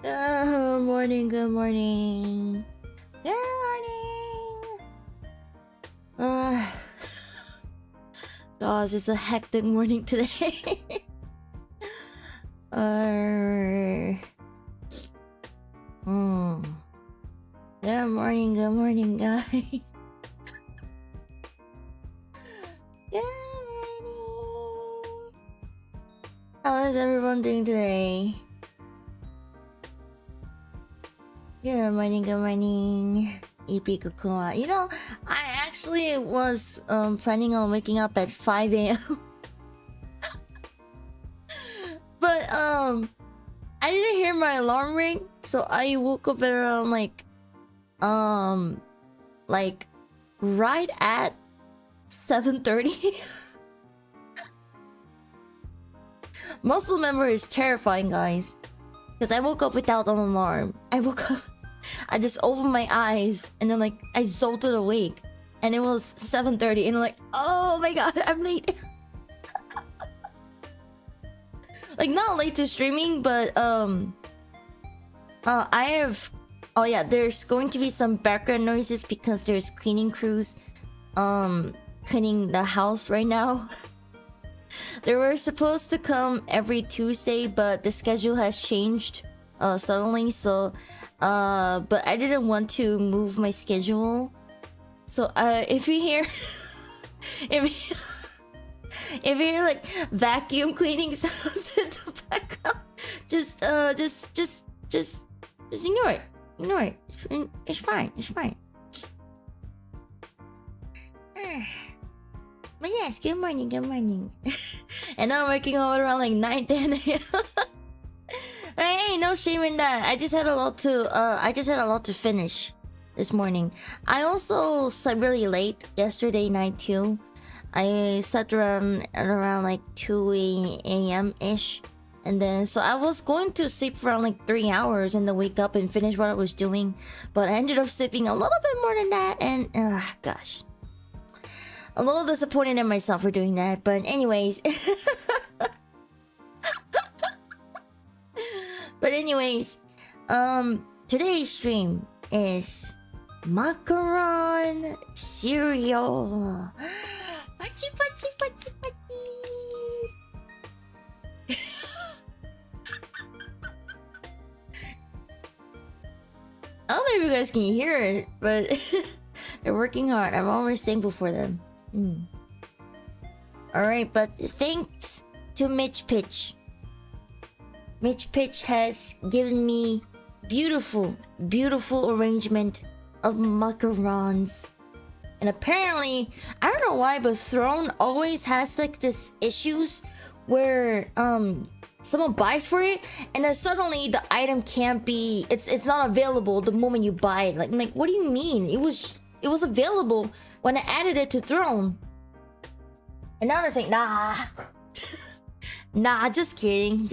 Good morning, good morning. Good morning. Gosh, it's a hectic morning today. Good morning, guys. Good morning. How is everyone doing today? Good morning. EP Kokoa. You know, I actually was planning on waking up at 5 a.m. But I didn't hear my alarm ring, so I woke up at around like right at 7:30. Muscle memory is terrifying, guys. Because I woke up without an alarm. I woke up, I just opened my eyes, and then like I jolted awake, and it was 7:30, and I'm like, oh my god, I'm late. Like not late to streaming, but I have, oh yeah, there's going to be some background noises because there's cleaning crews cleaning the house right now. They were supposed to come every Tuesday, but the schedule has changed suddenly, so but I didn't want to move my schedule. So if you hear if you hear like vacuum cleaning sounds in the background, just ignore it. Ignore it. It's fine. It's fine. But yes, good morning. And I'm waking up around like 9-10 a.m. Hey, no shame in that. I just had a lot to finish this morning. I also slept really late yesterday night too. I slept around like 2 a.m. ish. And then so I was going to sleep for around like 3 hours and then wake up and finish what I was doing. But I ended up sleeping a little bit more than that, and gosh. A little disappointed in myself for doing that, but anyways. Today's stream is Macaron cereal. Pachi. I don't know if you guys can hear it, but they're working hard. I'm always thankful for them. Alright, but thanks to MitchPitch. MitchPitch has given me beautiful arrangement of macarons. And apparently, I don't know why, but Throne always has like this issues where someone buys for it and then suddenly the item can't be, it's not available the moment you buy it. Like I'm like, what do you mean? It was available when I added it to Throne. And now they're saying, nah. Nah, just kidding.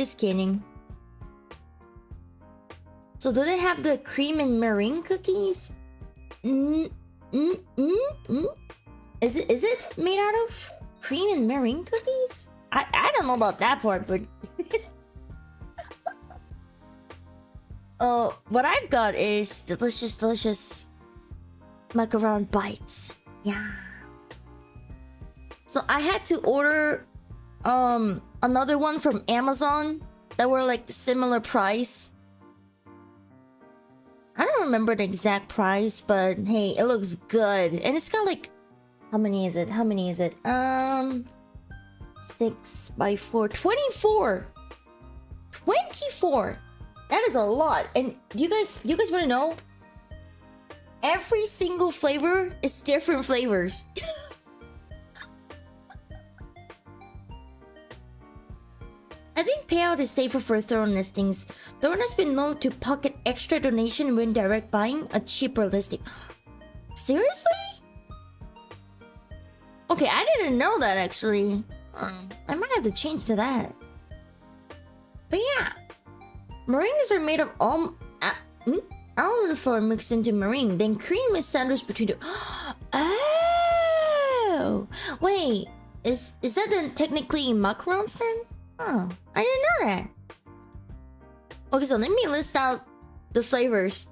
So do they have the cream and meringue cookies? Is it made out of cream and meringue cookies? I don't know about that part, but what I've got is delicious macaron bites. Yeah. So I had to order another one from Amazon that were like the similar price. I don't remember the exact price, but hey, it looks good. And it's got like, how many is it? 6 by 4, 24. 24. That is a lot. And do you guys want to know? Every single flavor is different flavors. I think payout is safer for Throne listings. Throne has been known to pocket extra donation when direct buying a cheaper listing. Seriously? Okay, I didn't know that actually. I might have to change to that. But yeah, meringues are made of almond flour mixed into meringue. Then cream is sandwiched between the. Oh, wait, is that then technically macarons then? Oh, I didn't know that. Okay, so let me list out the flavors.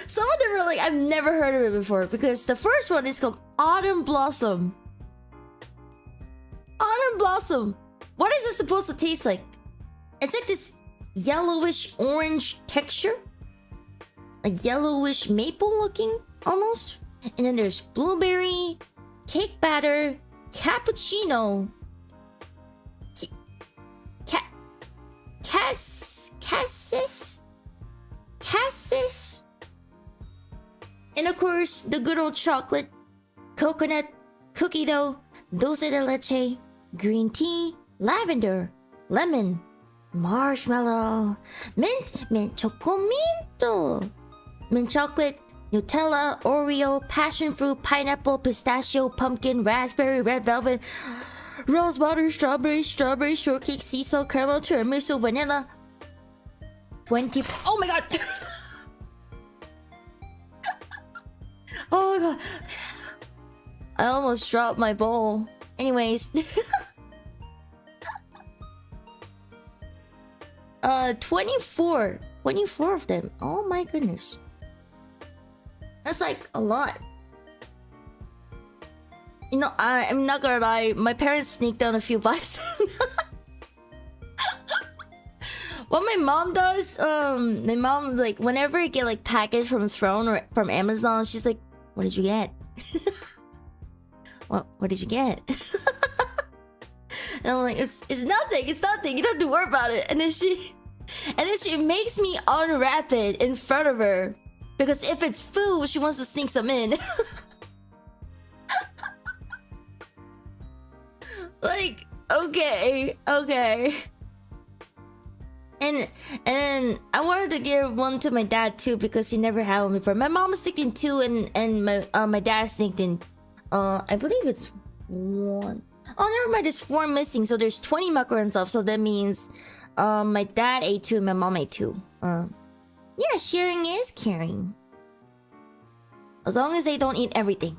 Some of them are like I've never heard of it before because the first one is called Autumn Blossom. Autumn Blossom. What is it supposed to taste like? It's like this yellowish orange texture, like yellowish maple looking almost. And then there's blueberry, cake batter, cappuccino, cassis, and of course the good old chocolate, coconut, cookie dough, dulce de leche, green tea, lavender, lemon, marshmallow, mint chocolate, mint chocolate, Nutella, Oreo, passion fruit, pineapple, pistachio, pumpkin, raspberry, red velvet, rose water, strawberry, shortcake, sea salt, caramel, tiramisu, vanilla. 20. Oh my god! Oh my god! I almost dropped my bowl. Anyways. 24 of them. Oh my goodness. That's like a lot. You know, I'm not gonna lie, my parents sneaked down a few bites. What my mom does, my mom, like, whenever I get like package from Throne or from Amazon, she's like, "What did you get?" What did you get? And I'm like, it's nothing, you don't have to worry about it. And then she makes me unwrap it in front of her. Because if it's food, she wants to sneak some in. Like, okay. And I wanted to give one to my dad too because he never had one before. My mom sneaked in 2 and my dad sneaked in I believe it's 1. Oh, never mind, there's 4 missing, so there's 20 macarons left, so that means my dad ate 2 and my mom ate 2. Yeah, sharing is caring. As long as they don't eat everything.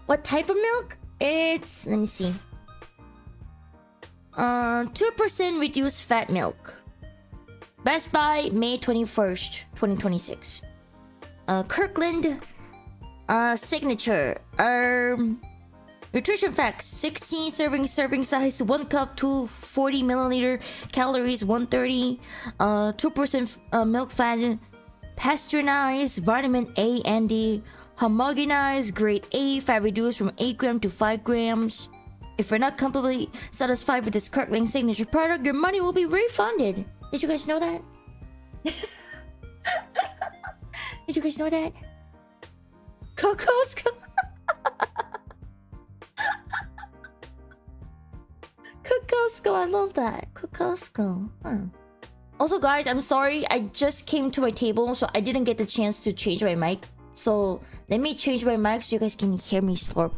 What type of milk? It's... let me see. 2% reduced fat milk. Best by May 21st, 2026. Kirkland... signature. Nutrition facts: 16 serving size, 1 cup, 240 milliliter, calories 130, 2% milk fat, pasteurized, vitamin A and D, homogenized, grade A, fat reduced from 8 grams to 5 grams. If you're not completely satisfied with this Kirkland signature product, your money will be refunded. Did you guys know that? Did you guys know that? Kokoa's Costco, I love that. Costco. Also, guys, I'm sorry. I just came to my table, so I didn't get the chance to change my mic. So let me change my mic so you guys can hear me slurp,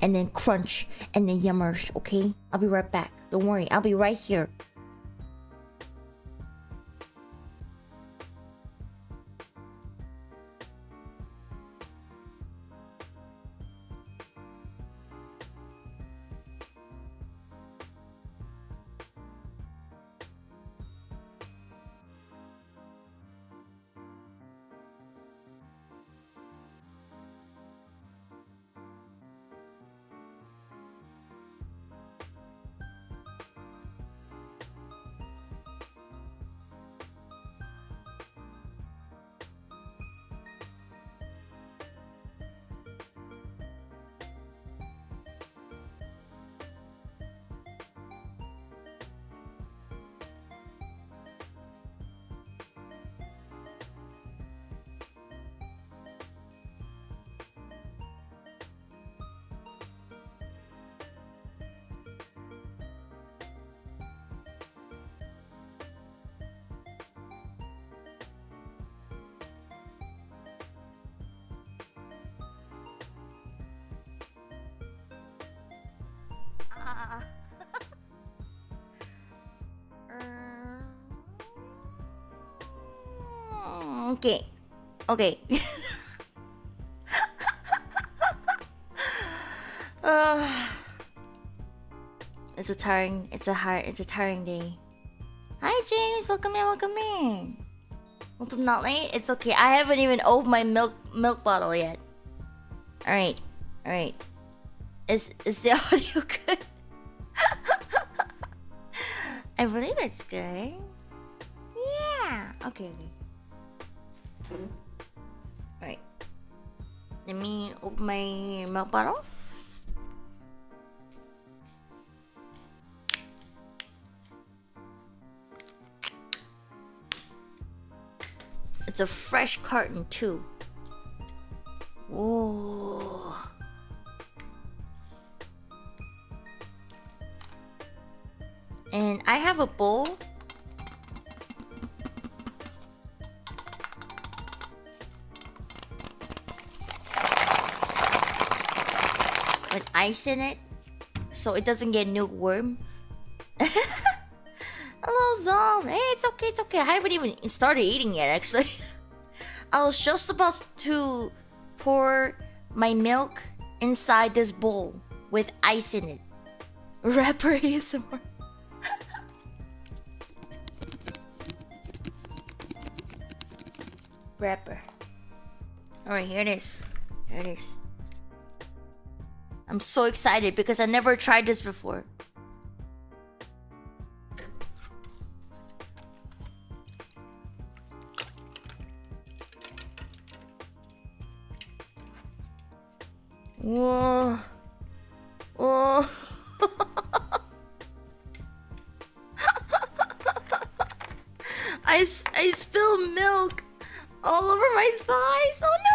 and then crunch, and then yummers. Okay? I'll be right back. Don't worry, I'll be right here. Okay. It's a tiring day. Hi James, welcome in. Hope I'm not late. It's okay. I haven't even opened my milk bottle yet. Alright. Is the audio good? I believe it's good. Yeah. Okay. Alright. Let me open my milk bottle. It's a fresh carton too. Whoa. And I have a bowl. With ice in it, so it doesn't get warm. Hello, Zom. Hey, it's okay. I haven't even started eating yet, actually. I was just about to pour my milk inside this bowl with ice in it. Rapper ASMR. Rapper. Alright, here it is. I'm so excited because I never tried this before. Whoa. I spilled milk all over my thighs. Oh no!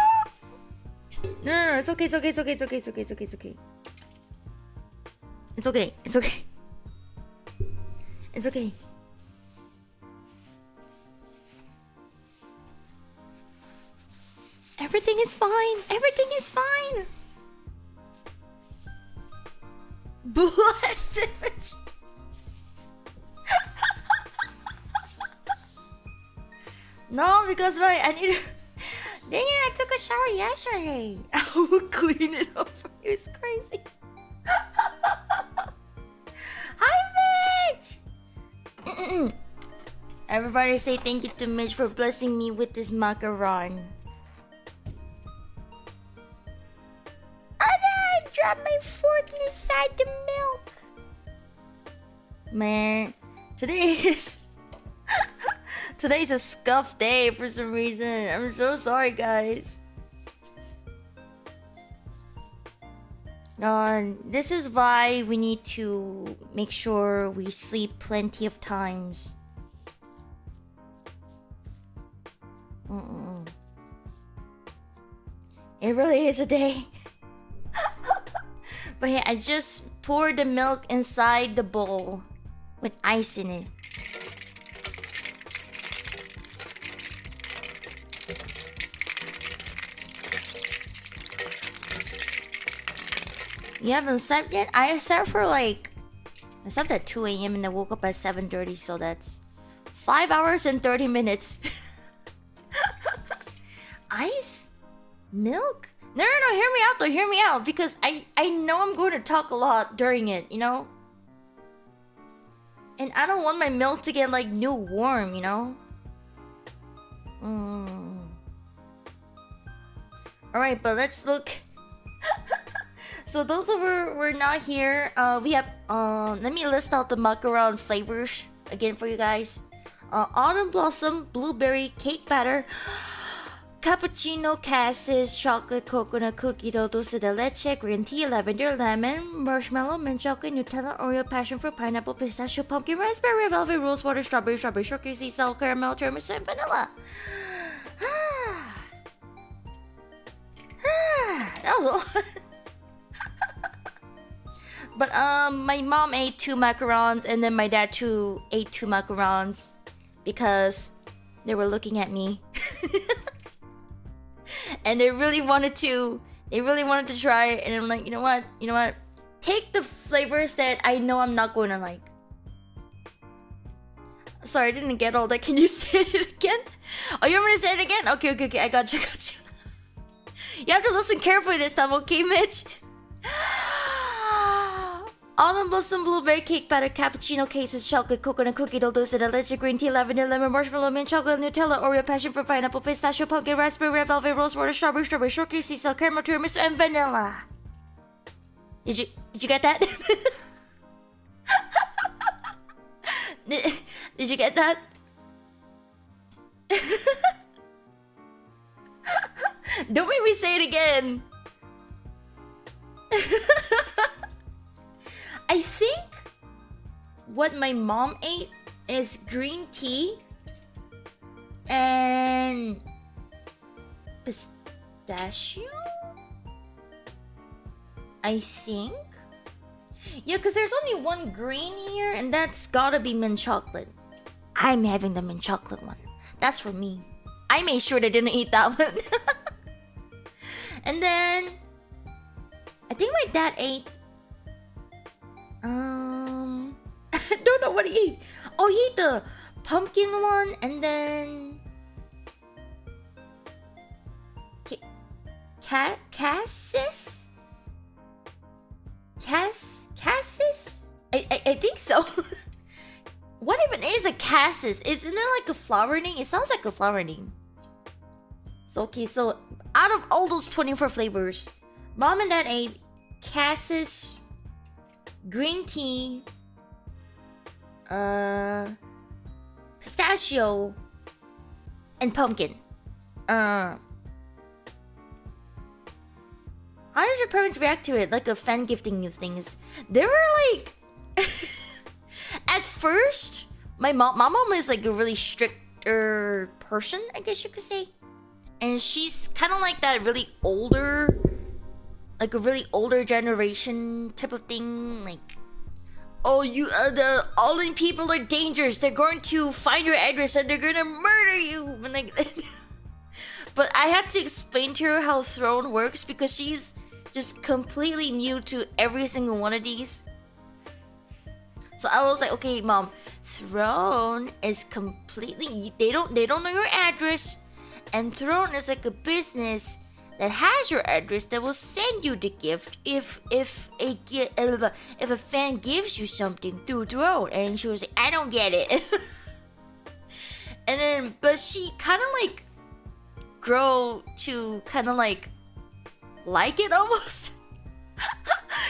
No, it's okay. It's okay. Everything is fine. Blessed image. No, because I need to... Dang it, I took a shower yesterday. I will clean it up for you. It's crazy. Hi, Mitch! Everybody say thank you to Mitch for blessing me with this macaron. I dropped my fork inside the milk. Man, today's a scuffed day for some reason. I'm so sorry, guys. This is why we need to make sure we sleep plenty of times. It really is a day. But yeah, I just poured the milk inside the bowl with ice in it. You haven't slept yet? I slept at 2 a.m. and I woke up at 7:30, so that's 5 hours and 30 minutes. Ice? Milk? No, hear me out, because I know I'm going to talk a lot during it, you know? And I don't want my milk to get warm, you know? Alright, but let's look. So those who were not here, we have let me list out the macaron flavors again for you guys. Autumn blossom, blueberry, cake batter, cappuccino, cassis, chocolate, coconut, cookie dough, dulce de leche, green tea, lavender, lemon, marshmallow, mint chocolate, Nutella, Oreo, passion fruit, pineapple, pistachio, pumpkin, raspberry, velvet, rose water, strawberry, sugar, sea salt, caramel, tiramisu, and vanilla. That was a lot. But my mom ate 2 macarons, and then my dad too ate 2 macarons because they were looking at me. And they really wanted to try it, and I'm like, you know what? Take the flavors that I know I'm not going to like. Sorry, I didn't get all that. Can you say it again? Oh, you want me to say it again? Okay. I got you. You have to listen carefully this time, okay, Mitch? Almond blossom, blueberry cake batter, cappuccino cases, chocolate, coconut cookie dough, toasted, electric green tea, lavender, lemon, marshmallow, mint, chocolate, Nutella, Oreo, passion fruit, pineapple, pistachio, pumpkin, raspberry, red velvet, rose water, strawberry, shortcake, sea salt, caramel, tiramisu, and vanilla. Did you get that? Did you get that? Don't make me say it again. I think what my mom ate is green tea and pistachio? I think. Yeah, because there's only one green here, and that's gotta be mint chocolate. I'm having the mint chocolate one. That's for me. I made sure they didn't eat that one. And then I think my dad ate I don't know what he ate. Oh, he ate the pumpkin one, and then cassis? Cassis? I think so. What even is a cassis? Isn't it like a flower name? It sounds like a flower name. So okay, so out of all those 24 flavors, mom and dad ate cassis, green tea, pistachio, and pumpkin. How did your parents react to it? Like a fan gifting you things? They were like at first, my mom is like a really stricter person, I guess you could say. And she's kind of like that really older, like a really older generation type of thing. Like, oh, the all in people are dangerous. They're going to find your address and they're gonna murder you. And like, but I had to explain to her how Throne works because she's just completely new to every single one of these. So I was like, okay, mom, Throne is completely, they don't know your address, and Throne is like a business that has your address that will send you the gift if a fan gives you something through Throne. And she was like, I don't get it. And then, but she kind of like grow to kind of like it almost.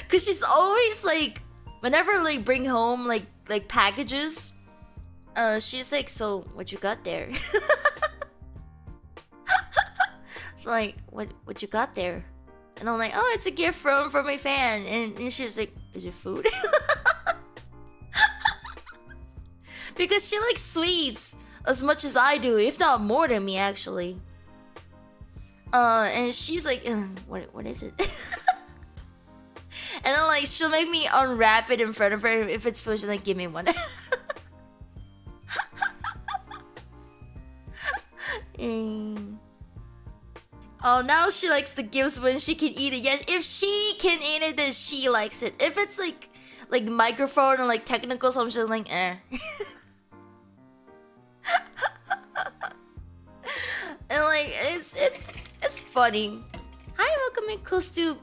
Cause she's always like, whenever like bring home like packages, she's like, so what you got there? So like, what you got there? And I'm like, oh, it's a gift from my fan. And she's like, is it food? Because she likes sweets as much as I do, if not more than me actually. And she's like, what is it? And then like she'll make me unwrap it in front of her. If it's food, she's like, give me one. Oh, now she likes the gifts when she can eat it. Yes, if she can eat it, then she likes it. If it's like microphone and like technical, so I'm just like, eh. And like it's funny. Hi, welcome in close to.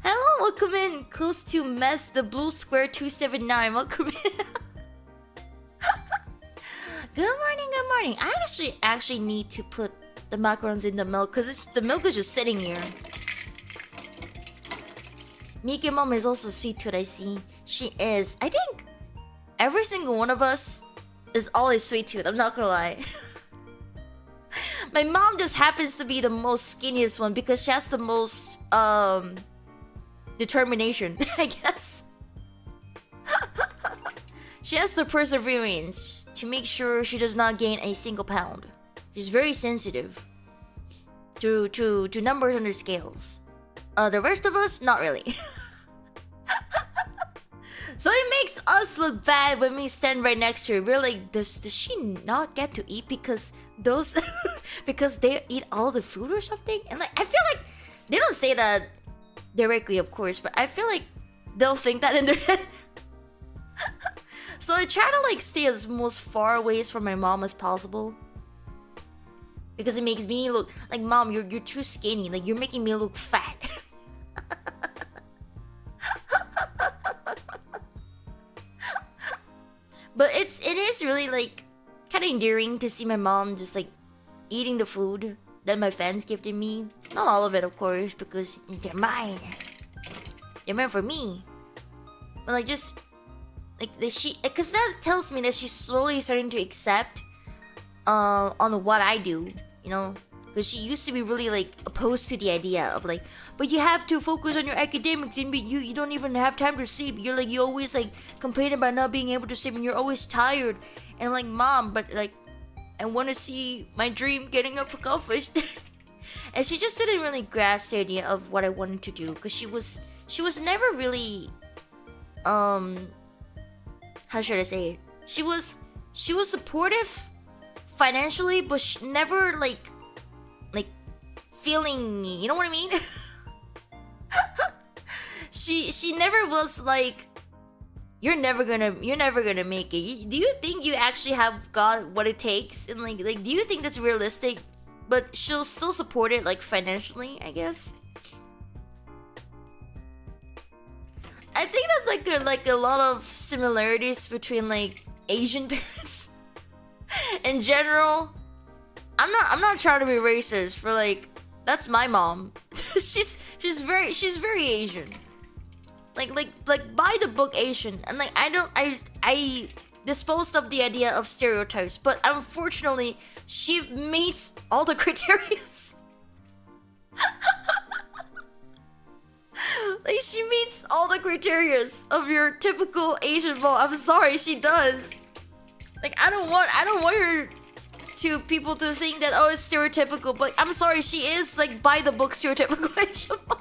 Hello, welcome in close to Mess the Blue Square 279. Welcome in. Good morning, good morning. I actually need to put the macarons in the milk because the milk is just sitting here. Miki mom is also sweet tooth, I see. She is. I think every single one of us is always sweet tooth. I'm not gonna lie. My mom just happens to be the most skinniest one because she has the most determination, I guess. She has the perseverance to make sure she does not gain a single pound. She's very sensitive to numbers on the scales. The rest of us, not really. So it makes us look bad when we stand right next to her. We're like, does she not get to eat because those because they eat all the food or something? And like, I feel like they don't say that directly, of course, but I feel like they'll think that in their head. So I try to like stay as most far away from my mom as possible. Because it makes me look like, mom, you're too skinny. Like, you're making me look fat. really like kind of endearing to see my mom just like eating the food that my fans gifted me. Not all of it, of course, because they're mine. They're meant for me. But like just like because that tells me that she's slowly starting to accept on what I do, you know. Because she used to be really like opposed to the idea of like, but you have to focus on your academics and you don't even have time to sleep. You always like complain about not being able to sleep and you're always tired. And I'm like, Mom, but like I want to see my dream getting accomplished. And she just didn't really grasp the idea of what I wanted to do, because she was never really how should I say it? She was supportive financially, but never like feeling, you know what I mean? she never was like, you're never gonna make it. Do you think you actually have got what it takes? And like do you think that's realistic? But she'll still support it like financially, I guess. I think that's like a lot of similarities between like Asian parents in general. I'm not trying to be racist, but like that's my mom. she's very Asian. Like by the book Asian. And like I disposed of the idea of stereotypes, but unfortunately she meets all the criteria. Like she meets all the criteria of your typical Asian mom. I'm sorry, she does. Like I don't want her to people to think that, oh, it's stereotypical, but I'm sorry, she is like by the book stereotypical Asian mom.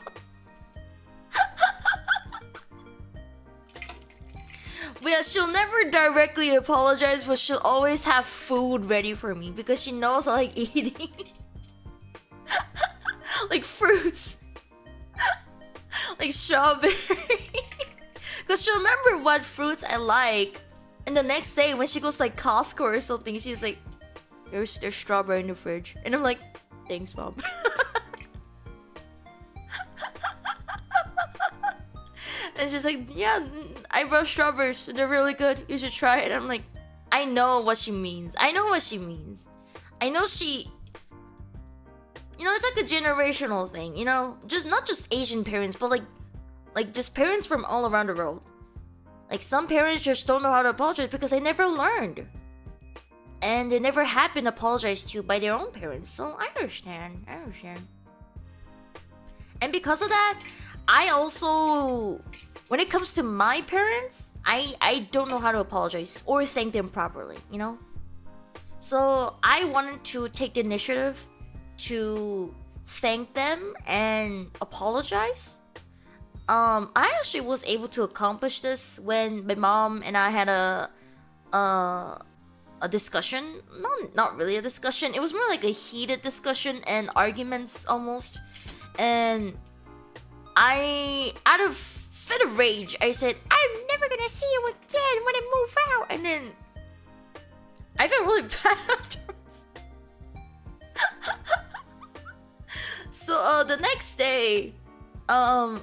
But yeah, she'll never directly apologize, but she'll always have food ready for me because she knows I like eating. Like fruits. Like strawberry. Because she'll remember what fruits I like. And the next day when she goes like Costco or something, she's like, there's strawberry in the fridge. And I'm like, thanks, Mom. And she's like, yeah, I brought strawberries. They're really good. You should try it. I'm like, I know what she means. I know she... You know, it's like a generational thing, you know? Just not just Asian parents, but like just parents from all around the world. Like some parents just don't know how to apologize because they never learned. And they never have been apologized to by their own parents. So I understand. And because of that, I also, when it comes to my parents, I don't know how to apologize or thank them properly, you know? So I wanted to take the initiative to thank them and apologize. I actually was able to accomplish this when my mom and I had a discussion. Not really a discussion. It was more like a heated discussion and arguments almost. And I, out of fit of rage, I said, I'm never gonna see you again when I move out. And then I felt really bad afterwards. So the next day, I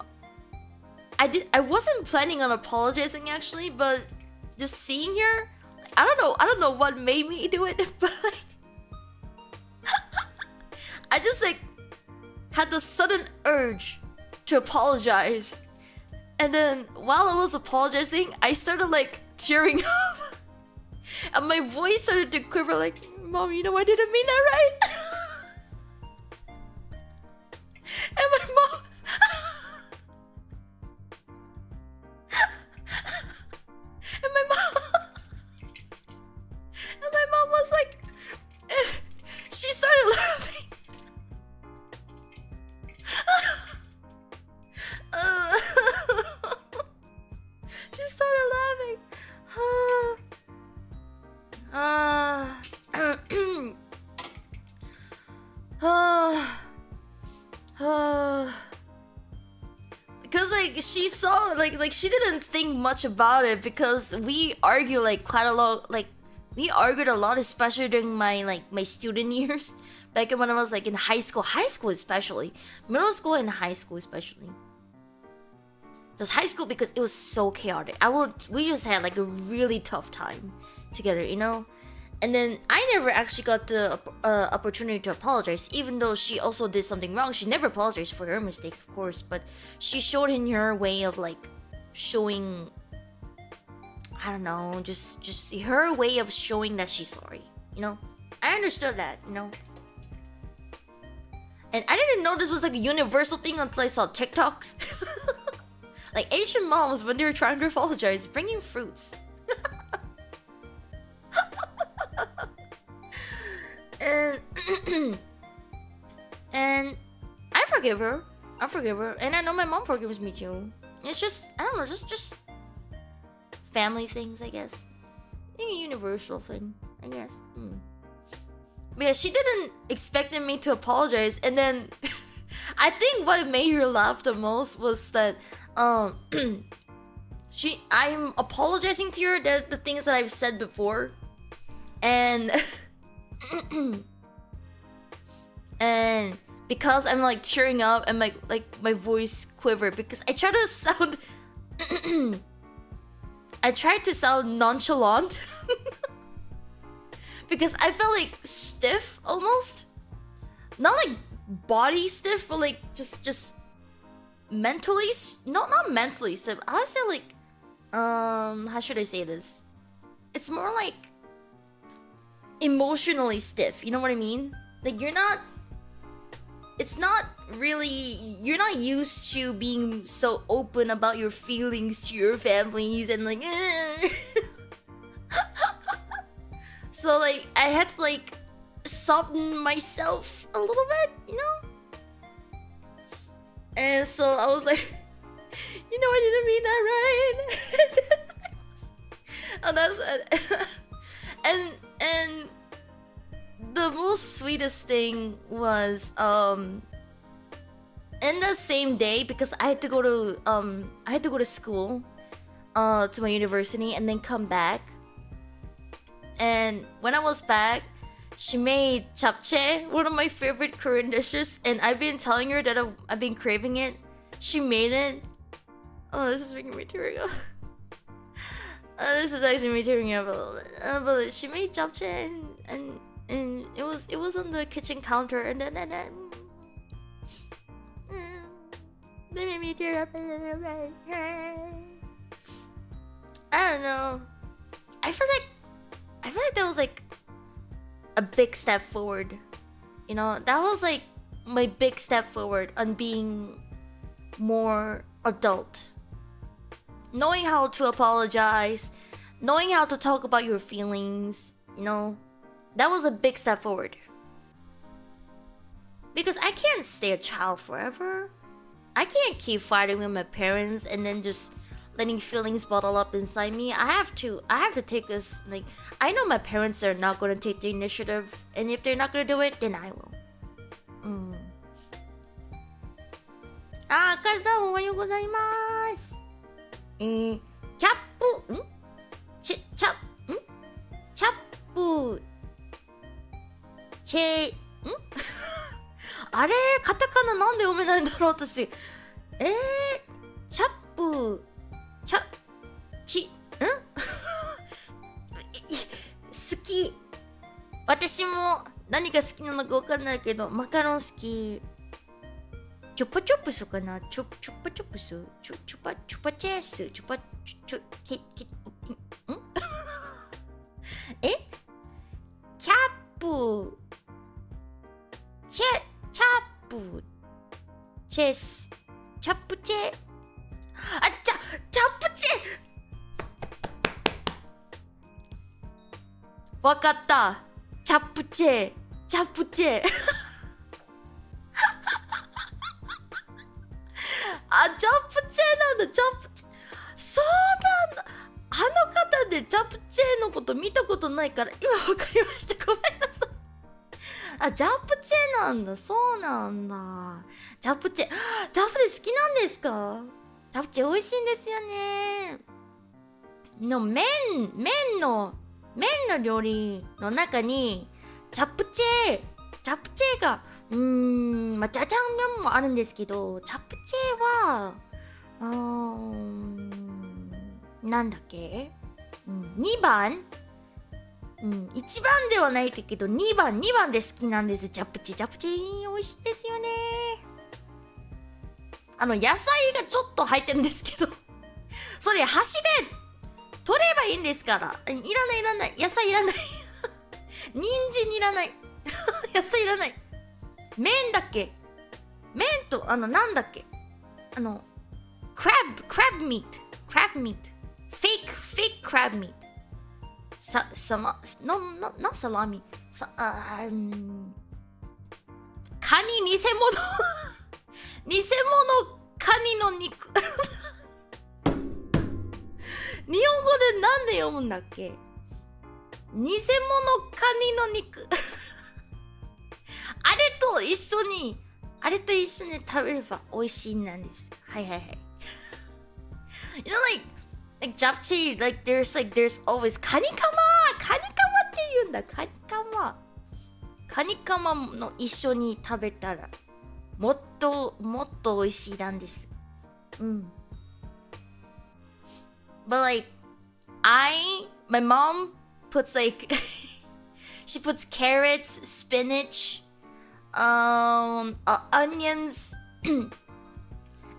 wasn't planning on apologizing actually, but just seeing her, I don't know what made me do it, but like I just like had the sudden urge to apologize. And then while I was apologizing, I started like tearing up. And my voice started to quiver like, Mom, you know I didn't mean that, right? And my mom and my mom was like, she started laughing. She started laughing. Because like she saw like she didn't think much about it, because we argue like quite a lot. Like we argued a lot, especially during my student years, back when I was like in high school especially, middle school and high school especially. Just high school because it was so chaotic. We just had like a really tough time together, you know? And then I never actually got the opportunity to apologize, even though she also did something wrong. She never apologized for her mistakes, of course, but she showed in her way of like showing, I don't know, just her way of showing that she's sorry, you know? I understood that, you know? And I didn't know this was like a universal thing until I saw TikToks. Like Asian moms, when they were trying to apologize, bringing fruits. And and I forgive her. And I know my mom forgives me too. It's just, I don't know, just family things, I guess. I think a universal thing, I guess. But yeah, she didn't expect me to apologize, and then I think what made her laugh the most was that I'm apologizing to her the things that I've said before, and and because I'm like tearing up and like my voice quivered because I try to sound I tried to sound nonchalant because I felt like stiff almost, not like body stiff, but like just mentally, not mentally stiff. I would say like how should I say this? It's more like emotionally stiff. You know what I mean? Like you're not used to being so open about your feelings to your families and like so like I had to like soften myself a little bit, you know? And so I was like, you know, I didn't mean that, right? And that's and the most sweetest thing was in the same day, because I had to go to school to my university and then come back. And when I was back, she made japchae, one of my favorite Korean dishes, and I've been telling her that I've been craving it. She made it. Oh, this is making me tearing up. This is actually me tearing up a little bit. But she made japchae and it was on the kitchen counter, and then they made me tear up a little bit. I don't know. I feel like that was like a big step forward. You know, that was like my big step forward on being more adult. Knowing how to apologize, knowing how to talk about your feelings, you know, that was a big step forward. Because I can't stay a child forever. I can't keep fighting with my parents and then just letting feelings bottle up inside me. I have to take this, like, I know my parents are not going to take the initiative, and if they're not going to do it, then I will. Akaza, ohayou gozaimasu. キャップ、チャップ、あれ、カタカナなんで読めないんだろう、私。チャップ、好き。私も何が好きなのか分かんないけど、マカロン好き。チュパチョプスかな、チュパチョプス、チュパチェス、キャップ、チャップ、チェス、チャップチェ、チャップチェ、わかった。チャップチェ。ジャンプチェなんだ、ジャンプチェ。そうなんだ。あの方でジャンプチェのこと見たことないから今わかりました。ごめんなさい。ジャンプチェなんだ。そうなんだ。ジャンプチェ好きなんですか？ジャンプチェ美味しいんですよね。麺の料理の中にチャプチェがジャジャン麺もあるんですけど、チャプチェはなんだっけ、2番うん、1番ではないけど2番で好きなんです。ジャプチ美味しいですよね。野菜がちょっと入ってるんですけどそれ箸で取ればいいんですから。いらない野菜いらない人参いらない野菜いらない。麺だっけ。麺となんだっけ、crab meat fake crab meat サラミカニ偽物カニの肉日本語でなんで読むんだっけ。偽物カニの肉あれと一緒に食べれば美味しいなんです。はいはいはい。You know, like japchae, like there's always カニカマって言うんだ。カニカマの一緒に食べたらもっと美味しいなんです。うん。But like my mom puts like she puts carrots, spinach, onions.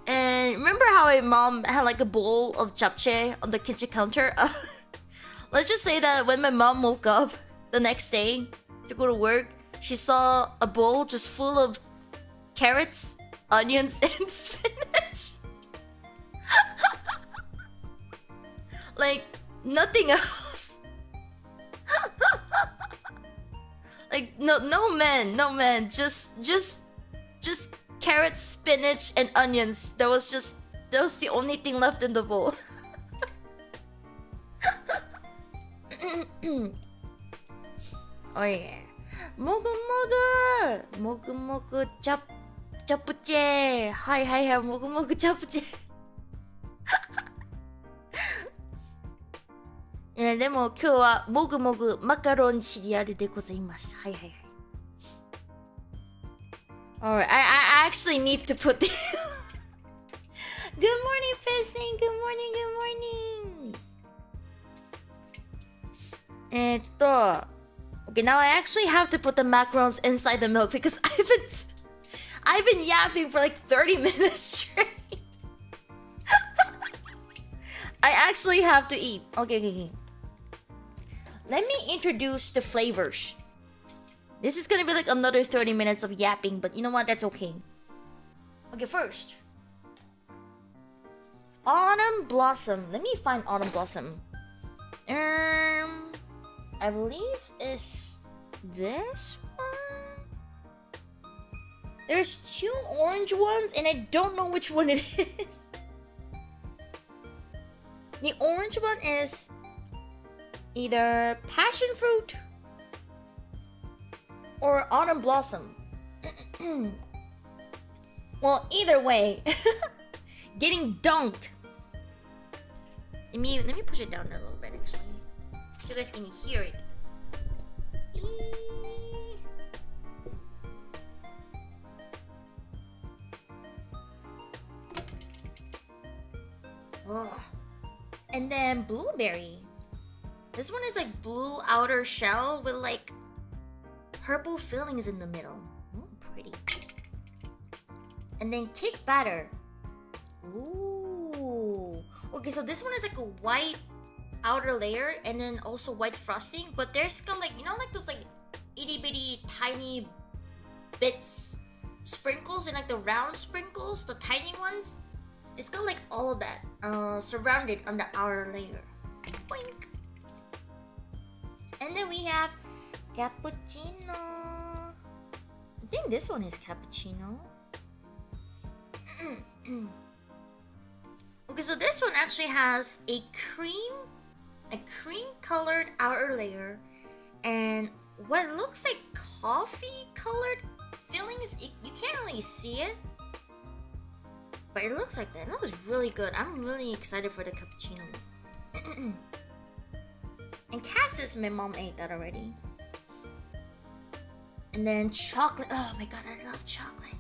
And remember how my mom had like a bowl of japchae on the kitchen counter? Let's just say that when my mom woke up the next day to go to work, she saw a bowl just full of carrots, onions, and spinach. Like nothing else. Like no man, just carrots, spinach, and onions. That was the only thing left in the bowl. Oh yeah. Mogu japchae. Hi, mogu japchae. でも今日はもぐもぐマカロンシリアルでございます。はいはいはい。Alright, I actually need to put the Good morning, Pissing. Good morning. Okay, now I actually have to put the macarons inside the milk because I've been yapping for like 30 minutes straight. I actually have to eat. Okay. Let me introduce the flavors. This is gonna be like another 30 minutes of yapping, but you know what? That's okay. Okay, first. Autumn Blossom. Let me find Autumn Blossom. I believe it's this one. There's two orange ones, and I don't know which one it is. The orange one is either passion fruit or autumn blossom. Well, either way, getting dunked. Let me push it down a little bit actually, so you guys can hear it. Oh. And then blueberry. This one is like blue outer shell with like purple fillings in the middle. Ooh, pretty. And then cake batter. Ooh. Okay, so this one is like a white outer layer and then also white frosting, but there's kind of like, you know, like those like itty bitty tiny bits, sprinkles, and like the round sprinkles, the tiny ones. It's got like all of that surrounded on the outer layer. Boink. And then we have cappuccino. I think this one is cappuccino. Okay, so this one actually has a cream colored outer layer and what looks like coffee colored fillings. You can't really see it, but it looks like that. It looks really good. I'm really excited for the cappuccino. And Cassis, my mom ate that already. And then chocolate. Oh my god, I love chocolate.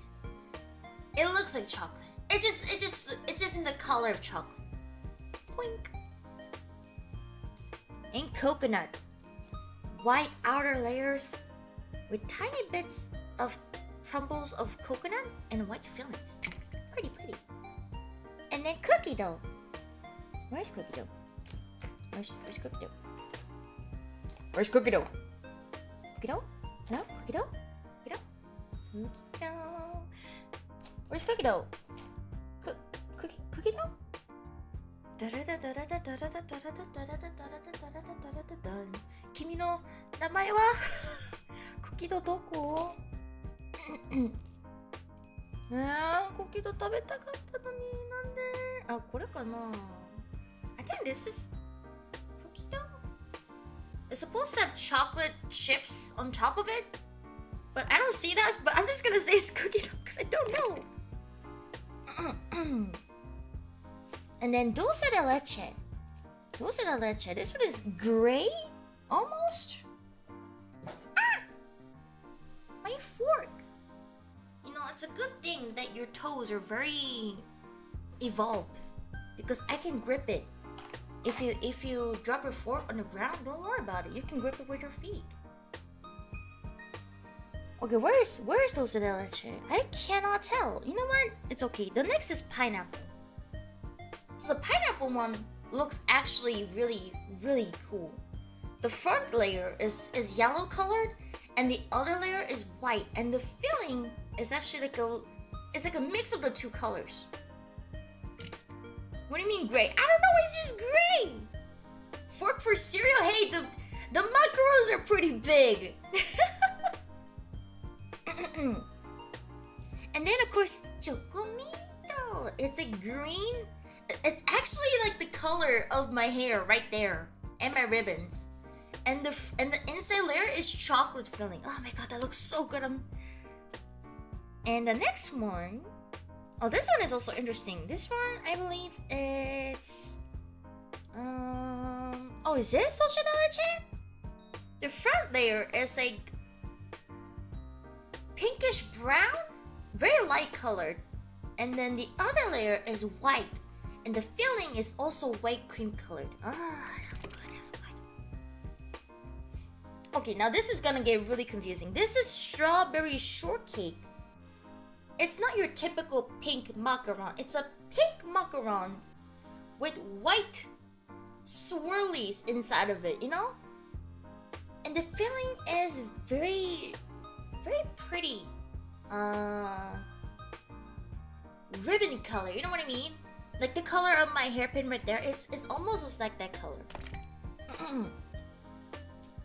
It looks like chocolate. It's just in the color of chocolate. Boink. And coconut. white outer layers with tiny bits of crumbles of coconut and white fillings. Pretty. And then cookie dough. Where's cookie dough? Where's cookie dough? Where's cookie dough? Cookie dough? Hello? Cookie dough? Cookie dough? Cookie dough? Where's cookie dough? Cookie dough? 君の名前はクッキードどこクッキード食べたかったのになんであ、これかな I think this is cookie dough. It's supposed to have chocolate chips on top of it, but I don't see that, but I'm just gonna say it's cookie dough because I don't know. And then dulce de leche. Dulce de leche. This one is gray? Almost? Ah! My fork. You know, it's a good thing that your toes are very evolved. Because I can grip it. If you drop your fork on the ground, don't worry about it. You can grip it with your feet. Okay, where's dulce de leche? I cannot tell. You know what? It's okay. The next is pineapple. So the pineapple one looks actually really cool. The front layer is yellow colored and the other layer is white, and the filling is actually like a mix of the two colors. What do you mean gray? I don't know, it's just gray. Fork for cereal? Hey, the macarons are pretty big. And then of course chocomito. It's a green. It's actually like the color of my hair right there and my ribbons, and the inside layer is chocolate filling. Oh my god, that looks so good. And the next one, oh, this one is also interesting. This one, I believe it's oh, is this dulce de leche? The front layer is like pinkish brown, very light colored, and then the other layer is white. And the filling is also white cream colored. Ah, that's good. Okay, now this is gonna get really confusing. This is strawberry shortcake. It's not your typical pink macaron. It's a pink macaron with white swirlies inside of it, you know? And the filling is very pretty. Ribbon color, you know what I mean? Like the color of my hairpin right there, it's almost just like that color.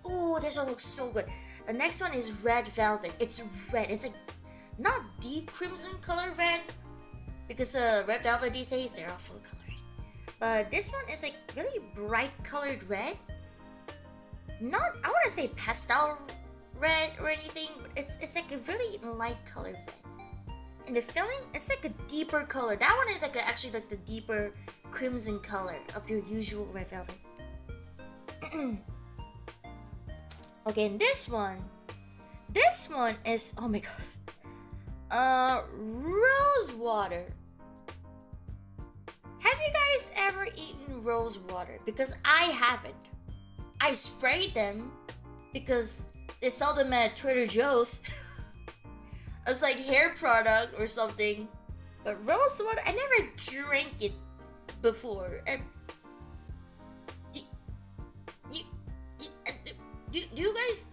Oh, this one looks so good. The next one is red velvet. It's red. It's like not deep crimson color red, because red velvet these days they're all full colored. But this one is like really bright colored red. Not, I want to say pastel red or anything, but it's like a really light colored red. And the filling, it's like a deeper color. That one is like actually like the deeper crimson color of your usual red velvet. Okay, and this one is, oh my god, rose water. Have you guys ever eaten rose water? Because I haven't. I sprayed them because they sell them at Trader Joe's. It's like hair product or something. But rose water, I never drank it before. And do you guys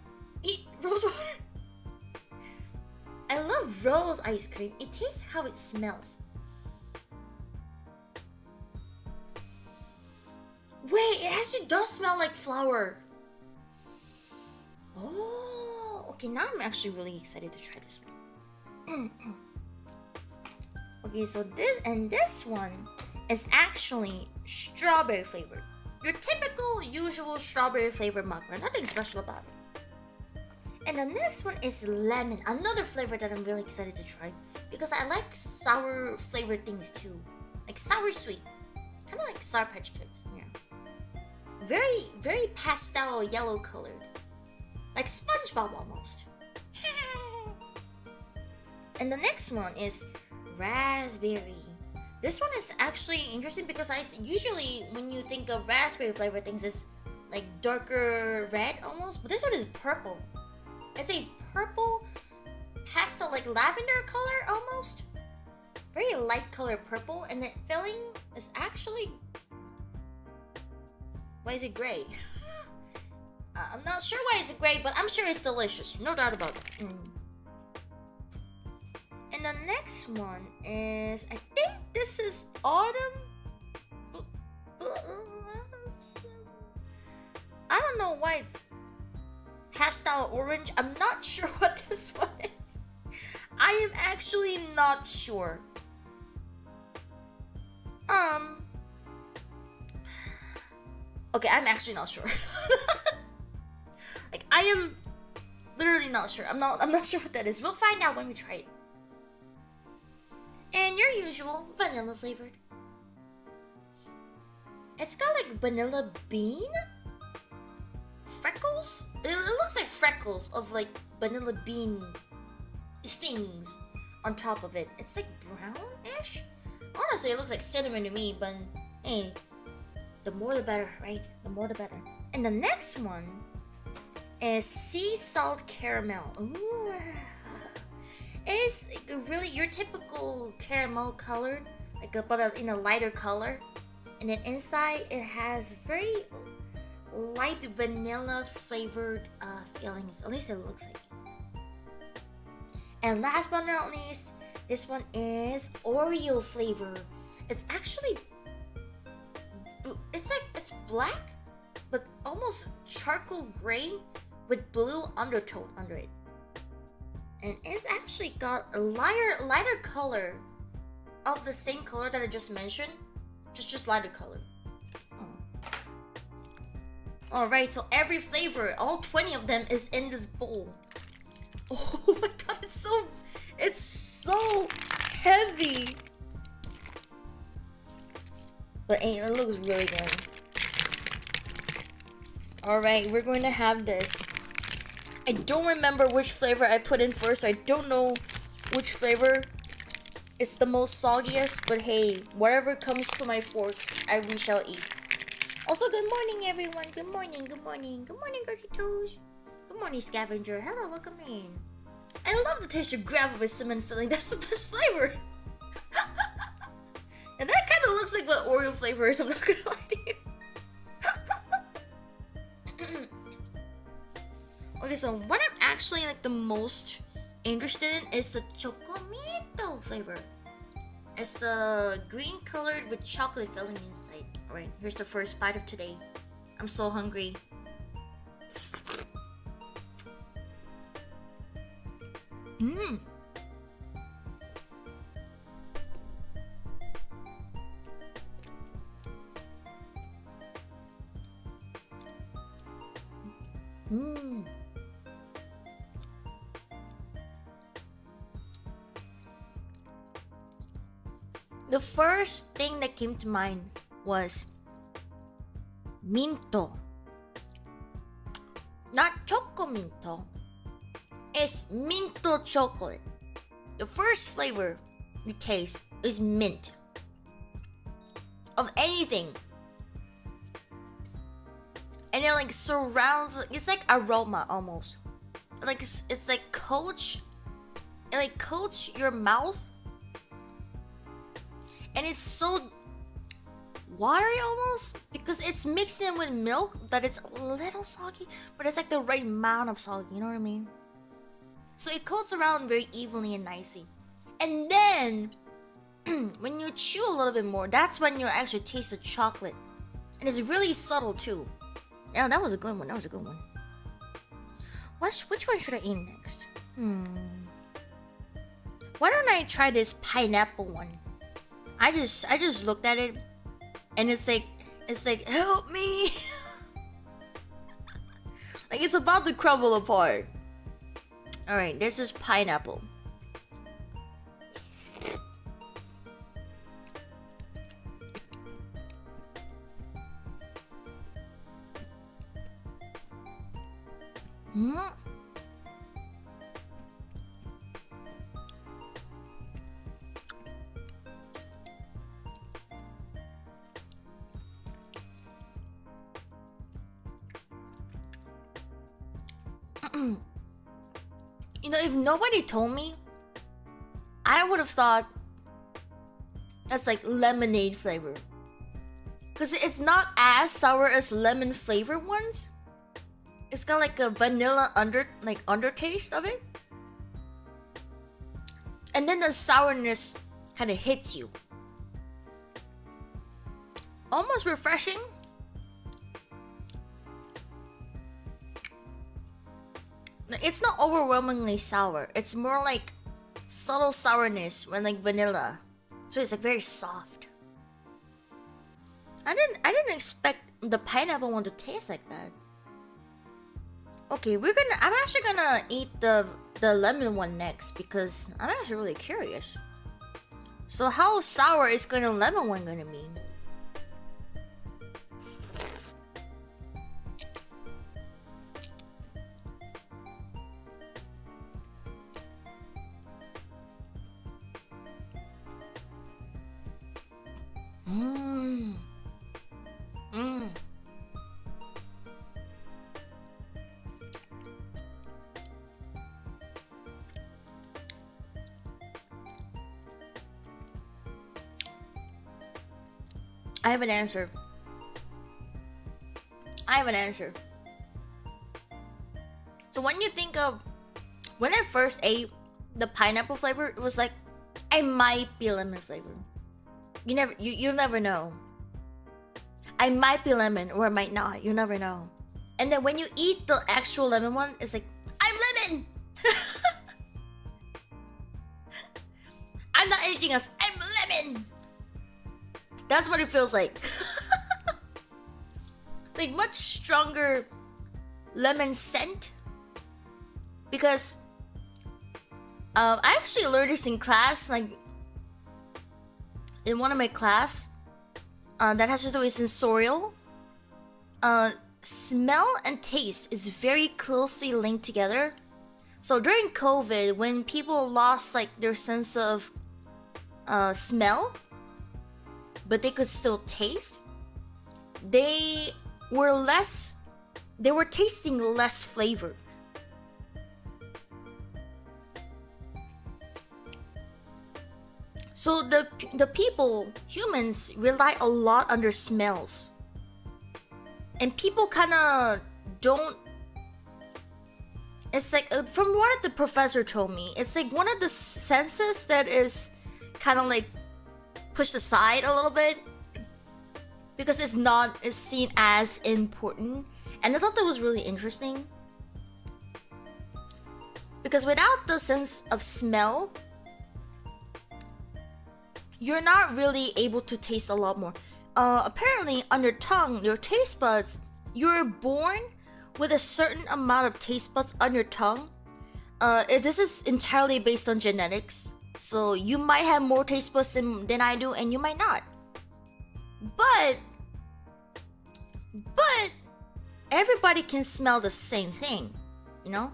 eat rose water? I love rose ice cream. It tastes how it smells. Wait, it actually does smell like flour. Oh, okay, now I'm actually really excited to try this one. Okay, so this one is actually strawberry flavored. Your typical, usual strawberry flavored macaron. Nothing special about it. And the next one is lemon. Another flavor that I'm really excited to try, because I like sour flavored things too. Like sour sweet. Kind of like Sour Patch Kids, yeah. Very pastel yellow colored. Like SpongeBob almost. And the next one is raspberry. This one is actually interesting because I usually, when you think of raspberry flavored things, is like darker red almost, but this one is purple. It's a purple pastel, like lavender color almost. Very light color purple, and the filling is actually... Why is it gray? I'm not sure why it's gray, but I'm sure it's delicious. No doubt about it. And the next one is... I think this is autumn... I don't know why it's pastel orange. I'm not sure what this one is. I am actually not sure. Okay, I'm actually not sure. Like, I am literally not sure. I'm not sure what that is. We'll find out when we try it. And your usual vanilla flavored. It's got like vanilla bean freckles. It looks like freckles of like vanilla bean stings on top of it. It's like brownish. Honestly, it looks like cinnamon to me, but hey, the more the better, right? The more the better. And the next one is sea salt caramel. Ooh. It's like really your typical caramel colored, like but in a lighter color. And then inside it has very light vanilla flavored fillings. At least it looks like it. And last but not least, this one is Oreo flavor. It's actually, it's black, but almost charcoal gray with blue undertone under it. And it's actually got a lighter color of the same color that I just mentioned. Just lighter color. Alright, so every flavor, all 20 of them is in this bowl. Oh my god, it's so heavy. But hey, it looks really good. Alright, we're going to have this. I don't remember which flavor I put in first, so I don't know which flavor is the most soggiest, but hey, whatever comes to my fork, we shall eat. Also, good morning everyone. Good morning, good morning. Good morning, Gertie Toes. Good morning, Scavenger. Hello, welcome in. I love the taste of gravel with cinnamon filling. That's the best flavor. And that kind of looks like what Oreo flavor is, I'm not gonna lie to you. Okay, so what I'm actually like the most interested in is the chocomito flavor. It's the green colored with chocolate filling inside. Alright, here's the first bite of today. I'm so hungry. Mmm. Mmm. The first thing that came to mind was minto. Not chocominto. It's minto chocolate. The first flavor you taste is mint. Of anything. And it like surrounds, it's like aroma almost. Like it's like it like coats your mouth. And it's so watery almost because it's mixed in with milk that it's a little soggy, but it's like the right amount of soggy, you know what I mean? So it coats around very evenly and nicely. And then when you chew a little bit more, that's when you actually taste the chocolate. And it's really subtle too. Yeah, that was a good one. That was a good one. Which one should I eat next? Why don't I try this pineapple one? I just looked at it, and it's like help me, like it's about to crumble apart. All right, this is pineapple. You know, if nobody told me, I would have thought that's like lemonade flavor. Because it's not as sour as lemon flavored ones. It's got like a vanilla undertaste of it. And then the sourness kind of hits you. Almost refreshing. It's not overwhelmingly sour. It's more like subtle sourness when like vanilla. So it's like very soft. I didn't expect the pineapple one to taste like that. Okay, I'm actually gonna eat the lemon one next because I'm actually really curious. So how sour is the lemon one gonna be? I have an answer. So when you think of when I first ate the pineapple flavor, it was like I might be lemon flavor. You'll never know. I might be lemon or I might not. You never know. And then when you eat the actual lemon one, it's like I'm lemon. I'm not anything else. I'm lemon. That's what it feels like. Like much stronger lemon scent. Because I actually learned this in class, like in one of my class that has to do with sensorial. Smell and taste is very closely linked together. So during COVID, when people lost like their sense of smell, but they could still taste, they were tasting less flavor. So the humans rely a lot on their smells. And people kind of don't. It's like, from what the professor told me, it's like one of the senses that is kind of like pushed aside a little bit because it's seen as important. And I thought that was really interesting because without the sense of smell, you're not really able to taste a lot more. Apparently on your tongue, your taste buds, you're born with a certain amount of taste buds on your tongue. This is entirely based on genetics. So you might have more taste buds than I do, and you might not. But everybody can smell the same thing, you know?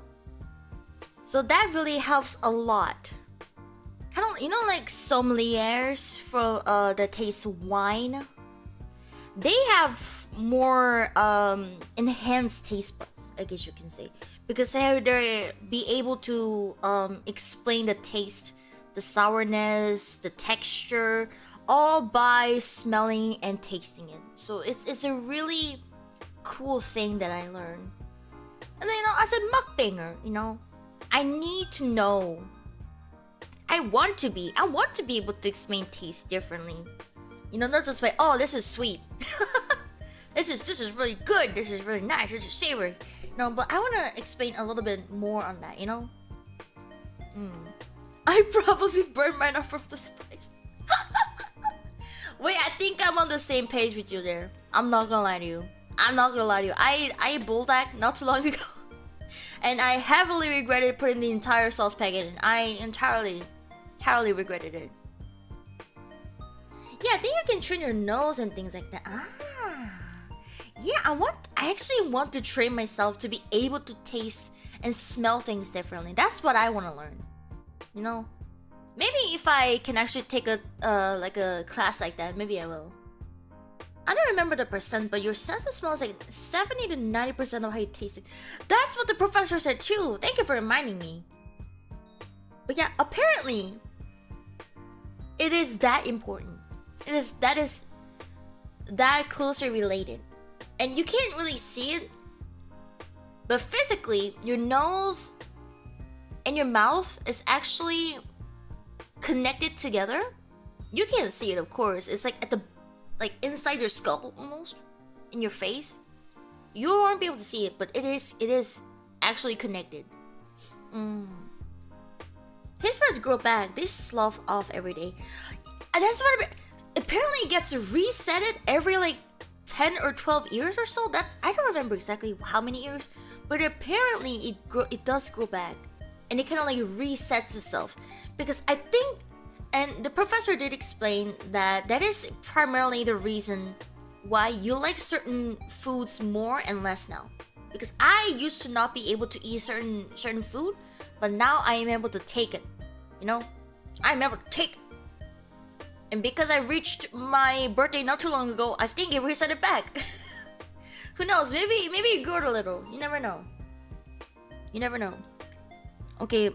So that really helps a lot. Kind of, you know, like sommeliers for that taste wine. They have more enhanced taste buds, I guess you can say, because they're be able to explain the taste, the sourness, the texture, all by smelling and tasting it. So it's a really cool thing that I learned. And then, you know, as a mukbanger, you know, I need to know. I want to be able to explain taste differently. You know, not just like, oh, this is sweet. This is really good. This is really nice. This is savory. No, but I want to explain a little bit more on that, you know? I probably burned mine off from the spice. Wait, I think I'm on the same page with you there. I'm not gonna lie to you. I ate bulldog not too long ago. And I heavily regretted putting the entire sauce packet in. I entirely regretted it. Yeah, I think you can train your nose and things like that. Yeah, I actually want to train myself to be able to taste and smell things differently. That's what I want to learn. You know? Maybe if I can actually take a class like that, maybe I will. I don't remember the percent, but your sense of smell is like 70 to 90% of how you taste it. That's what the professor said too. Thank you for reminding me. But yeah, apparently, it is that important. That is that closely related. And you can't really see it, but physically, your nose and your mouth is actually connected together. You can't see it, of course. It's like at the inside your skull almost, in your face. You won't be able to see it, but it is actually connected. His parts grow back. They slough off every day. And that's what apparently it gets resetted every like 10 or 12 years or so. I don't remember exactly how many years, but apparently it does grow back, and it kind of like resets itself. Because I think, and the professor did explain that is primarily the reason why you like certain foods more and less now. Because I used to not be able to eat certain food, but now I am able to take it. You know, I'm able to take it. And because I reached my birthday not too long ago, I think it reset it back. Who knows? Maybe it grew a little. You never know. You never know. Okay,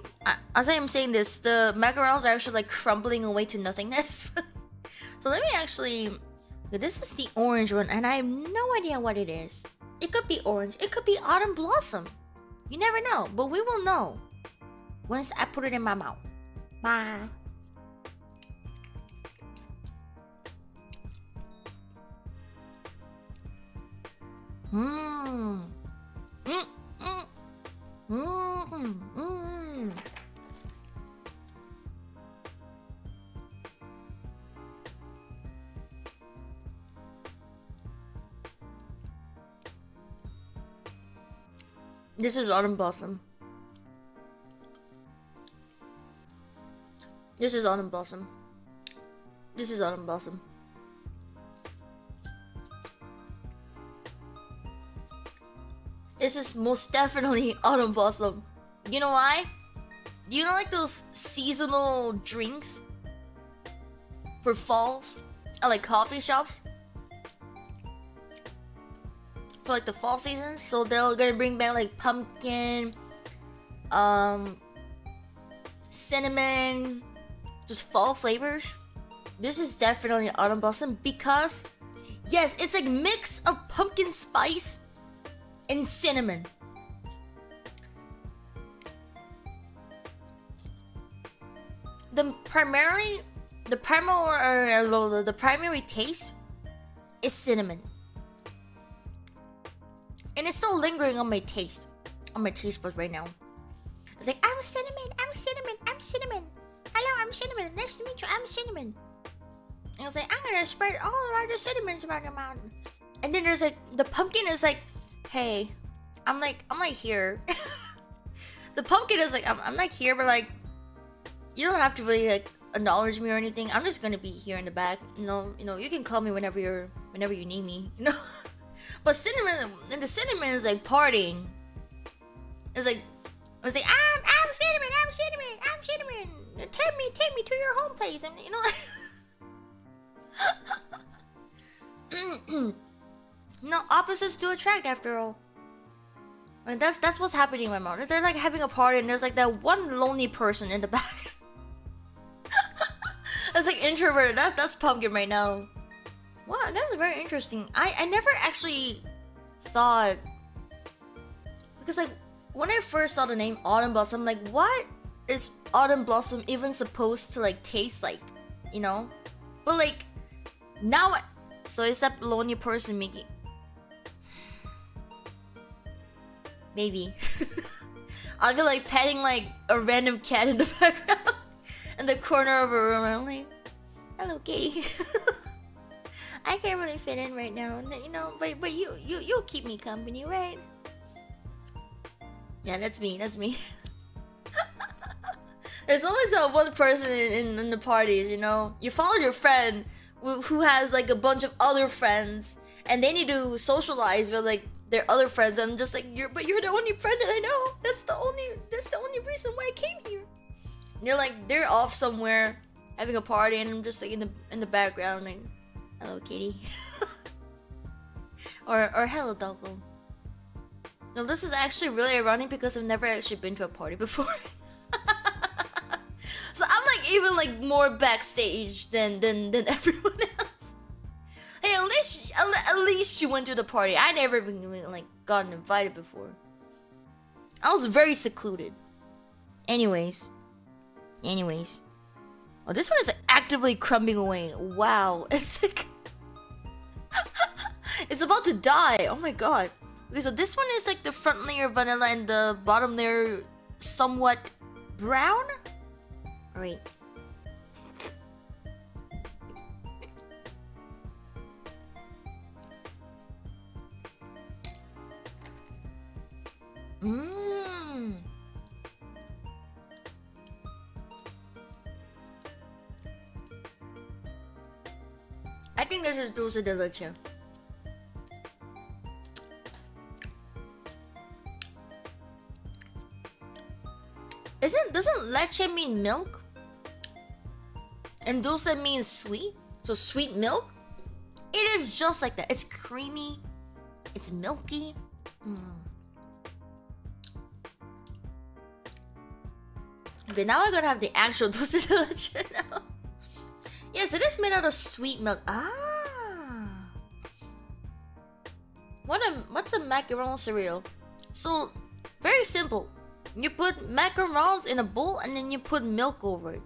as I am saying this, the macarons are actually like crumbling away to nothingness. So let me actually... This is the orange one, and I have no idea what it is. It could be orange. It could be autumn blossom. You never know, but we will know once I put it in my mouth. Bye. This is autumn blossom. This is autumn blossom. This is autumn blossom. This is most definitely autumn blossom. You know why? Do you know like those seasonal drinks for falls at like coffee shops? For like the fall season, so they're gonna bring back like pumpkin, cinnamon, just fall flavors. This is definitely autumn blossom because, yes, it's like mix of pumpkin spice and cinnamon. The primary taste is cinnamon. And it's still lingering on my taste buds right now. It's like, I'm cinnamon. Hello, I'm cinnamon. Nice to meet you, I'm cinnamon. And it's like, I'm gonna spread all around the cinnamons around your mouth. And then there's like, the pumpkin is like, hey, I'm like here. The pumpkin is like, I'm like here, but like, you don't have to really like acknowledge me or anything. I'm just gonna be here in the back. You know, you can call me whenever you need me. You know. But cinnamon, and the cinnamon is like partying. It's like I'm cinnamon. Take me to your home place, and you know. No, opposites do attract after all. And that's what's happening in my mouth. They're like having a party, and there's like that one lonely person in the back. That's like introverted. That's pumpkin right now. Wow, that's very interesting. I never actually thought, because like when I first saw the name Autumn Blossom, like what is Autumn Blossom even supposed to like taste like, you know? But like now, so it's that lonely person, Miki. Maybe. I'll be like petting like a random cat in the background in the corner of a room. I'm like, hello, kitty. I can't really fit in right now, you know, but you'll keep me company, right? Yeah, that's me. There's always that one person in the parties, you know. You follow your friend who has like a bunch of other friends, and they need to socialize with like their other friends. And I'm just like, you're the only friend that I know. That's the only reason why I came here. And they're off somewhere having a party, and I'm just like in the background, like, hello, kitty. Or hello, doggo. No, this is actually really ironic because I've never actually been to a party before. So I'm like even like more backstage than everyone else. Hey, at least you went to the party. I never even like gotten invited before. I was very secluded. Anyways. Oh, this one is like, actively crumbling away. Wow, it's like it's about to die. Oh my god. Okay, so this one is like the front layer vanilla and the bottom layer somewhat brown. Alright. Mmm. I think this is dulce de leche. Doesn't leche mean milk? And dulce means sweet? So sweet milk? It is just like that. It's creamy. It's milky. Okay, now I'm gonna have the actual dulce de leche now. Yes, it is made out of sweet milk. Ah. What's a macaron cereal? So, very simple. You put macarons in a bowl and then you put milk over it.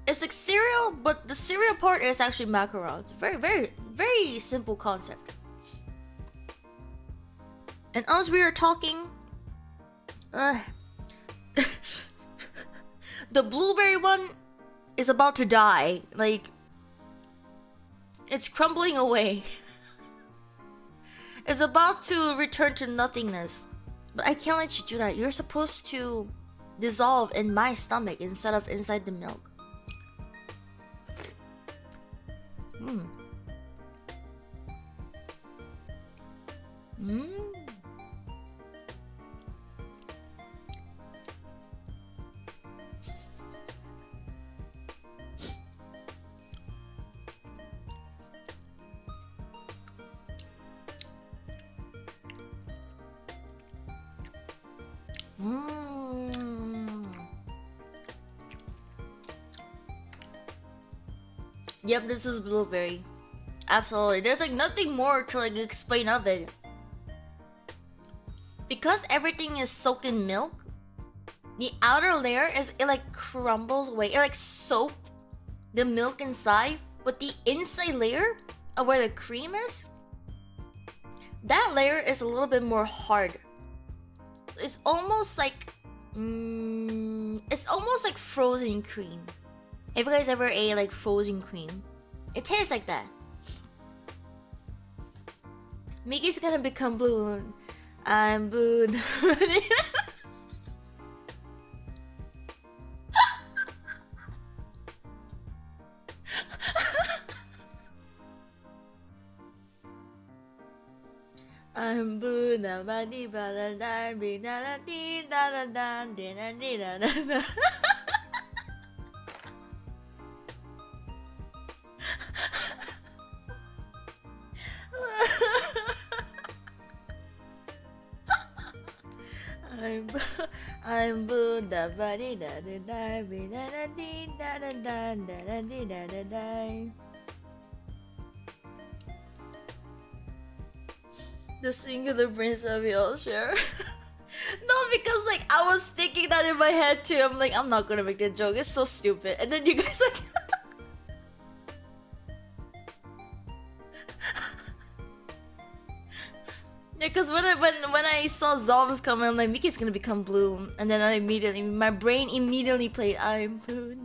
It's like cereal, but the cereal part is actually macarons. Very simple concept. And as we are talking, the blueberry one is about to die. Like, it's crumbling away. It's about to return to nothingness. But I can't let you do that. You're supposed to dissolve in my stomach instead of inside the milk. Yep, this is blueberry. Absolutely. There's like nothing more to like explain of it. Because everything is soaked in milk, the outer layer it like crumbles away. It like soaked the milk inside, but the inside layer of where the cream is, that layer is a little bit more hard. So it's almost like frozen cream. If you guys ever ate like frozen cream, it tastes like that. Miki's gonna become blue. I'm blue. I'm blue. I'm blue. The singular prince of Yorkshire. No, because like I was thinking that in my head too. I'm like, I'm not gonna make that joke. It's so stupid. And then you guys like. Yeah, because when I saw zombies coming, I'm like, Miki's gonna become blue, and then my brain immediately played, I'm blue.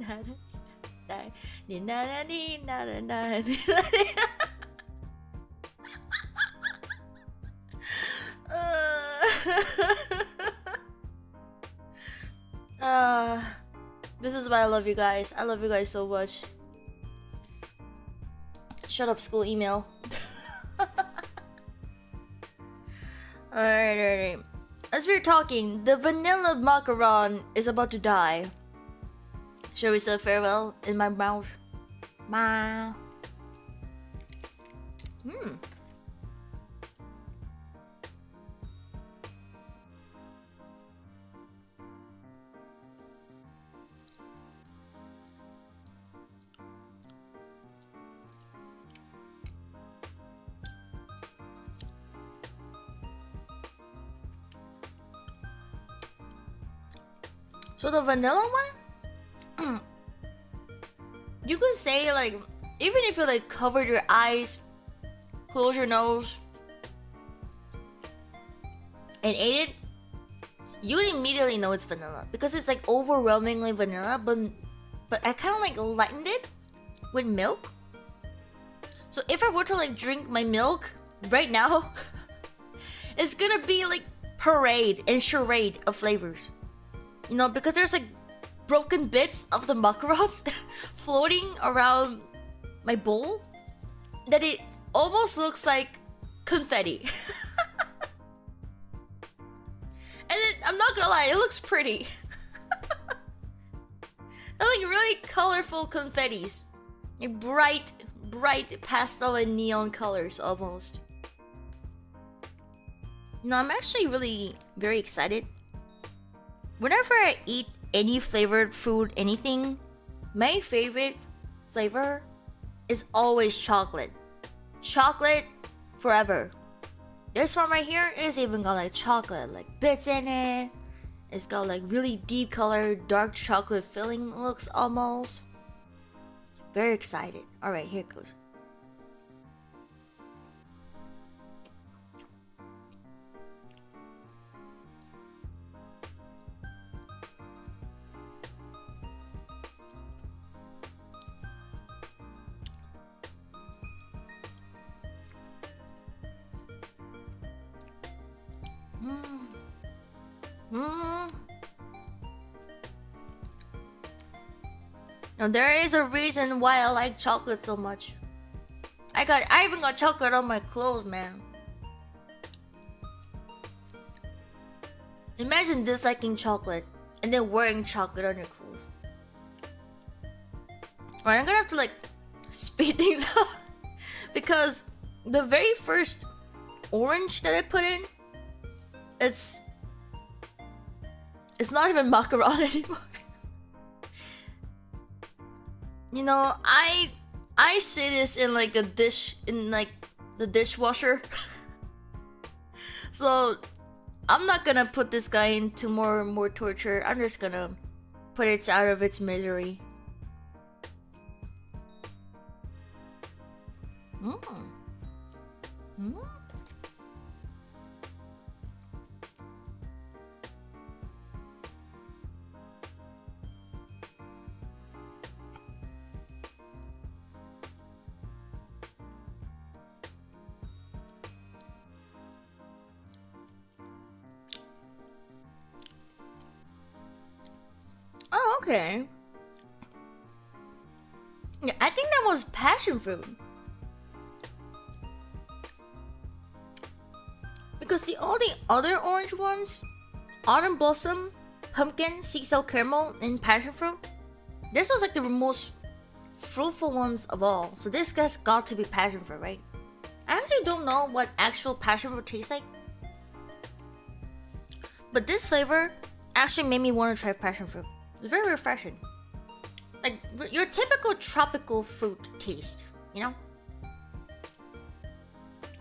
This is why I love you guys. I love you guys so much. Shut up, school email. Alright. As we're talking, the vanilla macaron is about to die. Shall we say farewell in my mouth? So the vanilla one, you could say like, even if you like covered your eyes, close your nose, and ate it, you would immediately know it's vanilla because it's like overwhelmingly vanilla. But I kind of like lightened it with milk. So if I were to like drink my milk right now, it's gonna be like parade and charade of flavors. You know, because there's like broken bits of the macarons floating around my bowl that it almost looks like confetti. And I'm not gonna lie, it looks pretty. They're like really colorful confettis. Like bright pastel and neon colors almost. No, I'm actually really very excited. Whenever I eat any flavored food, anything, my favorite flavor is always chocolate. Chocolate forever. This one right here is even got like chocolate like bits in it. It's got like really deep colored dark chocolate filling looks almost. Very excited. Alright, here it goes. Now there is a reason why I like chocolate so much. I even got chocolate on my clothes, man. Imagine disliking chocolate and then wearing chocolate on your clothes. Alright, I'm gonna have to like speed things up because the very first orange that I put in, it's not even macaron anymore. You know, I see this in like a dish, in like the dishwasher. So I'm not gonna put this guy into more torture. I'm just gonna put it out of its misery. Oh, okay. Yeah, I think that was passion fruit. Because the only other orange ones, autumn blossom, pumpkin, sea salt caramel, and passion fruit, this was like the most fruitful ones of all. So this guy's got to be passion fruit, right? I actually don't know what actual passion fruit tastes like. But this flavor actually made me want to try passion fruit. It's very refreshing. Like your typical tropical fruit taste, you know?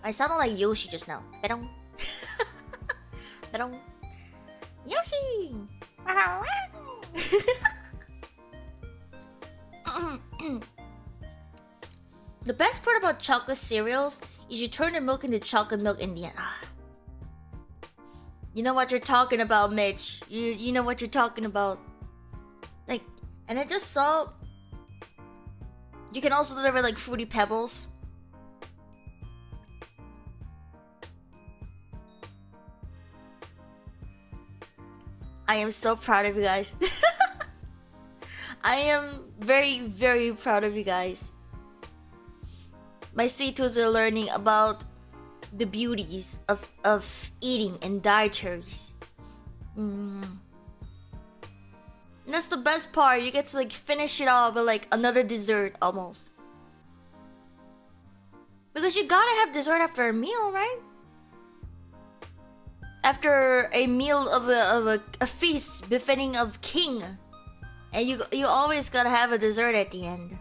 I sounded like Yoshi just now. Bedong. Bedong. Yoshi! The best part about chocolate cereals is you turn the milk into chocolate milk in the end. You know what you're talking about, Mitch. You know what you're talking about. Like, and I just saw you can also deliver like Fruity Pebbles. I am so proud of you guys. I am very, very proud of you guys. My sweet tools are learning about the beauties of eating and dietaries. And that's the best part. You get to like finish it off with like another dessert almost. Because you gotta have dessert after a meal, right? After a meal of a feast befitting of king. And you always gotta have a dessert at the end.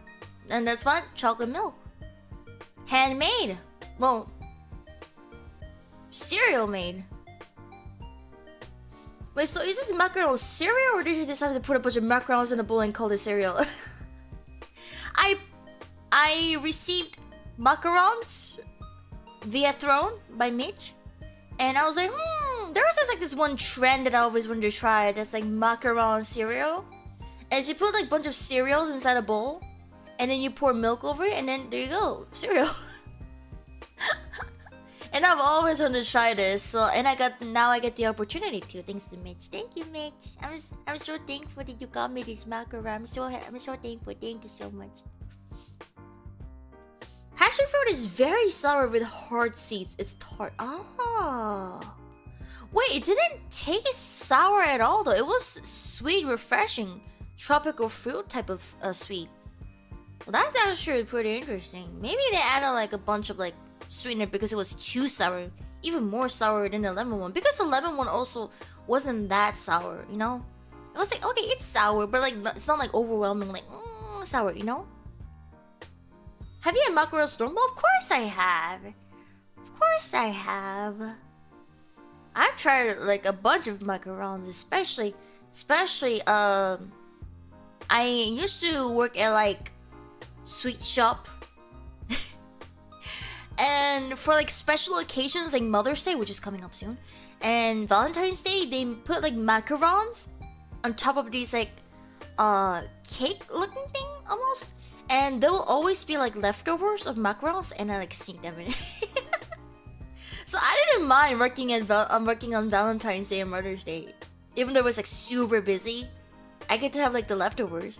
And that's what? Chocolate milk. Handmade. Well, cereal made. Wait, so is this macaron cereal, or did you decide to put a bunch of macarons in a bowl and call it cereal? I received macarons via Throne by Mitch, and I was like, there was just like this one trend that I always wanted to try. That's like macaron cereal, and you put like a bunch of cereals inside a bowl, and then you pour milk over it, and then there you go, cereal. And I've always wanted to try this, so now I get the opportunity to. Thanks to Mitch. Thank you, Mitch. I'm so thankful that you got me this macaron. I'm so thankful. Thank you so much. Passion fruit is very sour with hard seeds. It's tart. Oh. Wait, it didn't taste sour at all though. It was sweet, refreshing, tropical fruit type of sweet. Well, that's actually pretty interesting. Maybe they added like a bunch of like sweetener because it was too sour. Even more sour than the lemon one. Because the lemon one also wasn't that sour, you know? It was like, okay, it's sour, but like it's not like overwhelming, like sour, you know? Have you had macaron storm? Well, of course I have. Of course I have. I've tried like a bunch of macarons, especially I used to work at like sweet shop. And for like special occasions like Mother's Day, which is coming up soon, and Valentine's Day, they put like macarons on top of these like cake looking thing almost. And there will always be like leftovers of macarons, and I like sneak them in. So I didn't mind working on Valentine's Day and Mother's Day, even though it was like super busy. I get to have like the leftovers.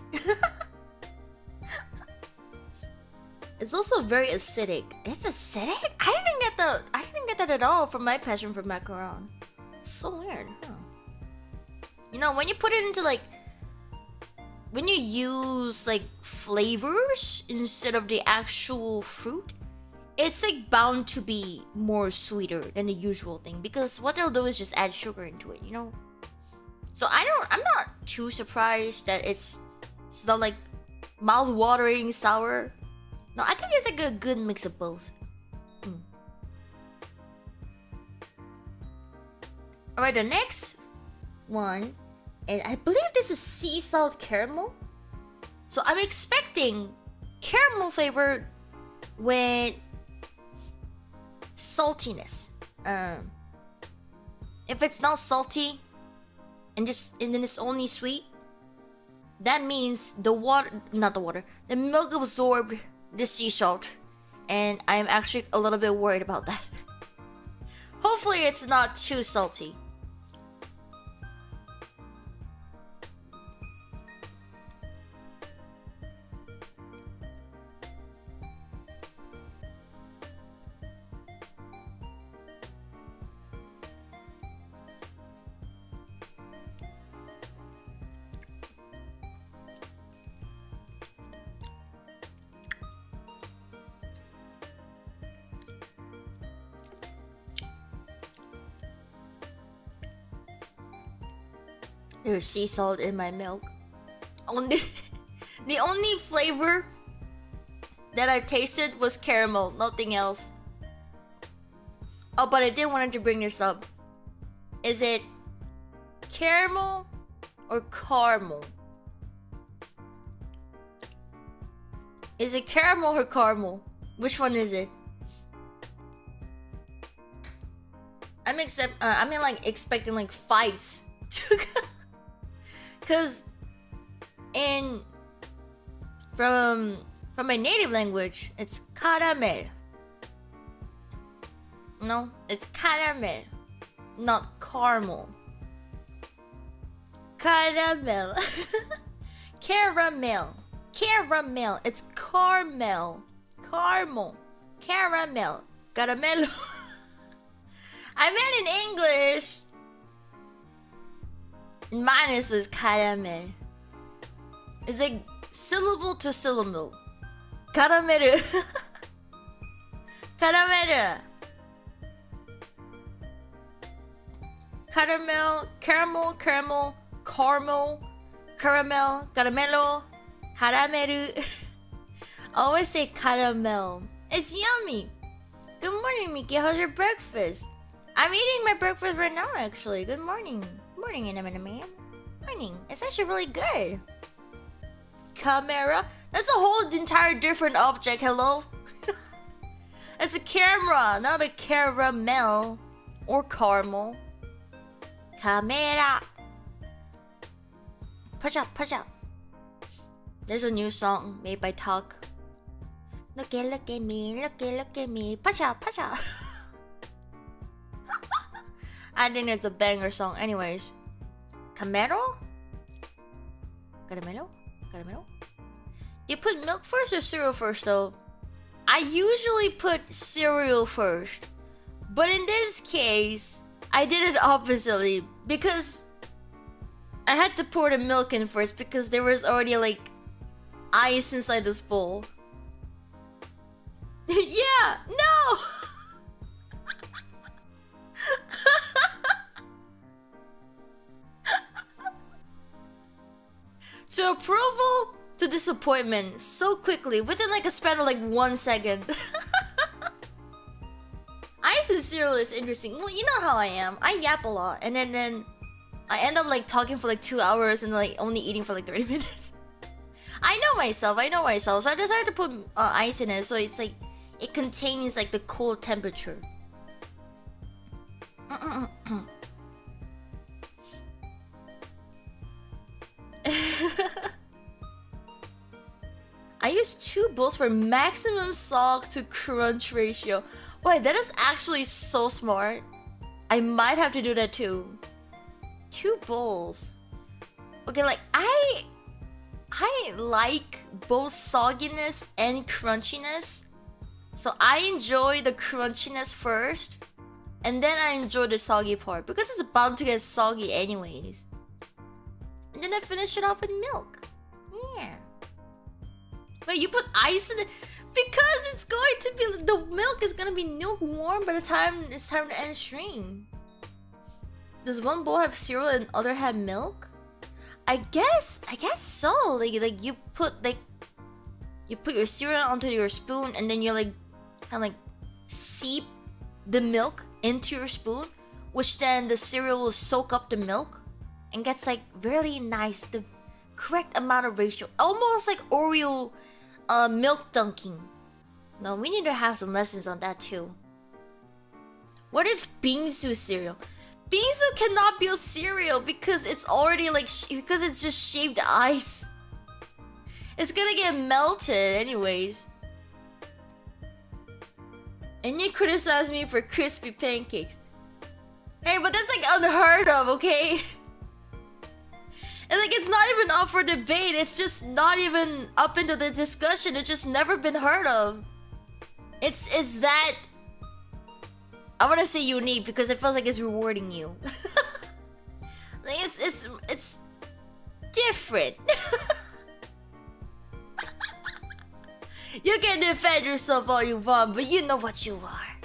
It's also very acidic. It's acidic? I didn't get that at all from my passion for macaron. So weird, huh? You know, when you put it into like, when you use like flavors instead of the actual fruit, it's like bound to be more sweeter than the usual thing, because what they'll do is just add sugar into it, you know? So I'm not too surprised that it's not like mouth-watering sour. No, I think it's like a good mix of both. Alright, the next one, and I believe this is sea salt caramel. So I'm expecting caramel flavored with saltiness. If it's not salty and then it's only sweet, that means the milk absorbed the sea salt, and I'm actually a little bit worried about that. Hopefully it's not too salty. There's sea salt in my milk. The only flavor that I tasted was caramel, nothing else. Oh, but I did wanted to bring this up. Is it caramel or caramel? Is it caramel or caramel? Which one is it? I'm expecting like fights. Cause from my native language, it's caramel. No, it's caramel, not caramel. Caramel. Caramel. Caramel. It's caramel. Caramel. Caramel. Caramelo. I meant in English. Mine is caramel. It's like syllable to syllable. Caramel. Caramel. Caramel, caramel, caramel, caramel, caramel, caramelo, caramel. I always say caramel. It's yummy. Good morning, Miki. How's your breakfast? I'm eating my breakfast right now, actually. Good morning. Good morning, man. Morning. It's actually really good. Camera? That's a whole entire different object, hello? It's a camera, not a caramel. Or caramel. Camera. Push up. There's a new song made by Talk. Look at me. Push up. I think it's a banger song. Anyways. Caramel? Do you put milk first or cereal first though? I usually put cereal first. But in this case, I did it oppositely because I had to pour the milk in first because there was already like ice inside this bowl. Yeah, no! To approval to disappointment so quickly within like a span of like 1 second. Ice and cereal is interesting. Well, you know how I am. I yap a lot and then I end up like talking for like 2 hours and like only eating for like 30 minutes. I know myself. So I decided to put ice in it so it's like it contains like the cool temperature. I use 2 bowls for maximum salt to crunch ratio. Wait, that is actually so smart. I might have to do that too. 2 bowls. Okay, like I like both sogginess and crunchiness. So I enjoy the crunchiness first, and then I enjoy the soggy part because it's bound to get soggy anyways. And then I finish it off with milk. Yeah. But you put ice in it because it's going to be the milk is gonna be milk warm by the time it's time to end stream. Does one bowl have cereal and other have milk? I guess so. Like you put your cereal onto your spoon and then you like kind of like seep the milk into your spoon, which then the cereal will soak up the milk and gets like really nice, the correct amount of ratio, almost like Oreo milk dunking. No, we need to have some lessons on that too. What if bingsu cereal? Bingsu cannot be a cereal because it's already like because it's just shaved ice. It's gonna get melted anyways. And you criticize me for crispy pancakes. Hey, but that's like unheard of, okay? And like it's not even up for debate. It's just not even up into the discussion. It's just never been heard of. It's that I want to say unique because it feels like it's rewarding you. Like it's different. You can defend yourself all you want, but you know what you are.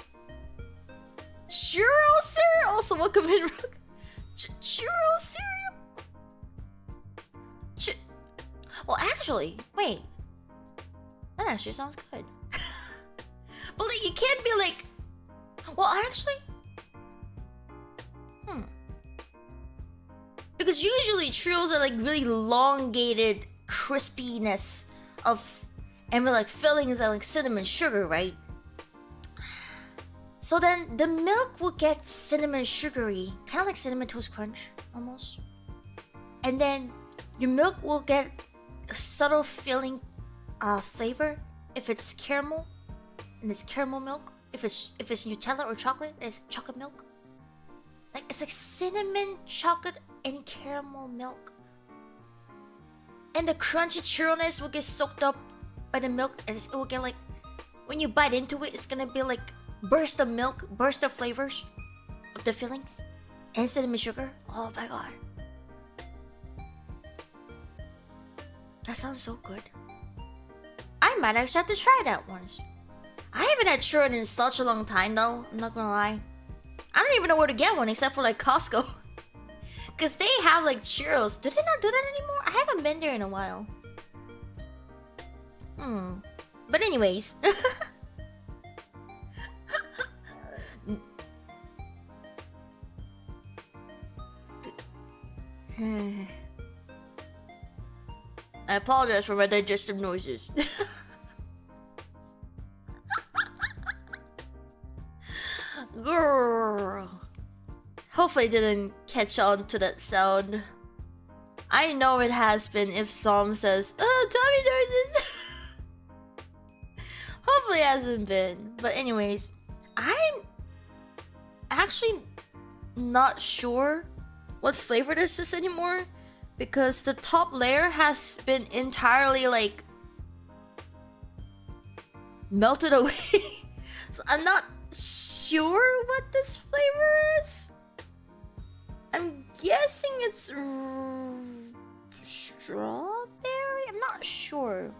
Churro cereal? Also, welcome in. Churro cereal? Well, actually, wait. That actually sounds good. But like, you can't be like. Well, actually. Because usually churros are like really elongated crispiness of. And with like fillings and like cinnamon sugar, right? So then the milk will get cinnamon sugary, kind of like Cinnamon Toast Crunch, almost. And then your milk will get a subtle filling flavor if it's caramel, and it's caramel milk. If it's Nutella or chocolate, it's chocolate milk. Like it's like cinnamon, chocolate, and caramel milk. And the crunchy churroness will get soaked up by the milk, and it will get like when you bite into it, it's gonna be like burst of milk, burst of flavors of the fillings and cinnamon sugar. Oh my god, that sounds so good. I might actually have to try that once. I haven't had churro in such a long time though. I'm not gonna lie. I don't even know where to get one except for like Costco, cause they have like churros. Do they not do that anymore? I haven't been there in a while. But anyways. I apologize for my digestive noises. Girl. Hopefully I didn't catch on to that sound. I know it has been if Psalm says, "Oh, tummy noises." Hopefully it hasn't been. But anyways, I'm actually not sure what flavor this is anymore, because the top layer has been entirely like melted away. So I'm not sure what this flavor is. I'm guessing it's strawberry. I'm not sure.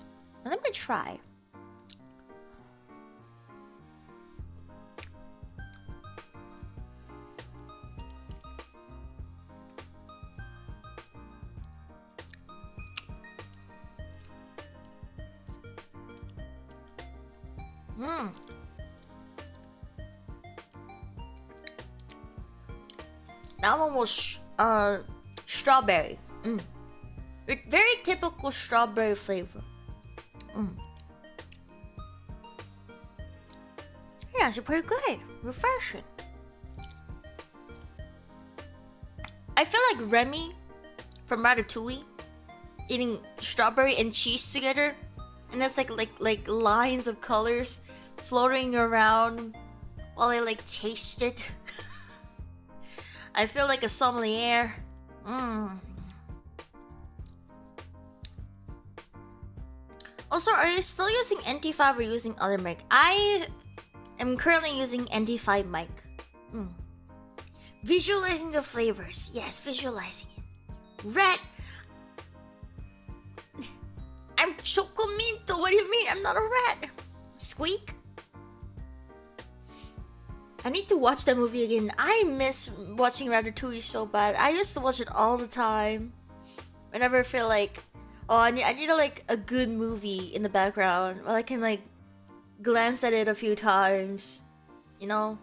Let me try. That one was strawberry. Very typical strawberry flavor. Yeah, it's pretty good. Refreshing. I feel like Remy from Ratatouille eating strawberry and cheese together, and it's like lines of colors floating around while I like taste it. I feel like a sommelier. Also, are you still using NT5 or using other mic? I am currently using NT5 mic. Visualizing the flavors. Yes, visualizing it. Red. I'm Chocominto. What do you mean? I'm not a rat. Squeak. I need to watch that movie again. I miss watching Ratatouille so bad. I used to watch it all the time. Whenever I feel like, oh, I need a good movie in the background. Well, I can like glance at it a few times. You know?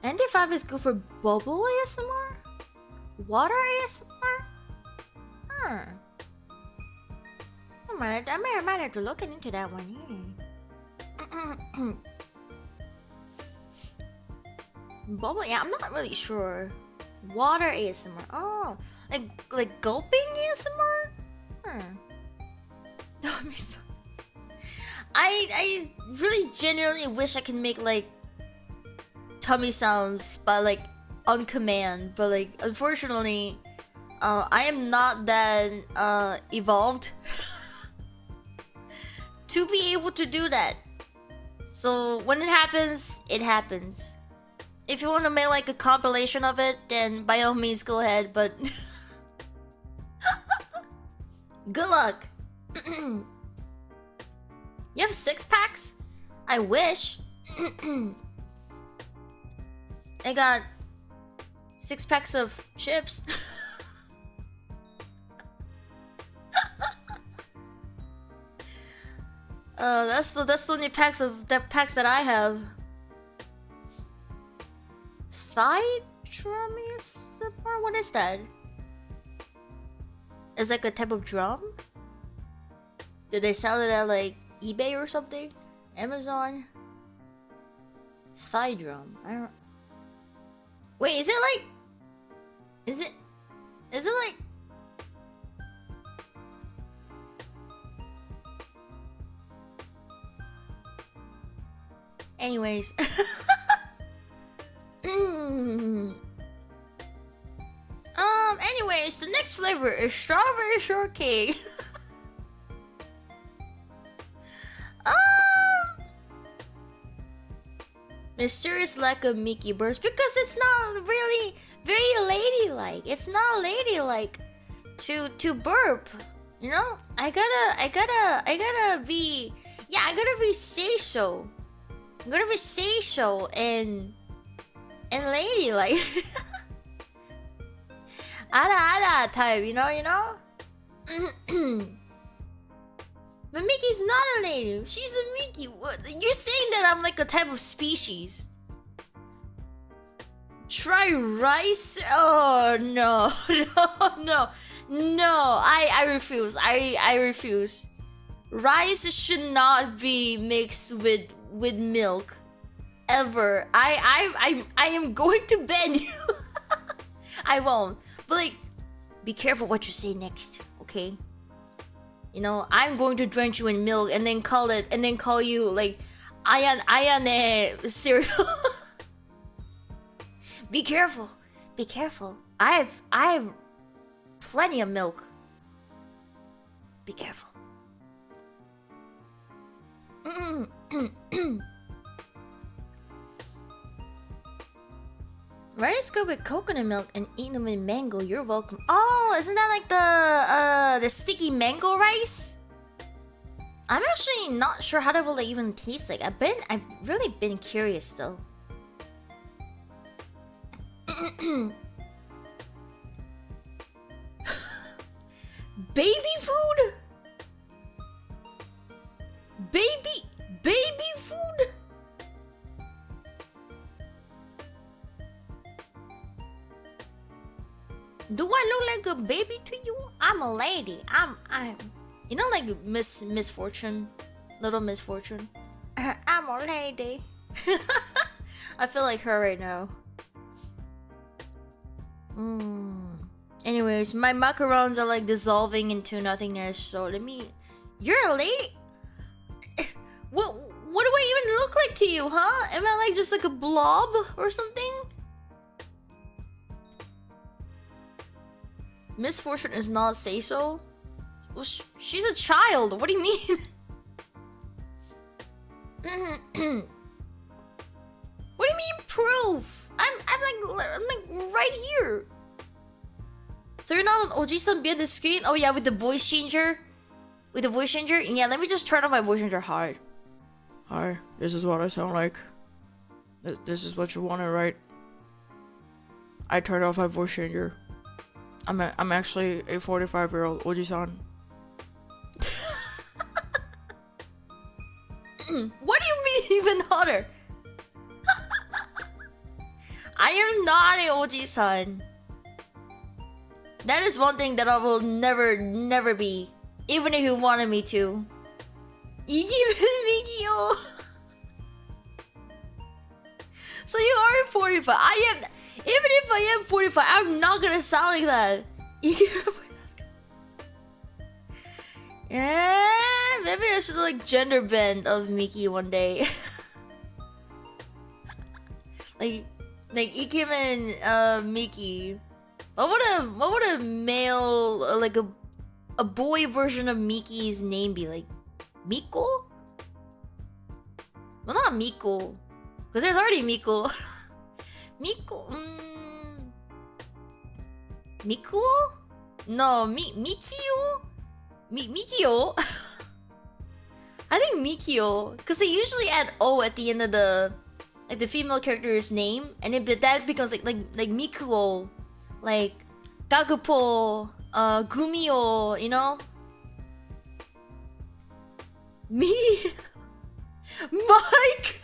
ND5 is good for bubble ASMR? Water ASMR? I might have to look into that one. Bubble, yeah, I'm not really sure. Water ASMR. Oh, like gulping ASMR? I really genuinely wish I could make like tummy sounds, but like on command. But like, unfortunately, I am not that evolved to be able to do that. So when it happens, it happens. If you want to make like a compilation of it, then by all means go ahead, but good luck. You have 6 packs? I wish. I got 6 packs of chips. That's the only packs that I have. Thigh drum ASMR? What is that? It's like a type of drum? Did they sell it at like eBay or something? Amazon? Thigh drum. I don't. Wait, is it like? Is it like? Anyways. Anyways, the next flavor is strawberry shortcake. Mysterious lack of Miki burst, because it's not really very ladylike. It's not ladylike to burp. You know? I gotta be say so. I'm gonna be say so and ladylike. Ada type, you know? But Miki's not a lady. She's a Miki. What? You're saying that I'm like a type of species. Try rice? Oh no, no. I refuse. I refuse. Rice should not be mixed with milk. Ever. I am going to ban you. I won't. But like, be careful what you say next, okay? You know, I'm going to drench you in milk and then call you like Ayane cereal. Be careful. Be careful. I have plenty of milk. Be careful. Rice go with coconut milk and eat them with mango. You're welcome. Oh, isn't that like the sticky mango rice? I'm actually not sure how that will like, even taste like. I've really been curious though. Baby food? Baby food? Do I look like a baby to you? I'm a lady. I'm you know, like Misfortune, little Misfortune. I'm a lady. I feel like her right now. Anyways, my macarons are like dissolving into nothingness. So let me. You're a lady. What do I even look like to you, huh? Am I like just like a blob or something? Misfortune is not say so. Well, she's a child. What do you mean? What do you mean proof? I'm like right here. So you're not an Oji-san behind the screen? Oh yeah, with the voice changer. With the voice changer? Yeah, let me just turn on my voice changer. Hi, this is what I sound like. This is what you wanted, right? I turned off my voice changer. I'm actually a 45-year-old Oji-san. What do you mean even hotter? I am not a Oji-san. That is one thing that I will never be. Even if you wanted me to. Mikio. So you are 45. I am. Even if I am 45, I'm not gonna sound like that. Yeah, maybe I should like gender bend of Miki one day. like Ikemen Miki. What would a male like a boy version of Miki's name be like? Miko? Well, not Miko, because there's already Miko. Miko? Mikuo? No, Mikio? Mikio? I think Mikio, because they usually add O at the end of the female character's name, and that becomes like Mikuo, like Gakupo, Gumio, you know? Me? Mike?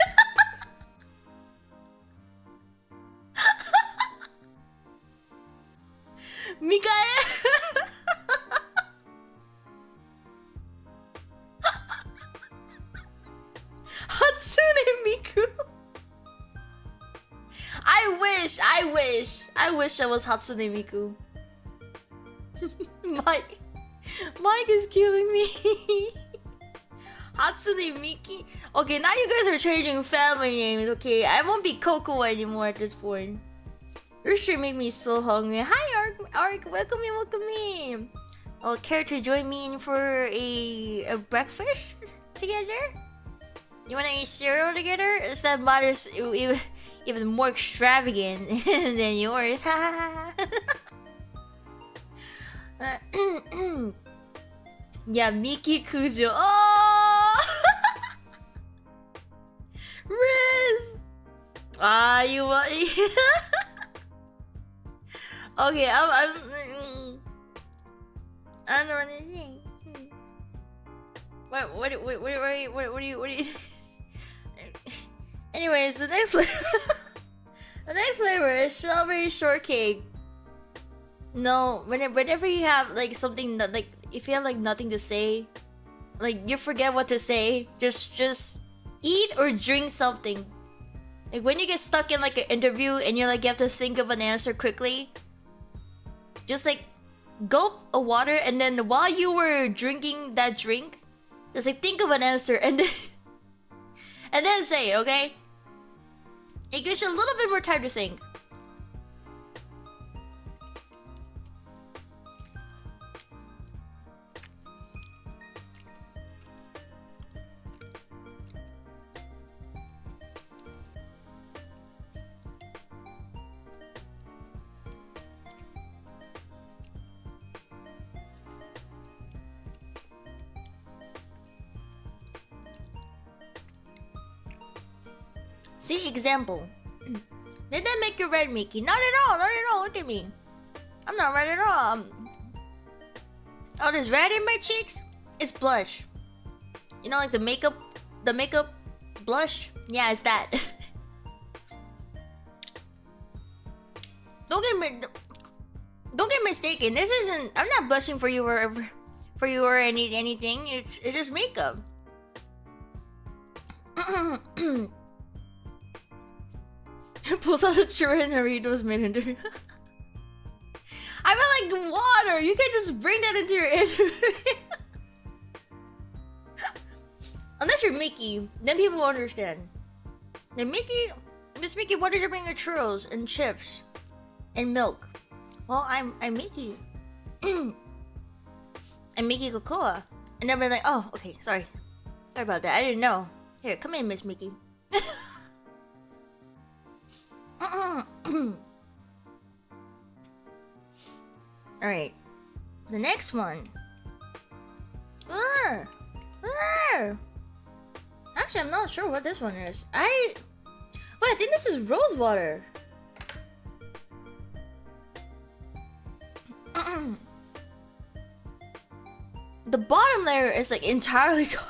Mikael? Hatsune Miku? I wish I was Hatsune Miku. Mike is killing me. Hatsune Miki. Okay, now you guys are changing family names. Okay, I won't be Kokoa anymore at this point. Your stream make me so hungry. Hi Ark, welcome in. Oh, care to join me in for a breakfast together? You wanna eat cereal together? Is that matters even more extravagant than yours? Yeah, Miki Kujo. Oh, Riz. You want? Okay, I don't know what to say. What do you? Anyways, the next one. The next flavor is strawberry shortcake. No, whenever you have like something that like if you have like nothing to say, like you forget what to say, just eat or drink something. Like when you get stuck in like an interview and you're like you have to think of an answer quickly, just like gulp a water and then while you were drinking that drink, just like think of an answer and then say it, okay? It gives you a little bit more time to think. See, example. Did that make you red, Miki? Not at all, not at all. Look at me. I'm not red at all. Oh, there's red in my cheeks? It's blush. You know, like the makeup blush? Yeah, it's that. Don't get mistaken. This isn't. I'm not blushing for you or anything. It's just makeup. Pulls out a Churrinaritos mid-interview. I feel like water. You can just bring that into your interview. Unless you're Miki, then people will understand. Then Miki, Miss Miki, what did you bring your churros and chips and milk? Well, I'm Miki. I'm Miki Kokoa. And they'll be like, oh, okay, sorry about that. I didn't know. Here, come in, Miss Miki. Alright. The next one. Actually, I'm not sure what this one is. I think this is rose water. The bottom layer is like entirely gone.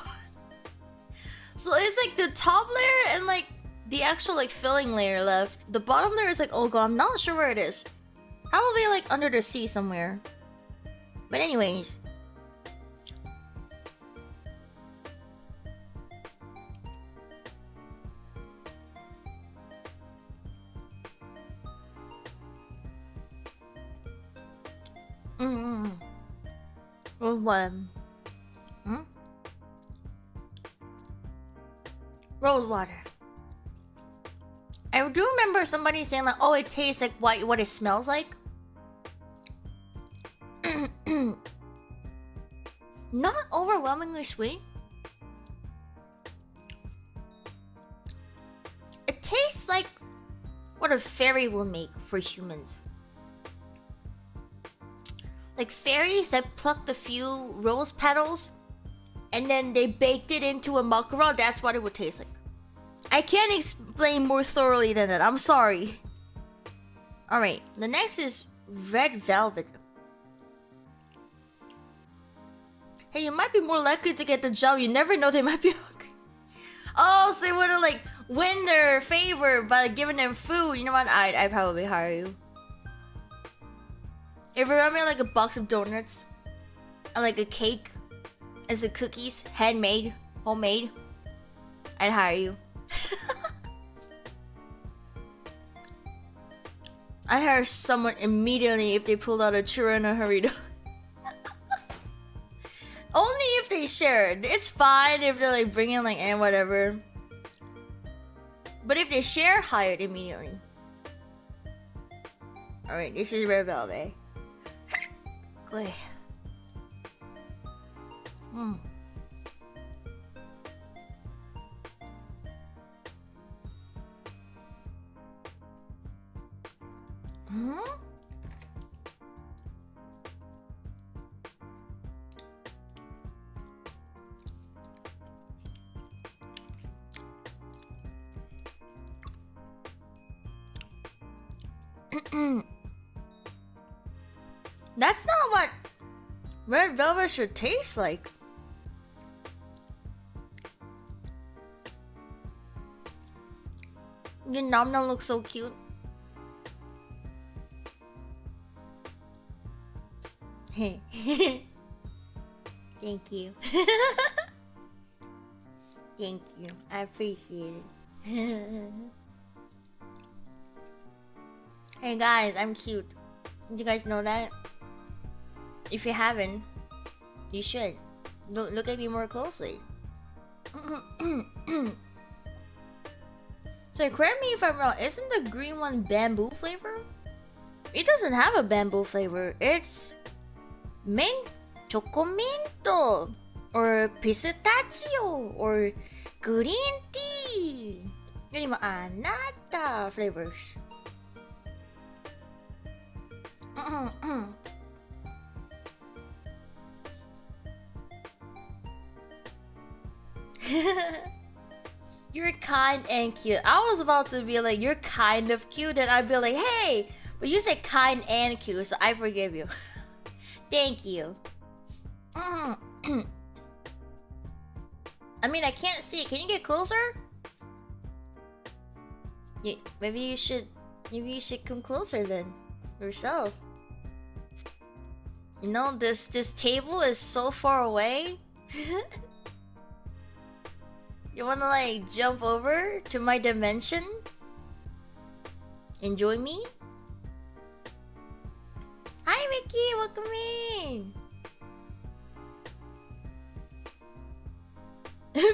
So it's like the top layer and like the actual like filling layer left. The bottom layer is like all gone. I'm not sure where it is. Probably like under the sea somewhere. But anyways. Rose water. Rose water. I do remember somebody saying like, oh, it tastes like what it smells like. Not overwhelmingly sweet. It tastes like what a fairy will make for humans. Like fairies that plucked a few rose petals and then they baked it into a macaron. That's what it would taste like. I can't explain more thoroughly than that. I'm sorry. Alright, the next is red velvet. Hey, you might be more likely to get the job. You never know, they might be hungry. Oh, so they want to like win their favor by giving them food. You know what? I'd probably hire you. If you run me like a box of donuts and like a cake and some cookies, handmade, homemade, I'd hire you. I'd hire someone immediately if they pulled out a churro and a Harito. Only if they share. It's fine if they're like bringing like and whatever. But if they share, hire it immediately. Alright, this is red velvet. Good. That's not what red velvet should taste like. Your nom nom looks so cute. Thank you. Thank you. I appreciate it. Hey guys, I'm cute. Did you guys know that? If you haven't, you should. Look at me more closely. So correct me if I'm wrong, isn't the green one bamboo flavor? It doesn't have a bamboo flavor. It's chocominto or pistachio or green tea. よりもあなた flavors. You're kind and cute. I was about to be like, you're kind of cute, and I'd be like, hey, but you said kind and cute, so I forgive you. Thank you. I mean, I can't see it. Can you get closer? Yeah, maybe you should come closer then yourself. You know, this table is so far away. You wanna like jump over to my dimension? Enjoy me? Hi Miki, welcome in!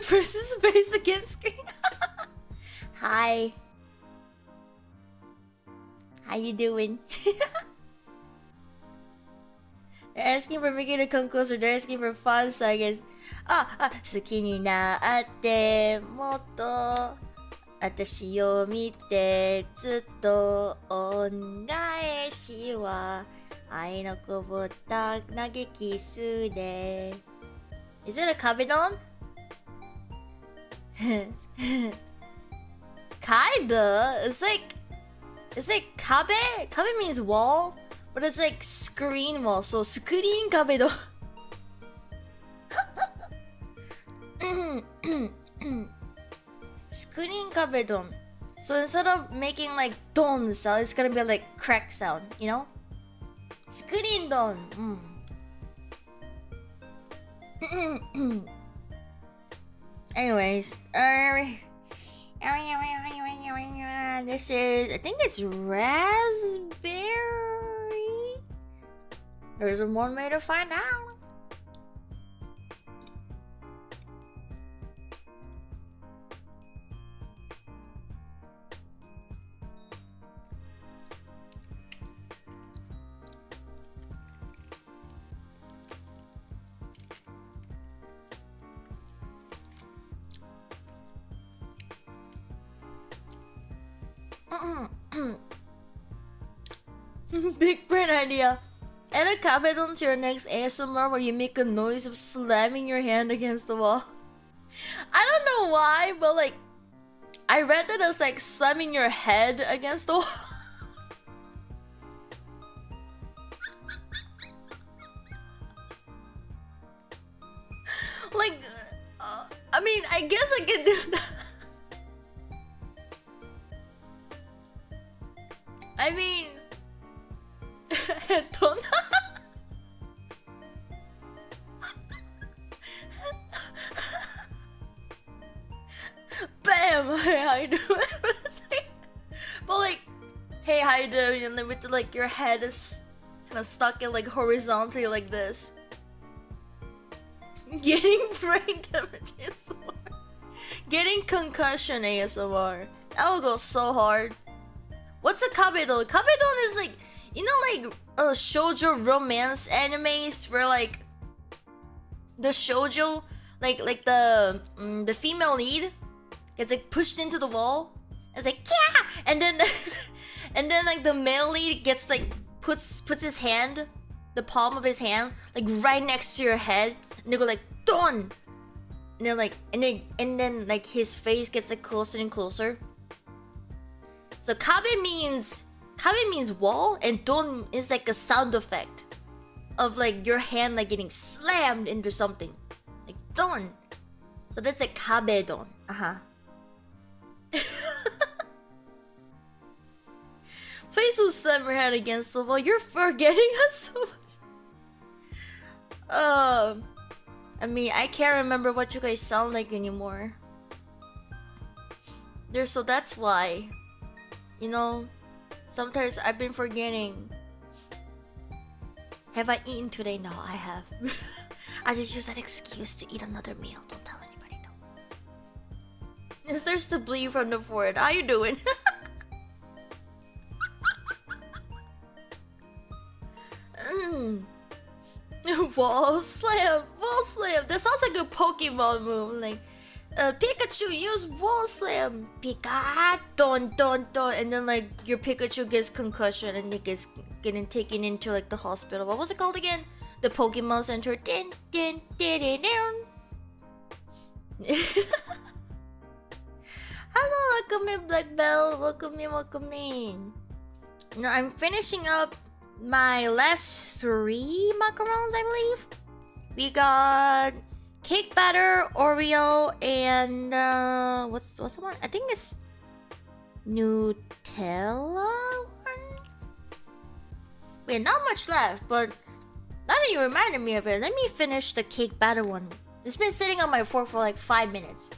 Press his face against screen. Hi. How you doing? They're asking for Miki to come closer. They're asking for fun, so I guess. 好きになってもっと私を見てずっと恩返しは愛のこぼった投げキスで Is it a kabedon? Kinda. It's like kabe? Kabe means wall, but it's like screen wall, so screen kabedon. Screen kabedon. So instead of making like don sound, it's gonna be like crack sound, you know? Screen don. Anyways, this is, I think it's raspberry. There's one way to find out. Big brain idea. Add a kabedon to your next ASMR where you make a noise of slamming your hand against the wall. I don't know why, but like, I read that as like slamming your head against the wall. Like, I mean, I guess I can do that. I mean, don't. Bam! Hey, how you doing? But like, hey, how you doing? And then with the, like your head is kind of stuck in like horizontally like this. Getting brain damage ASMR. Getting concussion ASMR. That would go so hard. What's a kabedon? Kabedon is like, you know, like shoujo romance animes where like the shoujo, like the female lead gets like pushed into the wall. It's like yeah, and then and then like the male lead gets like puts his hand, the palm of his hand, like right next to your head, and they go like don, and then like and then like his face gets like closer and closer. So kabe means wall, and don is like a sound effect of like your hand like getting slammed into something, like don. So that's like kabedon. Please don't slam your hand against the wall. You're forgetting us so much. I mean, I can't remember what you guys sound like anymore. So that's why. You know, sometimes I've been forgetting. Have I eaten today? No, I have. I just use that excuse to eat another meal. Don't tell anybody though. It starts to bleed from the forehead. How you doing? Wall slam, wall slam. That sounds like a Pokemon move. Like, Pikachu, use wall slam. Pika, don, don, don. And then like your Pikachu gets concussion and it gets getting taken into like the hospital. What was it called again? The Pokemon Center. Din, din, din, din, din. Hello, welcome in, Black Bell. Welcome in, welcome in. Now I'm finishing up my last 3 macarons, I believe. We got cake batter, Oreo, and what's the one? I think it's Nutella one. Wait, not much left, but now that you reminded me of it, let me finish the cake batter one. It's been sitting on my fork for like 5 minutes.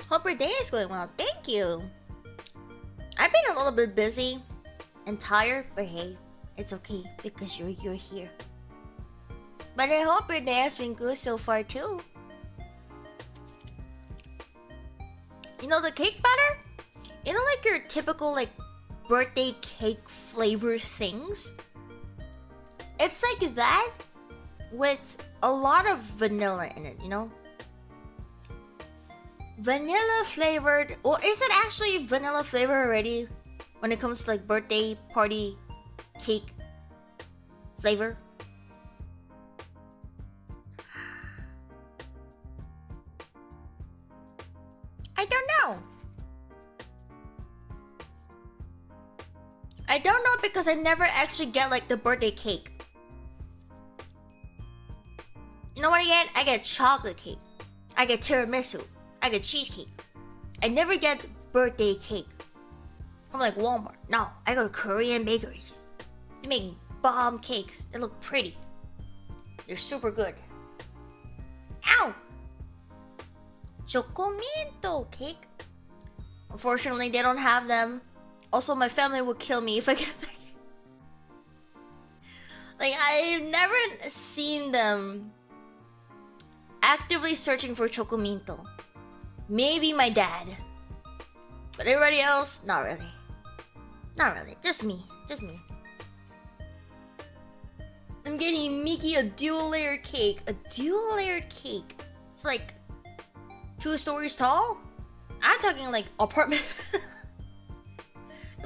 Hope your day is going well. Thank you. I've been a little bit busy and tired, but hey, it's okay because you're here. But I hope your day has been good so far too. You know the cake batter? You know, like your typical like birthday cake flavor things? It's like that with a lot of vanilla in it, you know? Vanilla flavored. Well, is it actually vanilla flavor already when it comes to like birthday party cake flavor? I don't know. I don't know because I never actually get like the birthday cake. You know what I get? I get chocolate cake. I get tiramisu. I get cheesecake. I never get birthday cake. I'm like Walmart. No, I go to Korean bakeries. They make bomb cakes. They look pretty. They're super good. Ow! Chocominto cake. Unfortunately, they don't have them. Also, my family will kill me if I get that cake. Like, I've never seen them actively searching for chocominto. Maybe my dad. But everybody else, not really. Not really. Just me. Just me. I'm getting Miki a dual layered cake. A dual layered cake. It's like 2 stories tall? I'm talking like apartment. Cause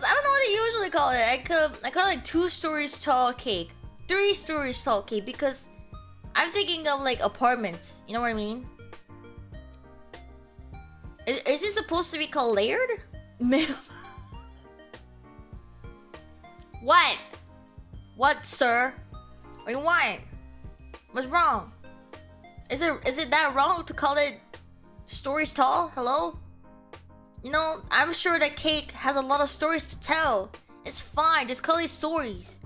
I don't know what they usually call it. I call it like 2 stories tall cake. 3 stories tall cake because I'm thinking of like apartments. You know what I mean? Is it supposed to be called layered? Ma'am. What? What, sir? What do you want? What's wrong? Is it that wrong to call it stories tall? Hello? You know, I'm sure that cake has a lot of stories to tell. It's fine, just call it stories.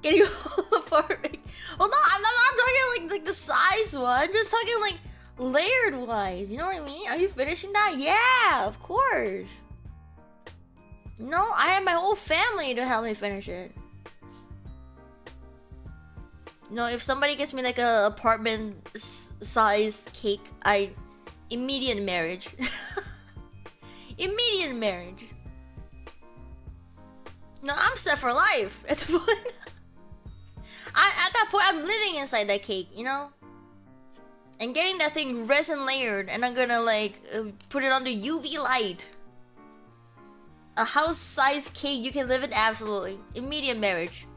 Getting all apartment. Well, no, I'm not talking like the size one. I'm just talking like layered wise. You know what I mean? Are you finishing that? Yeah, of course. No, I have my whole family to help me finish it. No, if somebody gets me like a apartment sized cake, immediate marriage. Immediate marriage. No, I'm set for life at the point. At that point, I'm living inside that cake, you know? And getting that thing resin layered, and I'm gonna like put it under UV light. A house-sized cake you can live in absolutely. Immediate marriage.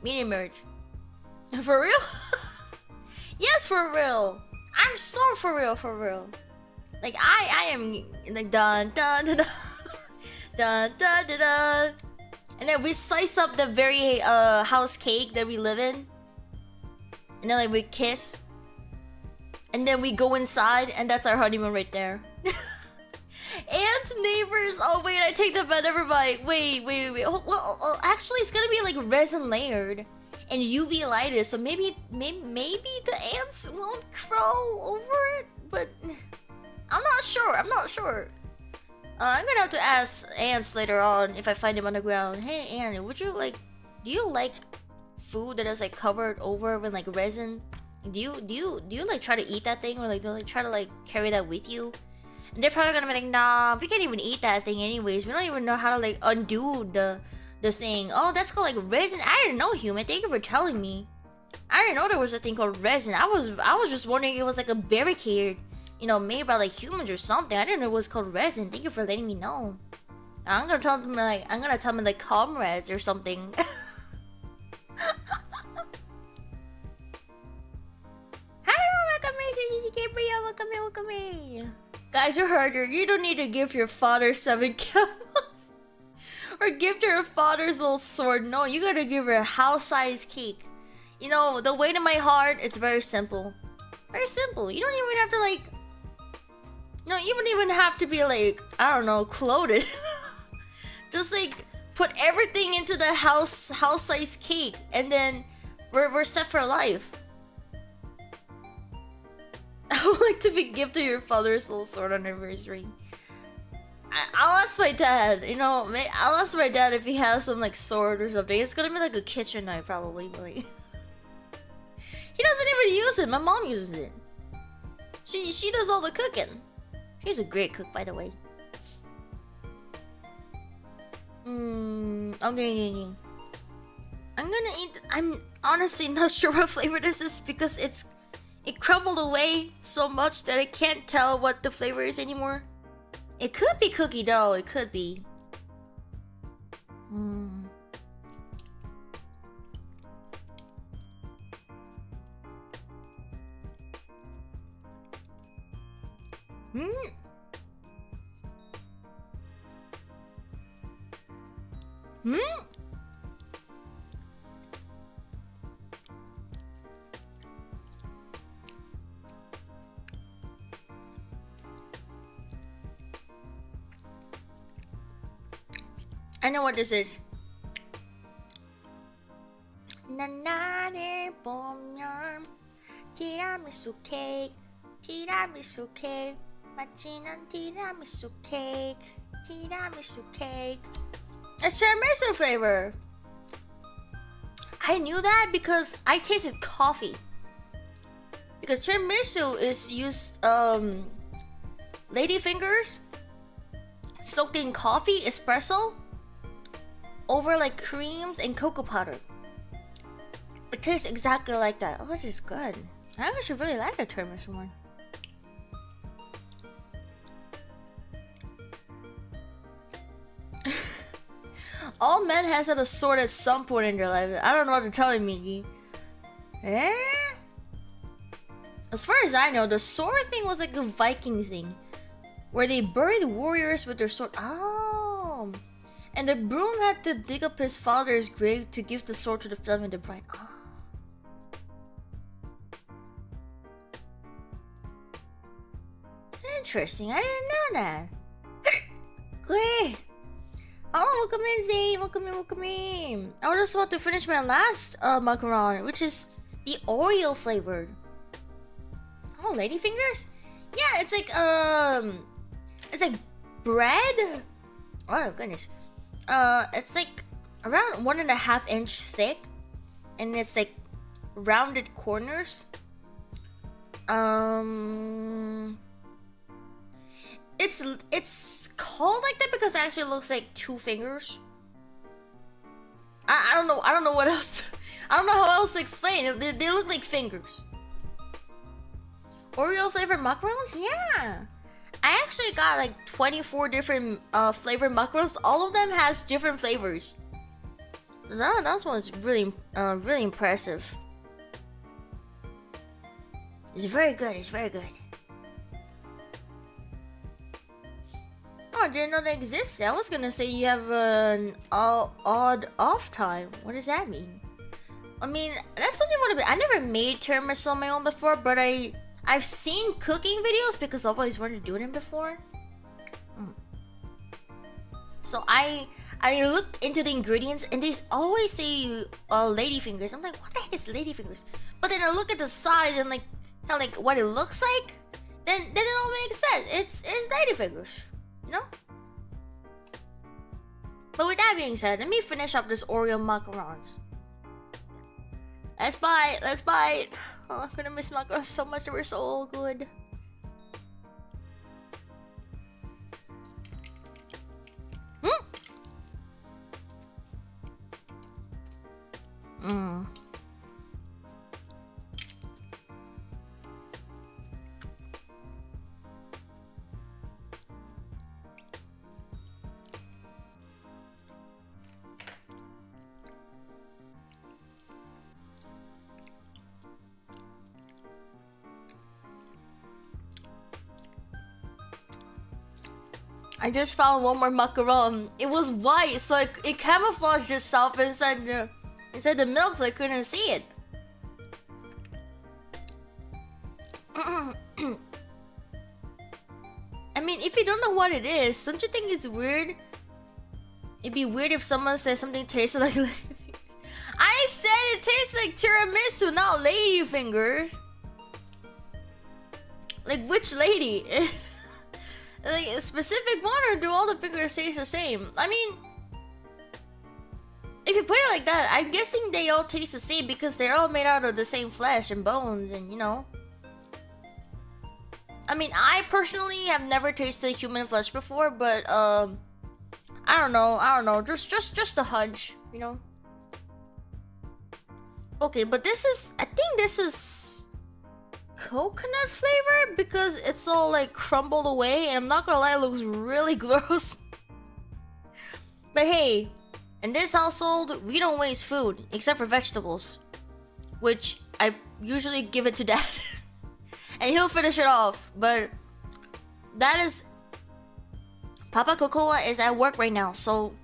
Immediate marriage. For real? Yes, for real. I'm so for real, for real. Like I am like dun dun dun dun dun dun dun dun. And then we slice up the very house cake that we live in. And then like we kiss. And then we go inside and that's our honeymoon right there. And neighbors. Oh wait, I take the bed over by. Wait. Well, actually, it's gonna be like resin layered and UV lighted, so maybe the ants won't crawl over it. But I'm not sure. I'm gonna have to ask ants later on if I find them on the ground. Hey, ant, would you like? Do you like food that is like covered over with like resin? Do you like try to eat that thing, or like do you like try to like carry that with you? And they're probably gonna be like, nah, we can't even eat that thing anyways. We don't even know how to like undo the thing. Oh, that's called like resin. I didn't know, human. Thank you for telling me. I didn't know there was a thing called resin. I was just wondering it was like a barricade, you know, made by like humans or something. I didn't know it was called resin. Thank you for letting me know. I'm gonna tell them like comrades or something. Welcome me. Guys, you heard her. You don't need to give your father 7 camels. Or give your father's little sword. No, you gotta give her a house-sized cake. You know, the way to my heart, it's very simple. Very simple. You don't even have to like... No, you don't even have to be like, I don't know, clothed. Just like, put everything into the house-sized cake. And then, we're set for life. I would like to be gifted your father's little sword on anniversary. I'll ask my dad, you know, I'll ask my dad if he has some like sword or something. It's gonna be like a kitchen knife probably, but like... He doesn't even use it, my mom uses it. She does all the cooking. She's a great cook, by the way. Okay. I'm gonna eat... I'm honestly not sure what flavor this is because it crumbled away so much that I can't tell what the flavor is anymore. It could be cookie dough, it could be. I know what this is. 나나를 보면 티라미수 케이크, 티라미수 케이크, 마치 난 티라미수 케이크, 티라미수 케이크. It's tiramisu flavor. I knew that because I tasted coffee. Because tiramisu is used lady fingers soaked in coffee, espresso, over like creams and cocoa powder. It tastes exactly like that. Oh, this is good. I actually really like the tiramisu one. All men has had a sword at some point in their life. I don't know what to tell you, Miki. Eh? As far as I know, the sword thing was like a Viking thing, where they buried warriors with their sword. Oh. And the broom had to dig up his father's grave to give the sword to the family of the bride. Oh. Interesting, I didn't know that. Great. Oh, welcome in, Zane. Welcome in. I was just about to finish my last macaron, which is the Oreo flavored. Oh, ladyfingers? Yeah, it's like bread. Oh goodness. It's like around 1.5 inch thick, and it's like rounded corners. It's called like that because it actually looks like 2 fingers. I don't know what else. I don't know how else to explain. They look like fingers. Oreo flavored macarons? Yeah. I actually got like 24 different flavored macarons. All of them has different flavors. That one's really really impressive. It's very good. I didn't know that existed. I was gonna say you have an odd off time. What does that mean? I mean, that's something what I never made tiramisu on my own before, but I've seen cooking videos because I've always wanted to do them before. So I looked into the ingredients and they always say ladyfingers. I'm like, what the heck is ladyfingers? But then I look at the size and like kind of like what it looks like. Then it all makes sense. It's ladyfingers, you know. But with that being said, let me finish up this Oreo macarons. Let's bite. Let's bite. Oh, I'm gonna miss macarons so much. They were so good. I just found one more macaron. It was white, so it camouflaged itself inside the milk, so I couldn't see it. I mean, if you don't know what it is, don't you think it's weird? It'd be weird if someone says something tastes like ladyfingers. I said it tastes like tiramisu, not ladyfingers. Like, which lady? Like a specific one, or do all the fingers taste the same? I mean, if you put it like that, I'm guessing they all taste the same because they're all made out of the same flesh and bones, and you know. I mean, I personally have never tasted human flesh before, but I don't know, just a hunch, you know. Okay, but this is, I think this is coconut flavor because it's all like crumbled away, and I'm not gonna lie, it looks really gross. But hey, in this household we don't waste food except for vegetables, which I usually give it to Dad and he'll finish it off. But that is, Papa Kokoa is at work right now, so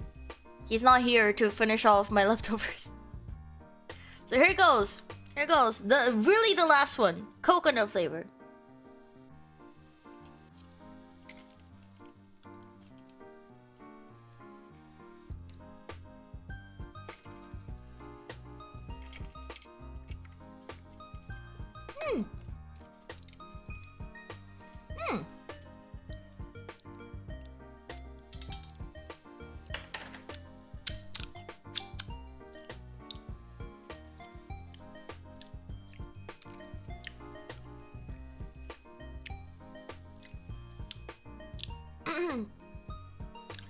he's not here to finish off my leftovers. So here it goes. Here goes. The last one. Coconut flavor.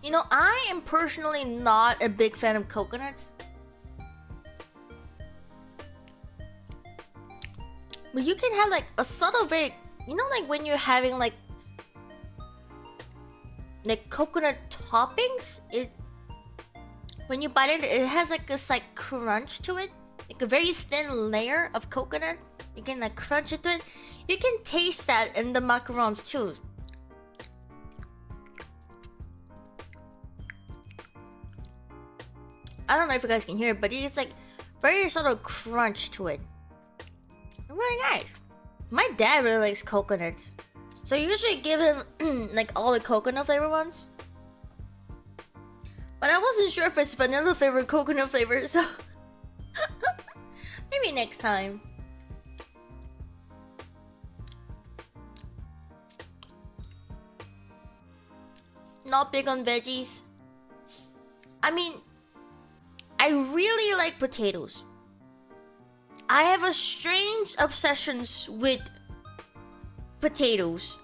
You know, I am personally not a big fan of coconuts. But you can have like a subtle very, you know, like when you're having like coconut toppings, when you bite it, it has like this like crunch to it, like a very thin layer of coconut. You can like crunch it to it. You can taste that in the macarons too. I don't know if you guys can hear it, but it's like very subtle crunch to it. Really nice. My dad really likes coconuts, so I usually give him like all the coconut flavor ones. But I wasn't sure if it's vanilla flavor or coconut flavor, so maybe next time. Not big on veggies. I mean, I really like potatoes. I have a strange obsession with potatoes.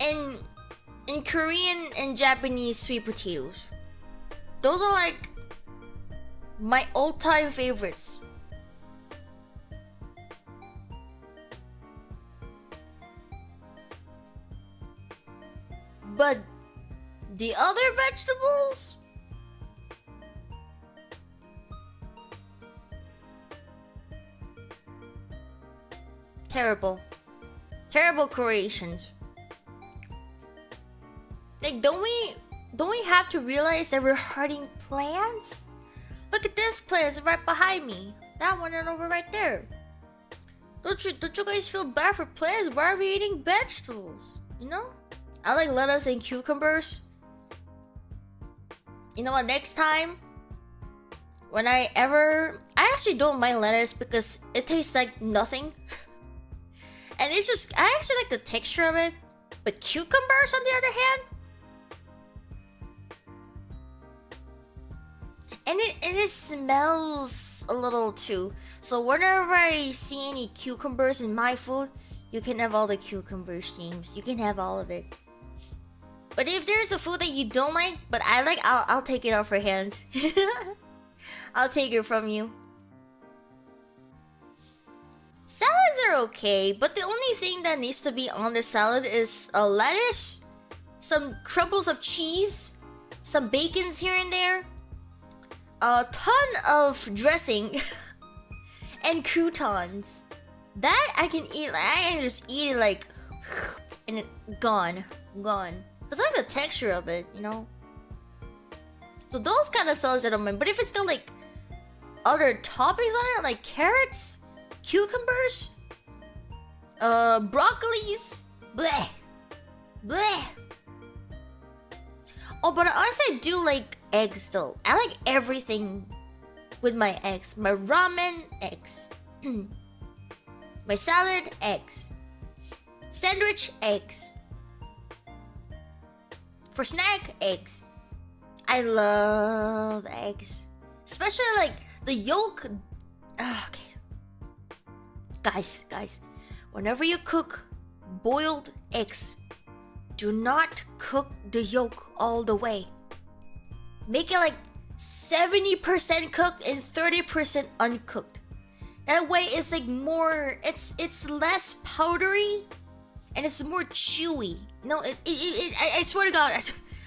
And in Korean and Japanese sweet potatoes, those are like my all-time favorites. But the other vegetables, terrible. Terrible creations. Like, don't we have to realize that we're hurting plants? Look at this plant right behind me. That one and over right there. Don't you guys feel bad for plants? Why are we eating vegetables? You know? I like lettuce and cucumbers. You know what? Next time, I actually don't mind lettuce because it tastes like nothing. And I actually like the texture of it. But cucumbers, on the other hand, and it smells a little too. So whenever I see any cucumbers in my food, you can have all the cucumbers, James. You can have all of it. But if there's a food that you don't like, but I like, I'll take it off your hands. I'll take it from you. Salads are okay, but the only thing that needs to be on the salad is a lettuce, some crumbles of cheese, some bacons here and there, a ton of dressing, and croutons. That I can eat. I can just eat it like, and it gone. It's like the texture of it, you know. So those kind of salads I don't mind. But if it's got like other toppings on it, like carrots, cucumbers, broccolis, bleh, bleh. Oh, but honestly, I do like eggs though. I like everything with my eggs. My ramen, eggs. My salad, eggs. Sandwich, eggs. For snack, eggs. I love eggs. Especially like the yolk. Okay. Guys, whenever you cook boiled eggs, do not cook the yolk all the way. Make it like 70% cooked and 30% uncooked. That way it's like more, it's less powdery and it's more chewy. No, I swear to God,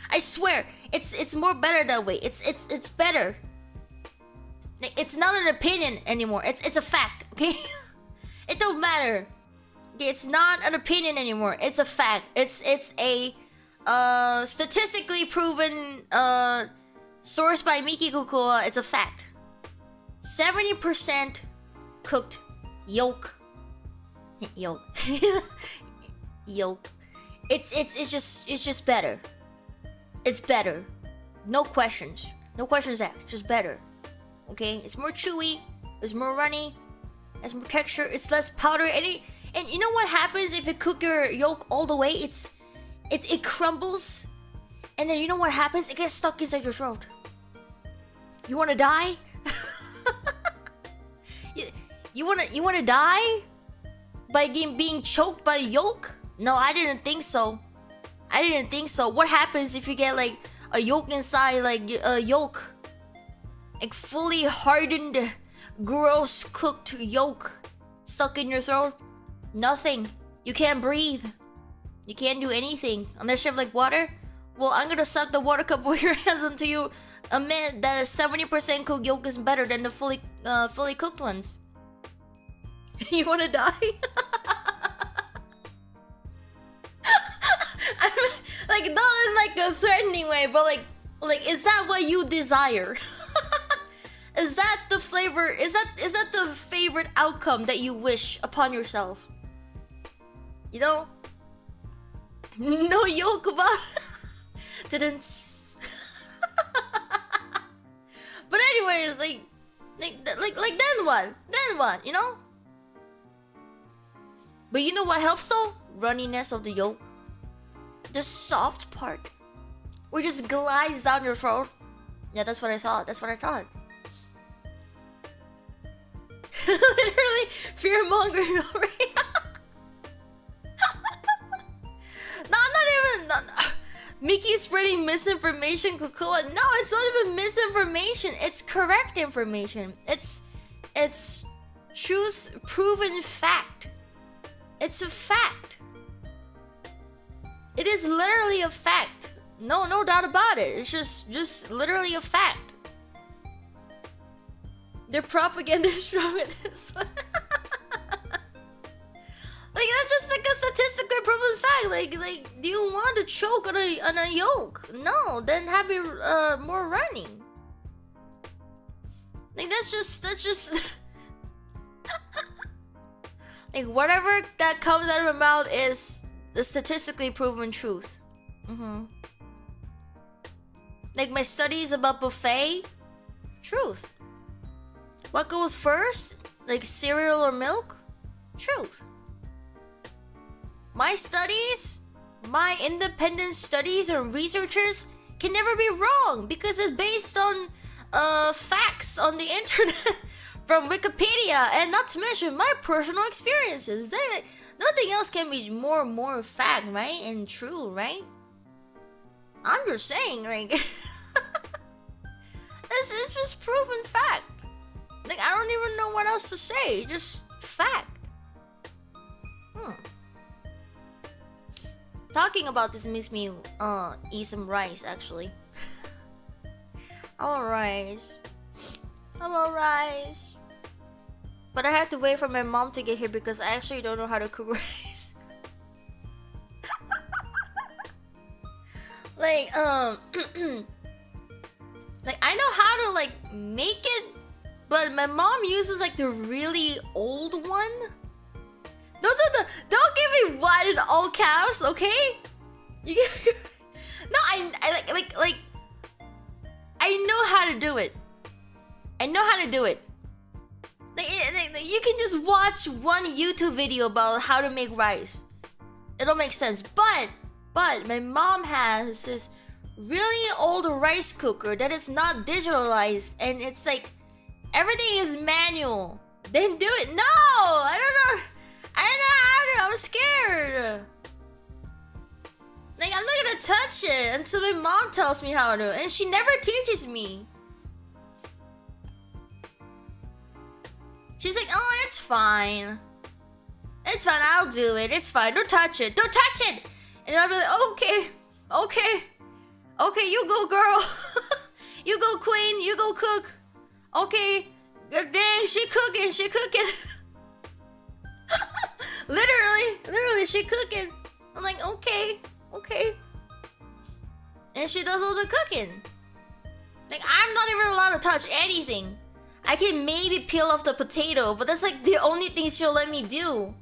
I swear, it's more better that way. It's better. It's not an opinion anymore. It's a fact, okay? It don't matter. It's not an opinion anymore. It's a fact. It's a statistically proven sourced by Miki Kokoa. It's a fact. 70% cooked yolk. Yolk. It's just better. It's better. No questions. No questions asked. Just better. Okay? It's more chewy. It's more runny. It's more texture. It's less powder. And you know what happens if you cook your yolk all the way? It crumbles. And then you know what happens? It gets stuck inside your throat. You wanna die? you wanna die? By being choked by yolk? No, I didn't think so. What happens if you get like a yolk inside, like a yolk? Like fully hardened, gross cooked yolk stuck in your throat? Nothing. You can't breathe. You can't do anything unless you have like water. Well, I'm gonna suck the water cup with your hands until you admit that 70% cooked yolk is better than the fully cooked ones. You wanna die? I mean, like not in like a threatening way, but like is that what you desire? Is that the flavor? Is that the favorite outcome that you wish upon yourself? You know? No yolk about didn't. But anyways, like then what? You know? But you know what helps though? Runniness of the yolk. The soft part, where it just glides down your throat. Yeah, that's what I thought. Literally fear mongering over here. No, not even. Miki's spreading misinformation, Kokoa. No, it's not even misinformation. It's correct information. It's truth proven fact. It's a fact. It is literally a fact. No doubt about it. It's just literally a fact. Their propaganda is strong with this one. Like that's just like a statistically proven fact. Like, do you want to choke on a yolk? No, then have your more running. Like that's just like whatever that comes out of my mouth is the statistically proven truth. Like my studies about buffet, truth. What goes first? Like cereal or milk? Truth. My studies, my independent studies and researchers can never be wrong because it's based on facts on the internet from Wikipedia, and not to mention my personal experiences. Nothing else can be more fact, right? And true, right? I'm just saying, like it's just proven fact. Like I don't even know what else to say. Just fact. Talking about this makes me eat some rice actually. I want rice. I want rice. But I have to wait for my mom to get here because I actually don't know how to cook rice. Like like I know how to like make it, but my mom uses like the really old one. No, don't give me what in all caps, okay? You get no, I like I know how to do it. I know how to do it. Like, you can just watch one YouTube video about how to make rice. It'll make sense. But my mom has this really old rice cooker that is not digitalized, and it's like everything is manual. Then do it. No, I don't know how to. I'm scared. Like I'm not gonna touch it until my mom tells me how to, and she never teaches me. She's like, oh, it's fine. It's fine, I'll do it. It's fine, don't touch it. Don't touch it! And I'll be like, okay, you go, girl. You go, queen, you go cook. Okay, dang, she cooking. Literally, she cooking. I'm like, okay. And she does all the cooking. Like, I'm not even allowed to touch anything. I can maybe peel off the potato, but that's like the only thing she'll let me do.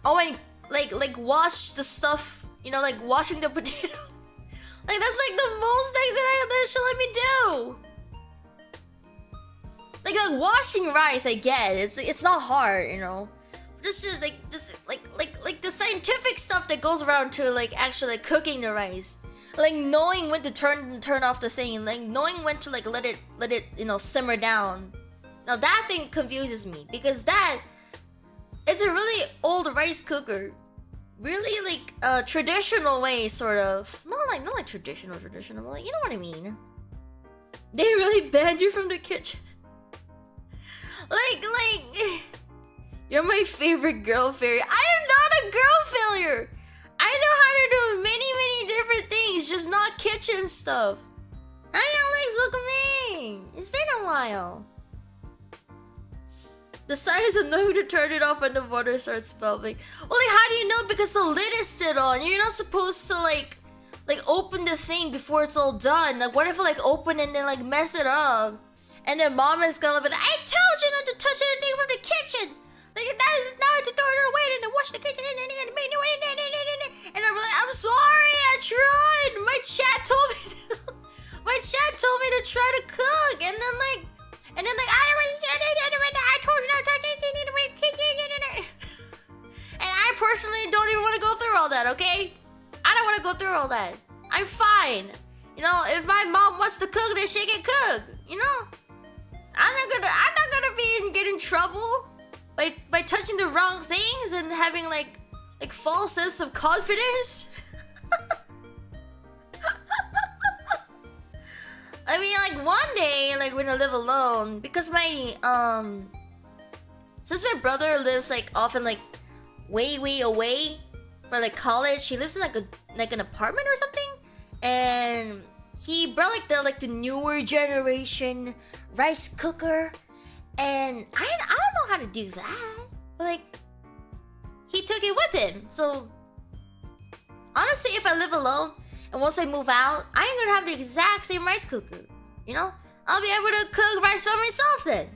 Oh, and like wash the stuff, you know, like washing the potato. Like that's like the most thing that she'll let me do. Like washing rice, I get it's not hard, you know. Just like the scientific stuff that goes around to like actually like cooking the rice. Like knowing when to turn off the thing, and like knowing when to like let it you know simmer down. Now that thing confuses me because it's a really old rice cooker, really like traditional way sort of. Not like traditional, but like you know what I mean. They really banned you from the kitchen. like you're my favorite girl fairy. I am not a girl failure. I know how to do many different things, just not kitchen stuff. Hi Alex, welcome in. It's been a while. The science of knowing to turn it off when the water starts bubbling. Well, like how do you know? Because the lid is still on. You're not supposed to like open the thing before it's all done. Like what if I like open and then like mess it up? And then mom is gonna be like, I told you not to touch anything from the kitchen. Like that is now to throw it away and then wash the kitchen and then make it. And I'm like, I'm sorry, I tried. My chat told me to try to cook, and then like I told you not to touch anything in the kitchen. And I personally don't even want to go through all that, okay? I don't want to go through all that. I'm fine. You know, if my mom wants to cook, then she can cook. You know, I'm not gonna get in trouble by touching the wrong things and having like false sense of confidence. I mean, like one day, like when I live alone, because my since my brother lives like often like way away for like college, he lives in like an apartment or something, and he brought like the newer generation rice cooker, and I don't know how to do that, but like took it with him. So honestly, if I live alone and once I move out, I ain't gonna have the exact same rice cooker. You know, I'll be able to cook rice by myself then.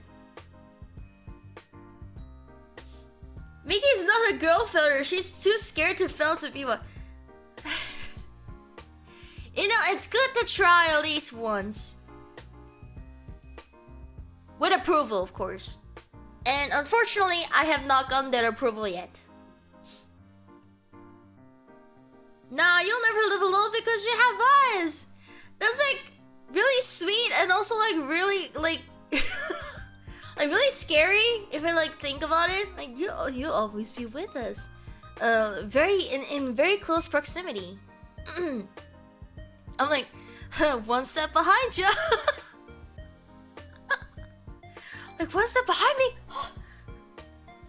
Miki's not a girl felder. She's too scared to fail to be one. You know, it's good to try at least once. With approval, of course. And unfortunately, I have not gotten that approval yet. Nah, you'll never live alone because you have us. That's like really sweet and also like really like like really scary if I like think about it. Like you'll always be with us. Very in very close proximity. I'm like one step behind you. Like one step behind me.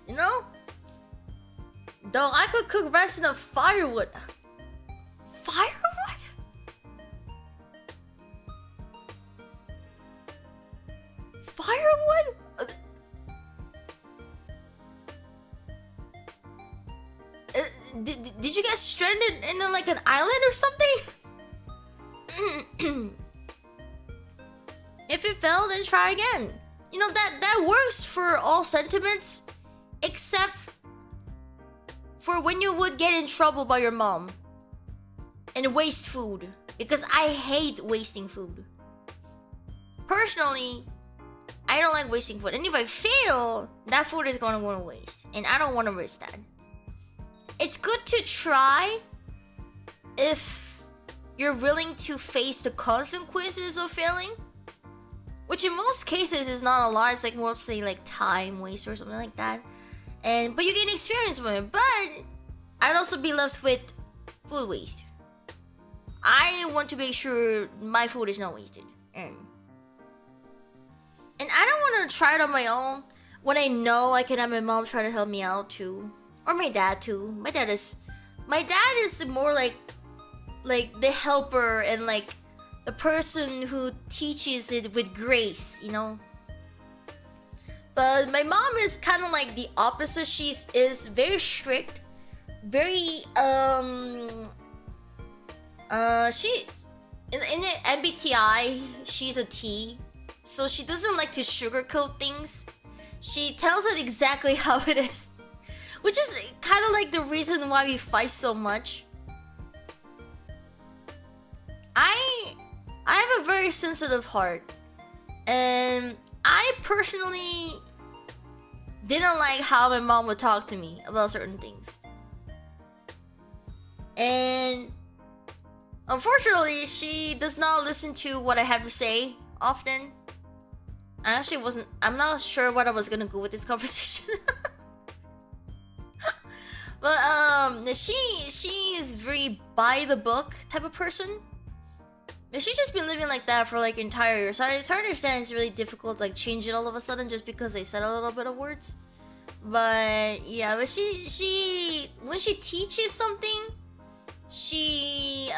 You know? Though I could cook rice in a firewood. Firewood? Firewood? Did you get stranded in like an island or something? If you fail, then try again. You know, that works for all sentiments, except for when you would get in trouble by your mom and waste food, because I hate wasting food. Personally, I don't like wasting food, and if I fail, that food is gonna go to waste, and I don't want to risk that. It's good to try if you're willing to face the consequences of failing, which in most cases is not a lot. It's like mostly like time waste or something like that, but you gain experience with it. But I'd also be left with food waste. I want to make sure my food is not wasted, and I don't want to try it on my own when I know I can have my mom try to help me out too, or my dad too. My dad is more like the helper and like the person who teaches it with grace, you know. But my mom is kind of like the opposite. She is very strict, very she in the MBTI she's a T, so she doesn't like to sugarcoat things. She tells it exactly how it is, which is kind of like the reason why we fight so much. I have a very sensitive heart, and I personally didn't like how my mom would talk to me about certain things. And unfortunately, she does not listen to what I have to say often. I'm not sure what I was gonna go with this conversation. But she is very by the book type of person. She's just been living like that for like entire years. So it's hard to understand. It's really difficult to like change it all of a sudden just because they said a little bit of words. But yeah, but she when she teaches something, she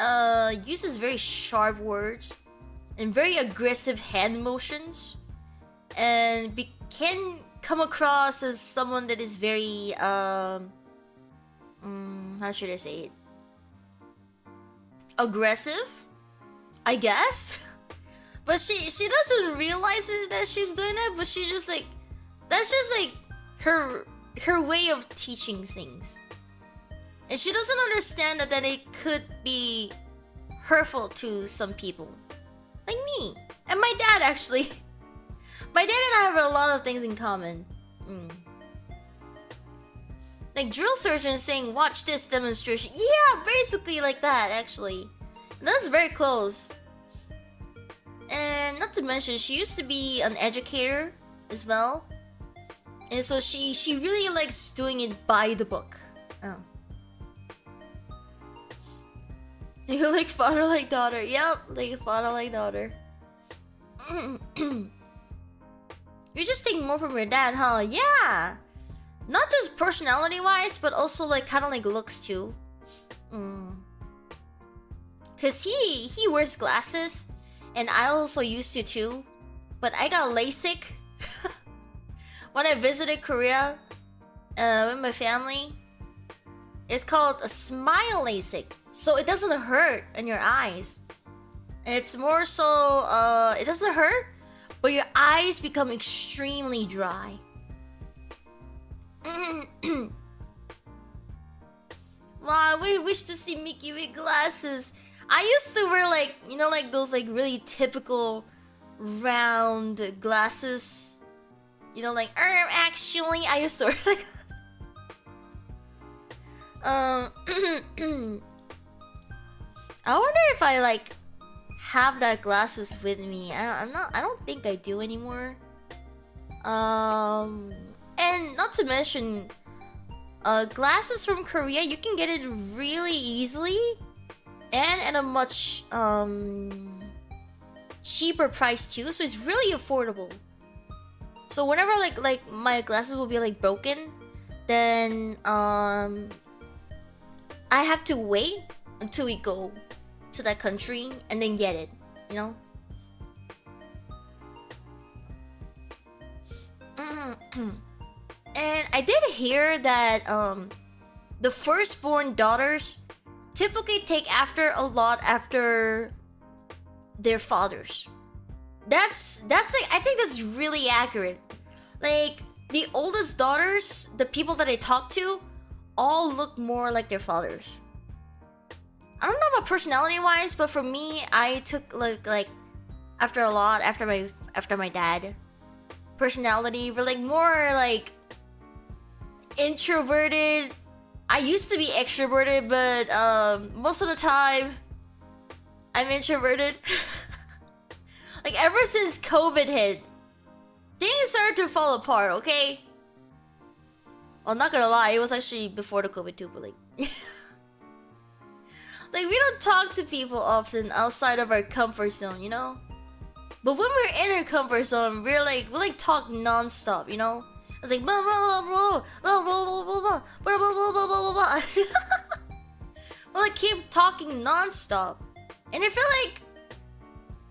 uses very sharp words and very aggressive hand motions, and can come across as someone that is very how should I say it? Aggressive, I guess. But she doesn't realize that she's doing that, but she just like, that's just like her way of teaching things. And she doesn't understand that it could be hurtful to some people. Like me. And my dad, actually. My dad and I have a lot of things in common. Like drill surgeons saying, watch this demonstration. Yeah, basically like that, actually. And that's very close. And not to mention, she used to be an educator as well. And so she really likes doing it by the book. Oh. You like father like daughter. Yep, like father like daughter. You just take more from your dad, huh? Yeah! Not just personality wise, but also like kind of like looks too. Cause he wears glasses, and I also used to too. But I got LASIK when I visited Korea with my family. It's called a smile LASIK, so it doesn't hurt in your eyes. It's more so, it doesn't hurt, but your eyes become extremely dry. Wow, I wish to see Miki with glasses. I used to wear like, you know, like those like really typical round glasses. You know, like, actually, I used to wear like... I wonder if I like have that glasses with me. I don't think I do anymore. And not to mention, glasses from Korea, you can get it really easily and at a much cheaper price too. So it's really affordable. So whenever like my glasses will be like broken, then I have to wait until we go to that country and then get it, you know? And I did hear that the firstborn daughters typically take after a lot after their fathers. That's like, I think that's really accurate. Like the oldest daughters, the people that I talk to, all look more like their fathers. I don't know about personality wise, but for me, I took like after a lot after my dad. Personality, we're like more like introverted. I used to be extroverted, but most of the time I'm introverted. Like ever since COVID hit, things started to fall apart, okay? Well, not gonna lie, it was actually before the COVID too, but like... like, we don't talk to people often outside of our comfort zone, you know? But when we're in our comfort zone, we like talk non-stop, you know? It's like blah blah blah blah blah blah blah blah blah blah blah blah blah. Well, I keep talking non-stop. And I feel like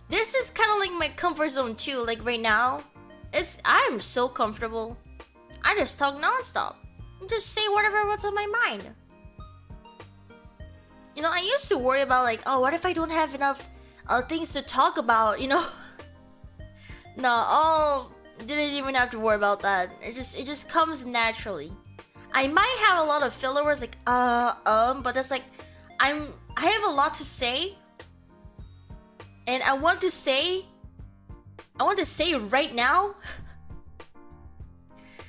this is kind of like my comfort zone too. Like right now, I'm so comfortable. I just talk non-stop. Just say what's on my mind. You know, I used to worry about like, oh, what if I don't have enough things to talk about, you know? No, didn't even have to worry about that. It just comes naturally. I might have a lot of filler words like but that's like I have a lot to say. And I want to say it right now.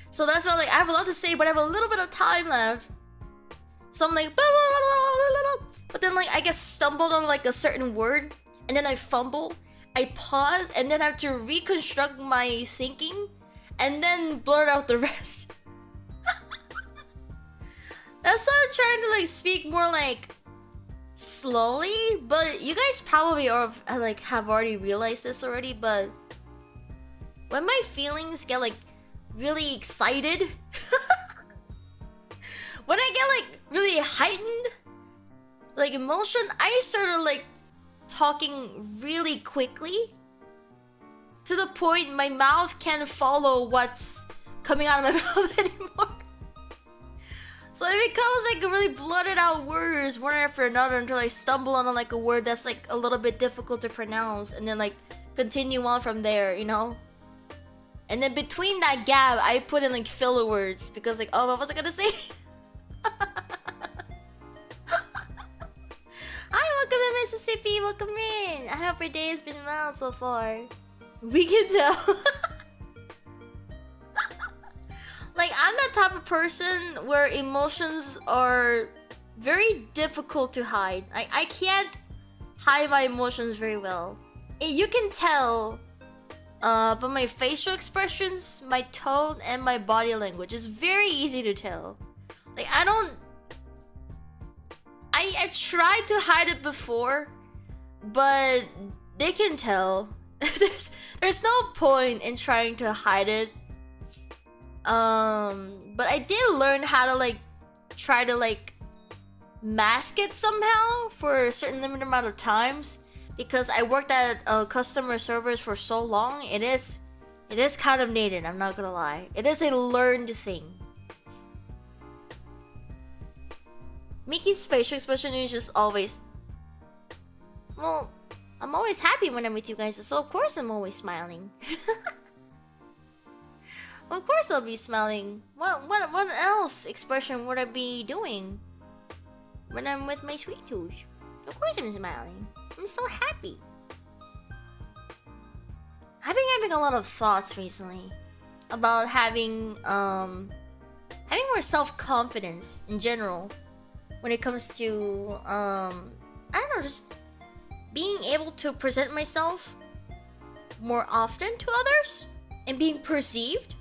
So that's why like I have a lot to say, but I have a little bit of time left. So I'm like blah, blah, blah, blah, blah, blah. But then like I get stumbled on like a certain word, and then I fumble, I pause, and then I have to reconstruct my thinking, and then blurt out the rest. That's why I'm trying to like speak more like slowly, but you guys probably are like have already realized this already, but when my feelings get like really excited, when I get like really heightened, like emotion, I started like talking really quickly to the point my mouth can't follow what's coming out of my mouth anymore. So it becomes like really blurted out words one after another until I stumble on like a word that's like a little bit difficult to pronounce, and then like continue on from there, you know? And then between that gap, I put in like filler words because like, oh, what was I gonna say? Hi, welcome to Mississippi, welcome in. I hope your day has been well so far. We can tell. Like, I'm the type of person where emotions are very difficult to hide. I can't hide my emotions very well. You can tell, but my facial expressions, my tone, and my body language is very easy to tell. Like, I tried to hide it before, but they can tell. There's no point in trying to hide it. But I did learn how to like try to like mask it somehow for a certain limited amount of times, because I worked at customer service for so long. It is kind of needed, I'm not gonna lie. It is a learned thing. Miki's facial expression is just always, well, I'm always happy when I'm with you guys, so of course I'm always smiling. Of course I'll be smiling. What else expression would I be doing when I'm with my sweet tooth? Of course I'm smiling. I'm so happy. I've been having a lot of thoughts recently about having more self-confidence in general when it comes to I don't know, just being able to present myself more often to others and being perceived.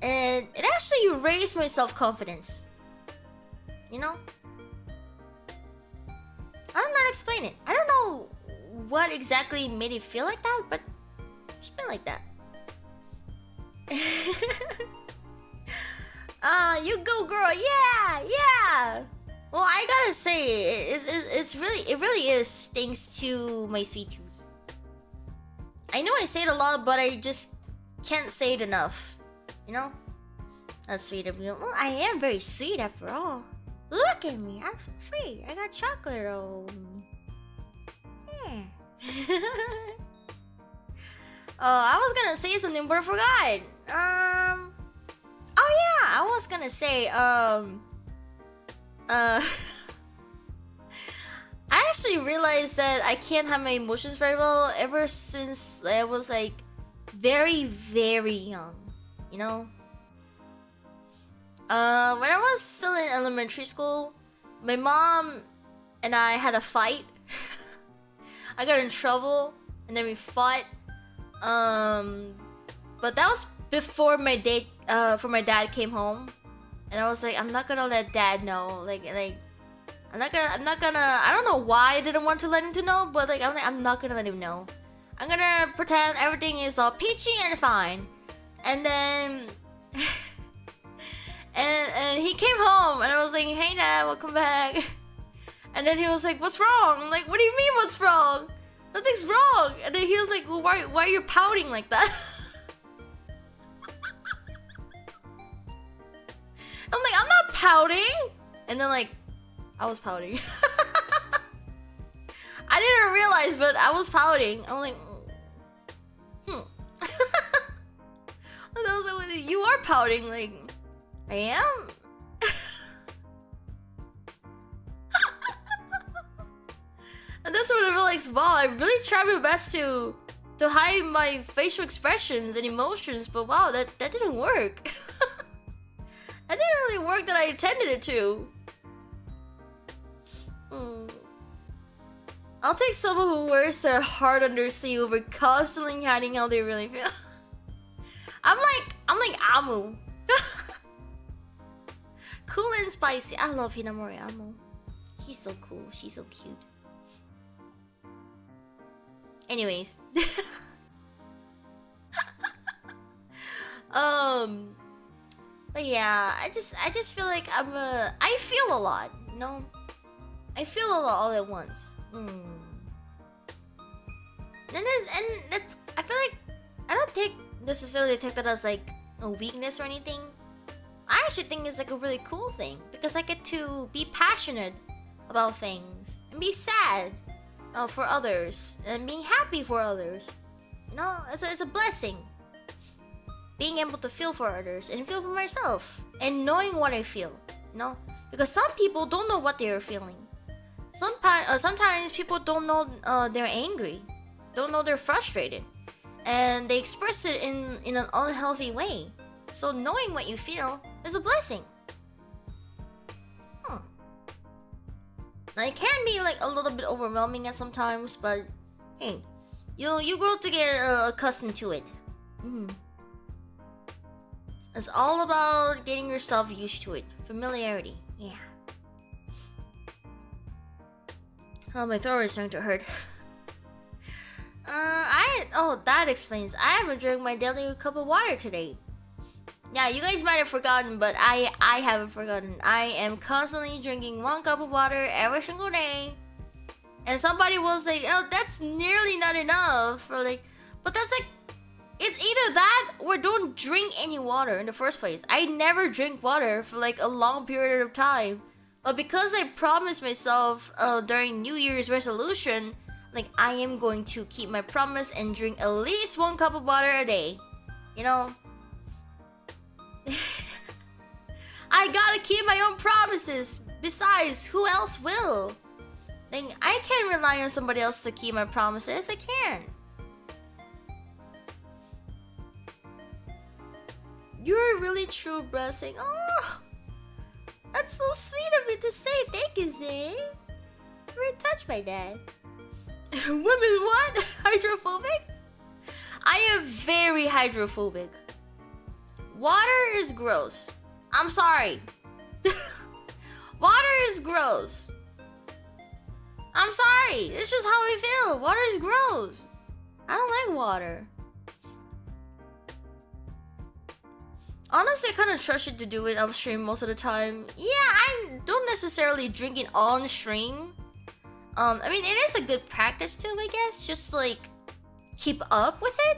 And it actually raised my self-confidence. You know? I don't know how to explain it. I don't know what exactly made it feel like that, but it's been like that. You go, girl. Yeah. Well, I gotta say, it really is thanks to my sweet tooth. I know I say it a lot, but I just can't say it enough. You know? That's sweet of you. Well, I am very sweet after all. Look at me, I'm so sweet. I got chocolate on. Yeah. I was gonna say something, but I forgot. Oh yeah, I was gonna say, I actually realized that I can't have my emotions very well ever since I was like very, very young. You know? When I was still in elementary school, my mom and I had a fight. I got in trouble, and then we fought. But that was before my dad came home, and I was like, I'm not gonna let dad know. Like, I'm not gonna. I don't know why I didn't want to let him to know, but like, I'm not gonna let him know. I'm gonna pretend everything is all peachy and fine, and then. And he came home, and I was like, hey dad, welcome back. And then he was like, what's wrong? I'm like, what do you mean what's wrong? Nothing's wrong. And then he was like, well, why are you pouting like that? I'm like, I'm not pouting. And then like, I was pouting. I didn't realize, but I was pouting. I'm like, And I was like, well, you are pouting, like, I am? And that's what I realized, wow, I really tried my best to hide my facial expressions and emotions, but wow, that didn't work. That didn't really work that I intended it to. I'll take someone who wears their heart on their sleeve over constantly hiding how they really feel. I'm like Amu. Cool and spicy. I love Hinamori Amu. He's so cool. She's so cute. Anyways. But yeah, I just feel like I feel a lot, you know? I feel a lot all at once. And that's, I feel like I don't necessarily take that as like a weakness or anything. I actually think it's like a really cool thing because I get to be passionate about things and be sad for others and being happy for others. You know, it's a blessing. Being able to feel for others and feel for myself and knowing what I feel, you know, because some people don't know what they are feeling. Sometimes people don't know they're angry, don't know they're frustrated, and they express it in an unhealthy way. So knowing what you feel is a blessing. Now it can be like a little bit overwhelming at sometimes, but hey, you grow to get accustomed to it. It's all about getting yourself used to it. Familiarity, yeah. Oh, my throat is starting to hurt. That explains. I haven't drank my daily cup of water today. Yeah, you guys might have forgotten, but I haven't forgotten. I am constantly drinking 1 cup of water every single day. And somebody was like, oh, that's nearly not enough. Or like, but that's like, it's either that or don't drink any water in the first place. I never drink water for like a long period of time. But because I promised myself during New Year's resolution, like I am going to keep my promise and drink at least 1 cup of water a day. You know? I gotta keep my own promises. Besides, who else will? Like, I can't rely on somebody else to keep my promises. I can't. You're a really true blessing. Oh, that's so sweet of you to say. Thank you, Zane. I'm very touched by that. Women what? Hydrophobic? I am very hydrophobic. Water is gross. I'm sorry. Water is gross. I'm sorry. It's just how I feel. Water is gross. I don't like water. Honestly, I kind of trust you to do it off stream most of the time. Yeah, I don't necessarily drink it on stream. I mean, it is a good practice too, I guess. Just like keep up with it.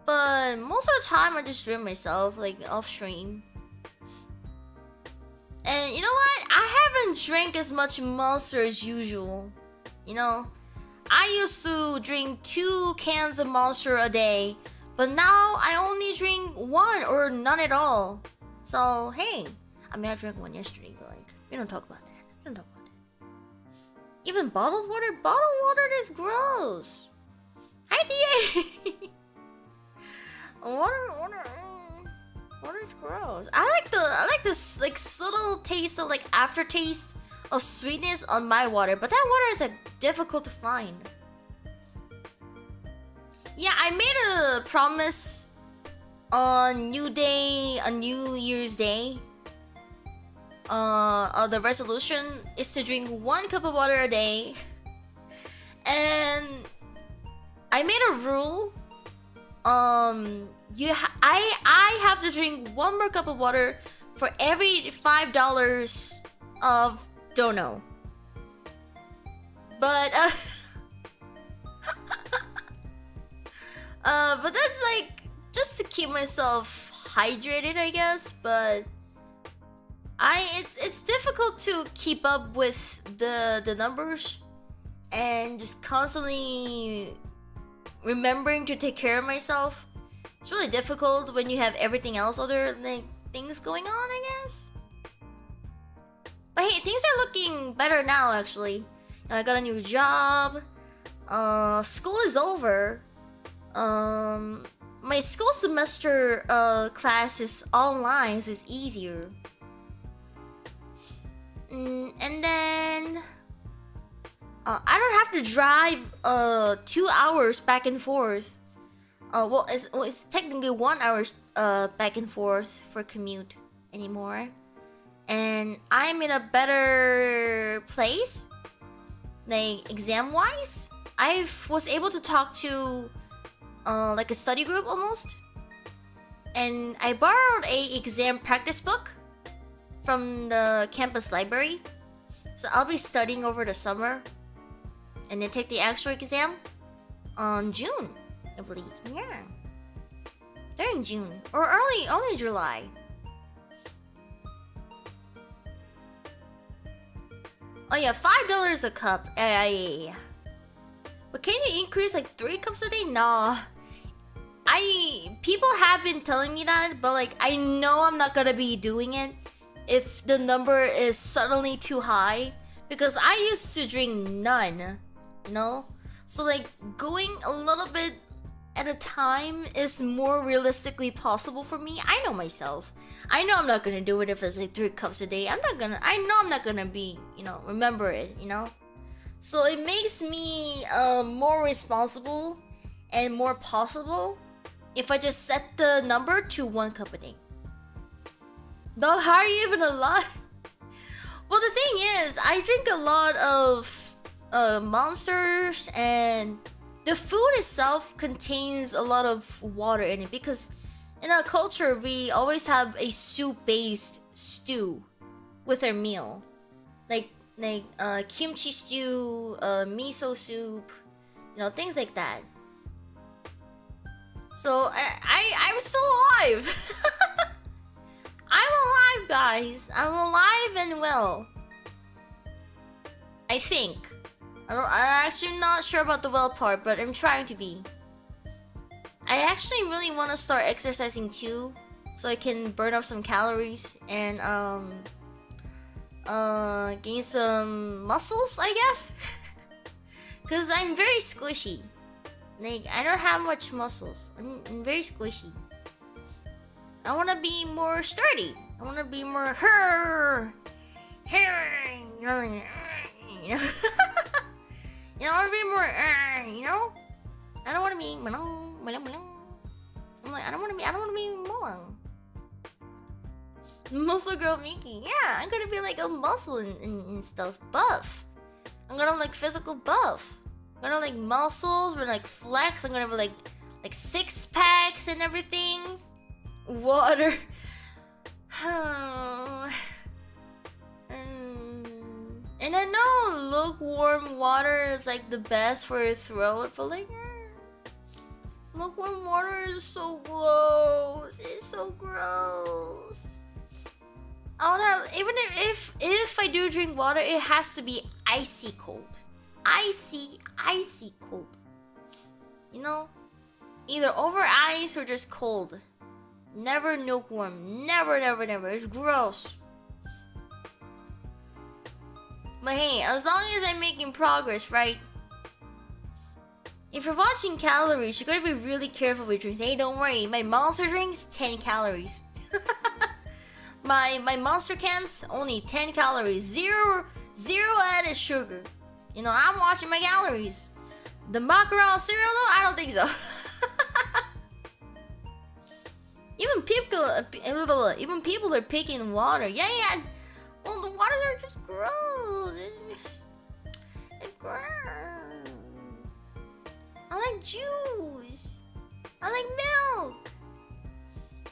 But most of the time, I just drink myself, like off stream. And you know what? I haven't drank as much Monster as usual. You know, I used to drink 2 cans of Monster a day, but now I only drink 1 or none at all. So hey, I mean I drank 1 yesterday, but like we don't talk about that. We don't talk about that. Even bottled water is gross. Hi DA. Water's gross. I like this like subtle taste of like aftertaste of sweetness on my water, but that water is like difficult to find. Yeah, I made a promise on New Year's Day. The resolution is to drink 1 cup of water a day, and I made a rule. I have to drink 1 more cup of water for every $5 of dono. But but that's like just to keep myself hydrated, I guess. But it's difficult to keep up with the numbers and just constantly remembering to take care of myself. It's really difficult when you have everything else, other like things going on, I guess. But hey, things are looking better now, actually. I got a new job. School is over. My school semester class is online, so it's easier. And then I don't have to drive 2 hours back and forth. Well, it's technically 1 hour back and forth for commute anymore. And I'm in a better place, like exam wise. I was able to talk to like a study group almost, and I borrowed a exam practice book from the campus library, so I'll be studying over the summer and then take the actual exam on June, I believe. Yeah, during June or early July. Oh yeah, $5 a cup. Yeah. But can you increase like 3 cups a day? Nah. People have been telling me that, but like I know I'm not gonna be doing it if the number is suddenly too high, because I used to drink none, you know? So like going a little bit at a time is more realistically possible for me. I know myself. I know I'm not gonna do it if it's like 3 cups a day. I know I'm not gonna be, you know, remember it, you know? So it makes me more responsible and more possible if I just set the number to 1 cup a day. Though, how are you even alive? Well, the thing is, I drink a lot of Monsters, and the food itself contains a lot of water in it, because in our culture we always have a soup-based stew with our meal, like kimchi stew, miso soup, you know, things like that. So I'm still alive. I'm alive, guys. I'm alive and well. I think. I'm actually not sure about the well part, but I'm trying to be. I actually really want to start exercising too, so I can burn off some calories and gain some muscles, I guess. Cause I'm very squishy. Like I don't have much muscles. I'm very squishy. I want to be more sturdy. I want to be more you know. You know, I want to be more you know. I don't want to be I'm like I don't want to be long. Muscle girl Miki. Yeah, I'm gonna be like a muscle and stuff. Buff. I'm gonna like physical buff. I'm gonna like muscles. We're gonna like flex. I'm gonna have like 6 packs and everything. Water. And I know lukewarm water is like the best for your throat, but like lukewarm water is so gross. It's so gross. I don't have, even if I do drink water, it has to be icy cold. Icy cold. You know? Either over ice or just cold. Never lukewarm. Never. It's gross. But hey, as long as I'm making progress, right? If you're watching calories, you gotta be really careful with drinks. Hey, don't worry. My monster drinks, 10 calories. My monster cans, only 10 calories. Zero added sugar. You know, I'm watching my calories. The Macaron cereal, though, I don't think so. Even people are picking water. Yeah. Well, the waters are just gross. It's gross. I like juice. I like milk.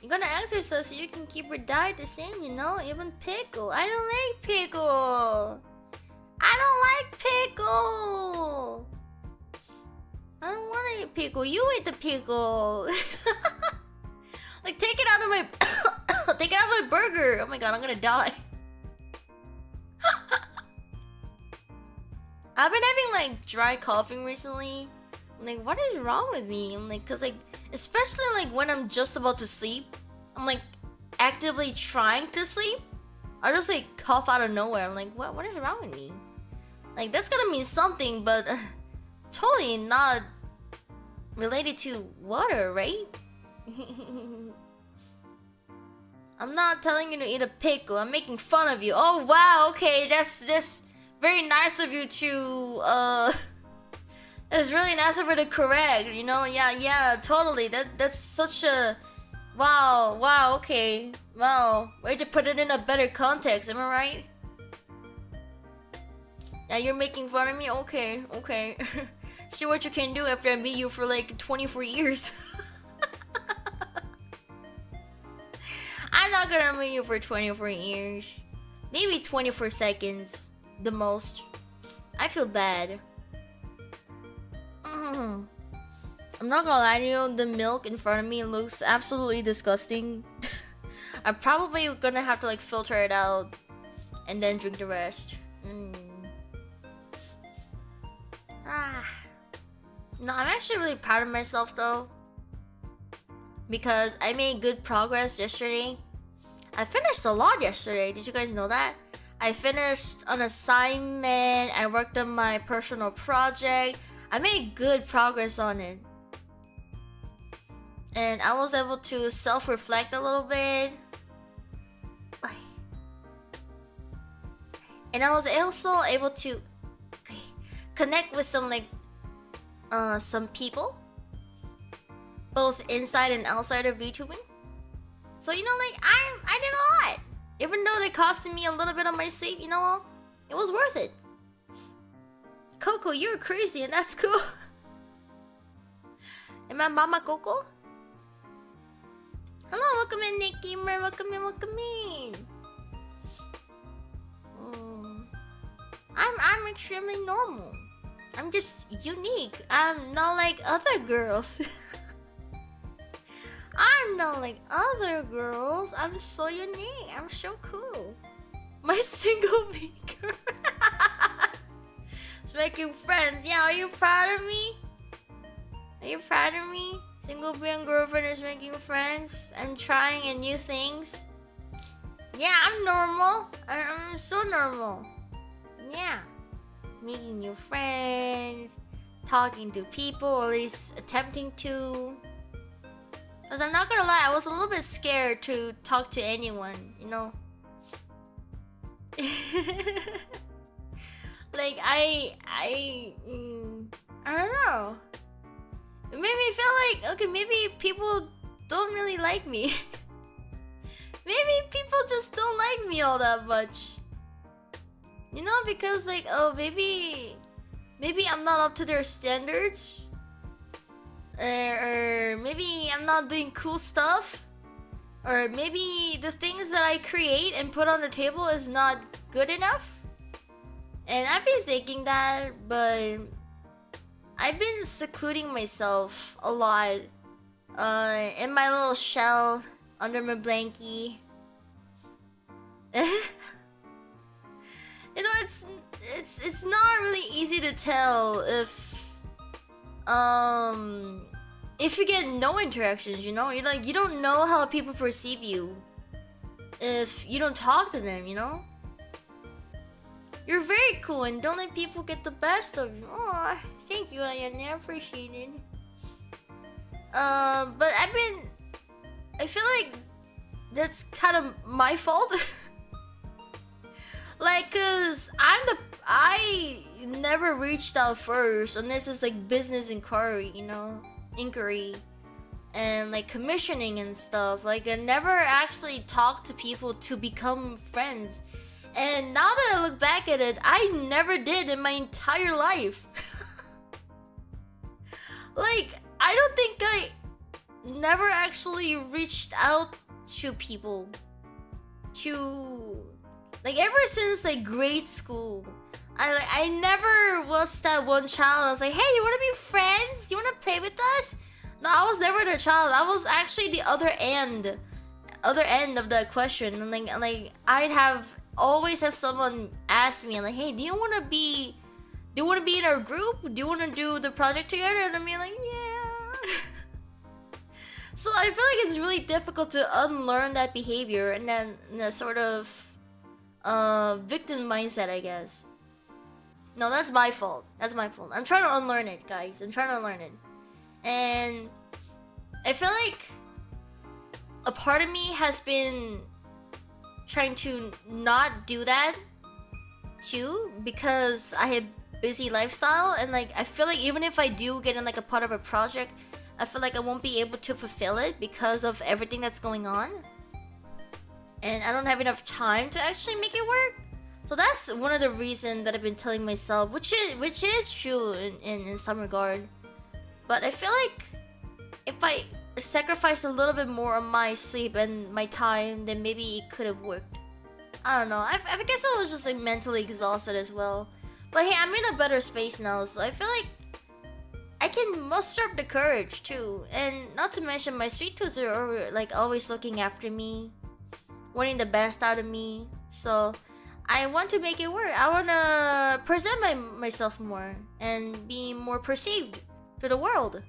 You're gonna exercise so you can keep your diet the same, you know? Even pickle. I don't like pickle. I don't want to eat pickle. You eat the pickle. Like, take it out of my... take it out of my burger. Oh my god, I'm gonna die. I've been having like dry coughing recently. I'm like, what is wrong with me? I'm like, cause like, especially like when I'm just about to sleep, I'm like actively trying to sleep. I just like cough out of nowhere. I'm like, what is wrong with me? Like that's gonna mean something, but totally not related to water, right? I'm not telling you to eat a pickle. I'm making fun of you. Oh wow, okay, that's very nice of you to that's really nice of her to correct, you know? Yeah, totally. That's such a wow, okay. Wow. Way to put it in a better context, am I right? Yeah, you're making fun of me? Okay. See what you can do after I meet you for like 24 years. I'm not gonna meet you for 24 years. Maybe 24 seconds. The most. I feel bad. I'm not gonna lie to you, the milk in front of me looks absolutely disgusting. I'm probably gonna have to like filter it out and then drink the rest. No, I'm actually really proud of myself though, because I made good progress yesterday. I finished a lot yesterday. Did you guys know that? I finished an assignment. I worked on my personal project. I made good progress on it. And I was able to self-reflect a little bit. And I was also able to connect with some some people, both inside and outside of Vtubing. So you know, like I did a lot. Even though they costed me a little bit of my sleep, you know, it was worth it. Coco, you're crazy and that's cool. Am I Mama Coco? Hello, welcome in, Nick Gamer. Welcome in. I'm extremely normal. I'm just unique. I'm not like other girls. I'm not like other girls. I'm so unique. I'm so cool. My single maker. making friends. Yeah, are you proud of me? Are you proud of me? Single being girlfriend is making friends. I'm trying and new things. Yeah, I'm normal. I'm so normal. Yeah. Meeting new friends. Talking to people, or at least attempting to. Because I'm not gonna lie, I was a little bit scared to talk to anyone, you know? Like, I don't know. It made me feel like, okay, maybe people don't really like me. Maybe people just don't like me all that much. You know, because like, oh, maybe I'm not up to their standards. Or maybe I'm not doing cool stuff. Or maybe the things that I create and put on the table is not good enough. And I've been thinking that, but I've been secluding myself a lot in my little shell under my blankie. You know, it's not really easy to tell if you get no interactions, you know? You don't know how people perceive you if you don't talk to them, you know? You're very cool and don't let people get the best of you. Oh, thank you, Ayane. I appreciate it. But I feel like that's kind of my fault. Like, cause I never reached out first unless it's like business inquiry, you know? Inquiry. And like commissioning and stuff. Like, I never actually talked to people to become friends. And now that I look back at it, I never did in my entire life. Like, I don't think I never actually reached out to people. Like, ever since like grade school, I never was that one child. I was like, hey, you wanna be friends? You wanna play with us? No, I was never the child. I was actually the other end of the question. And like I'd always have someone ask me like, hey, do you wanna be in our group? Do you wanna do the project together? And I'm like, yeah. So I feel like it's really difficult to unlearn that behavior and then the sort of victim mindset, I guess. No, that's my fault. I'm trying to unlearn it, guys. I'm trying to unlearn it. And I feel like a part of me has been trying to not do that too, because I have busy lifestyle, and like I feel like even if I do get in like a part of a project, I feel like I won't be able to fulfill it because of everything that's going on. And I don't have enough time to actually make it work. So that's one of the reasons that I've been telling myself, which is true in some regard. But I feel like if I sacrifice a little bit more on my sleep and my time, then maybe it could have worked. I don't know. I guess I was just like mentally exhausted as well. But hey, I'm in a better space now, so I feel like I can muster up the courage too. And not to mention my street tunes are like always looking after me, wanting the best out of me. So I want to make it work. I want to present myself more and be more perceived to the world.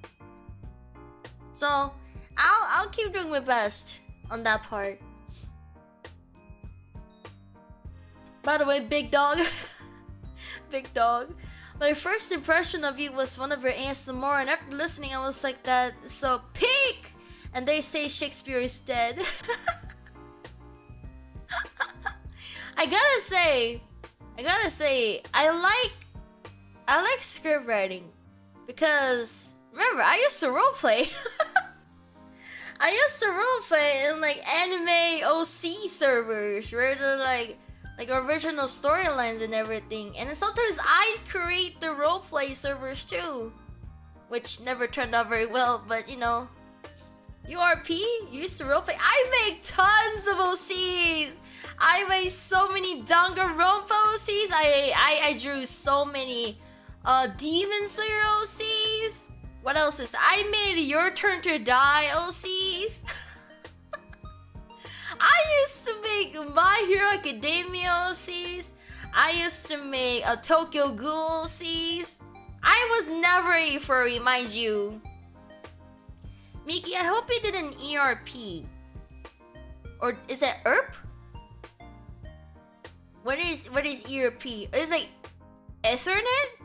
So I'll keep doing my best on that part. By the way, big dog, big dog, my first impression of you was one of your ASMR, and after listening I was like, that so peak, and they say Shakespeare is dead. I gotta say, I like script writing, because remember, I used to roleplay. I used to roleplay in like anime OC servers where the like original storylines and everything. And then sometimes I create the roleplay servers too, which never turned out very well, but you know. URP, you used to roleplay. I make tons of OCs. I made so many Danganronpa OCs. I drew so many Demon Slayer OCs. What else is that? I made Your Turn to Die OCs. I used to make My Hero Academia OCs. I used to make a Tokyo Ghoul OCs. I was never a furry, mind you. Miki, I hope you did an ERP. Or is that ERP? What is ERP? It's like Ethernet?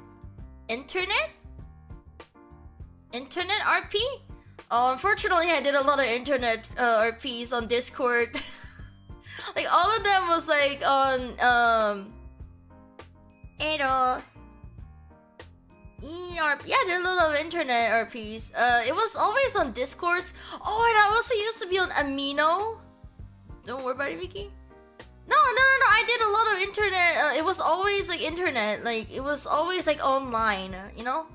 Internet RP? Oh, unfortunately, I did a lot of internet RPs on Discord. Like all of them was like on ERP. Yeah, there are a lot of internet RPs. It was always on Discord. Oh, and I also used to be on Amino. Don't worry about it, Miki. No. I did a lot of internet. It was always like internet. Like it was always like online. You know.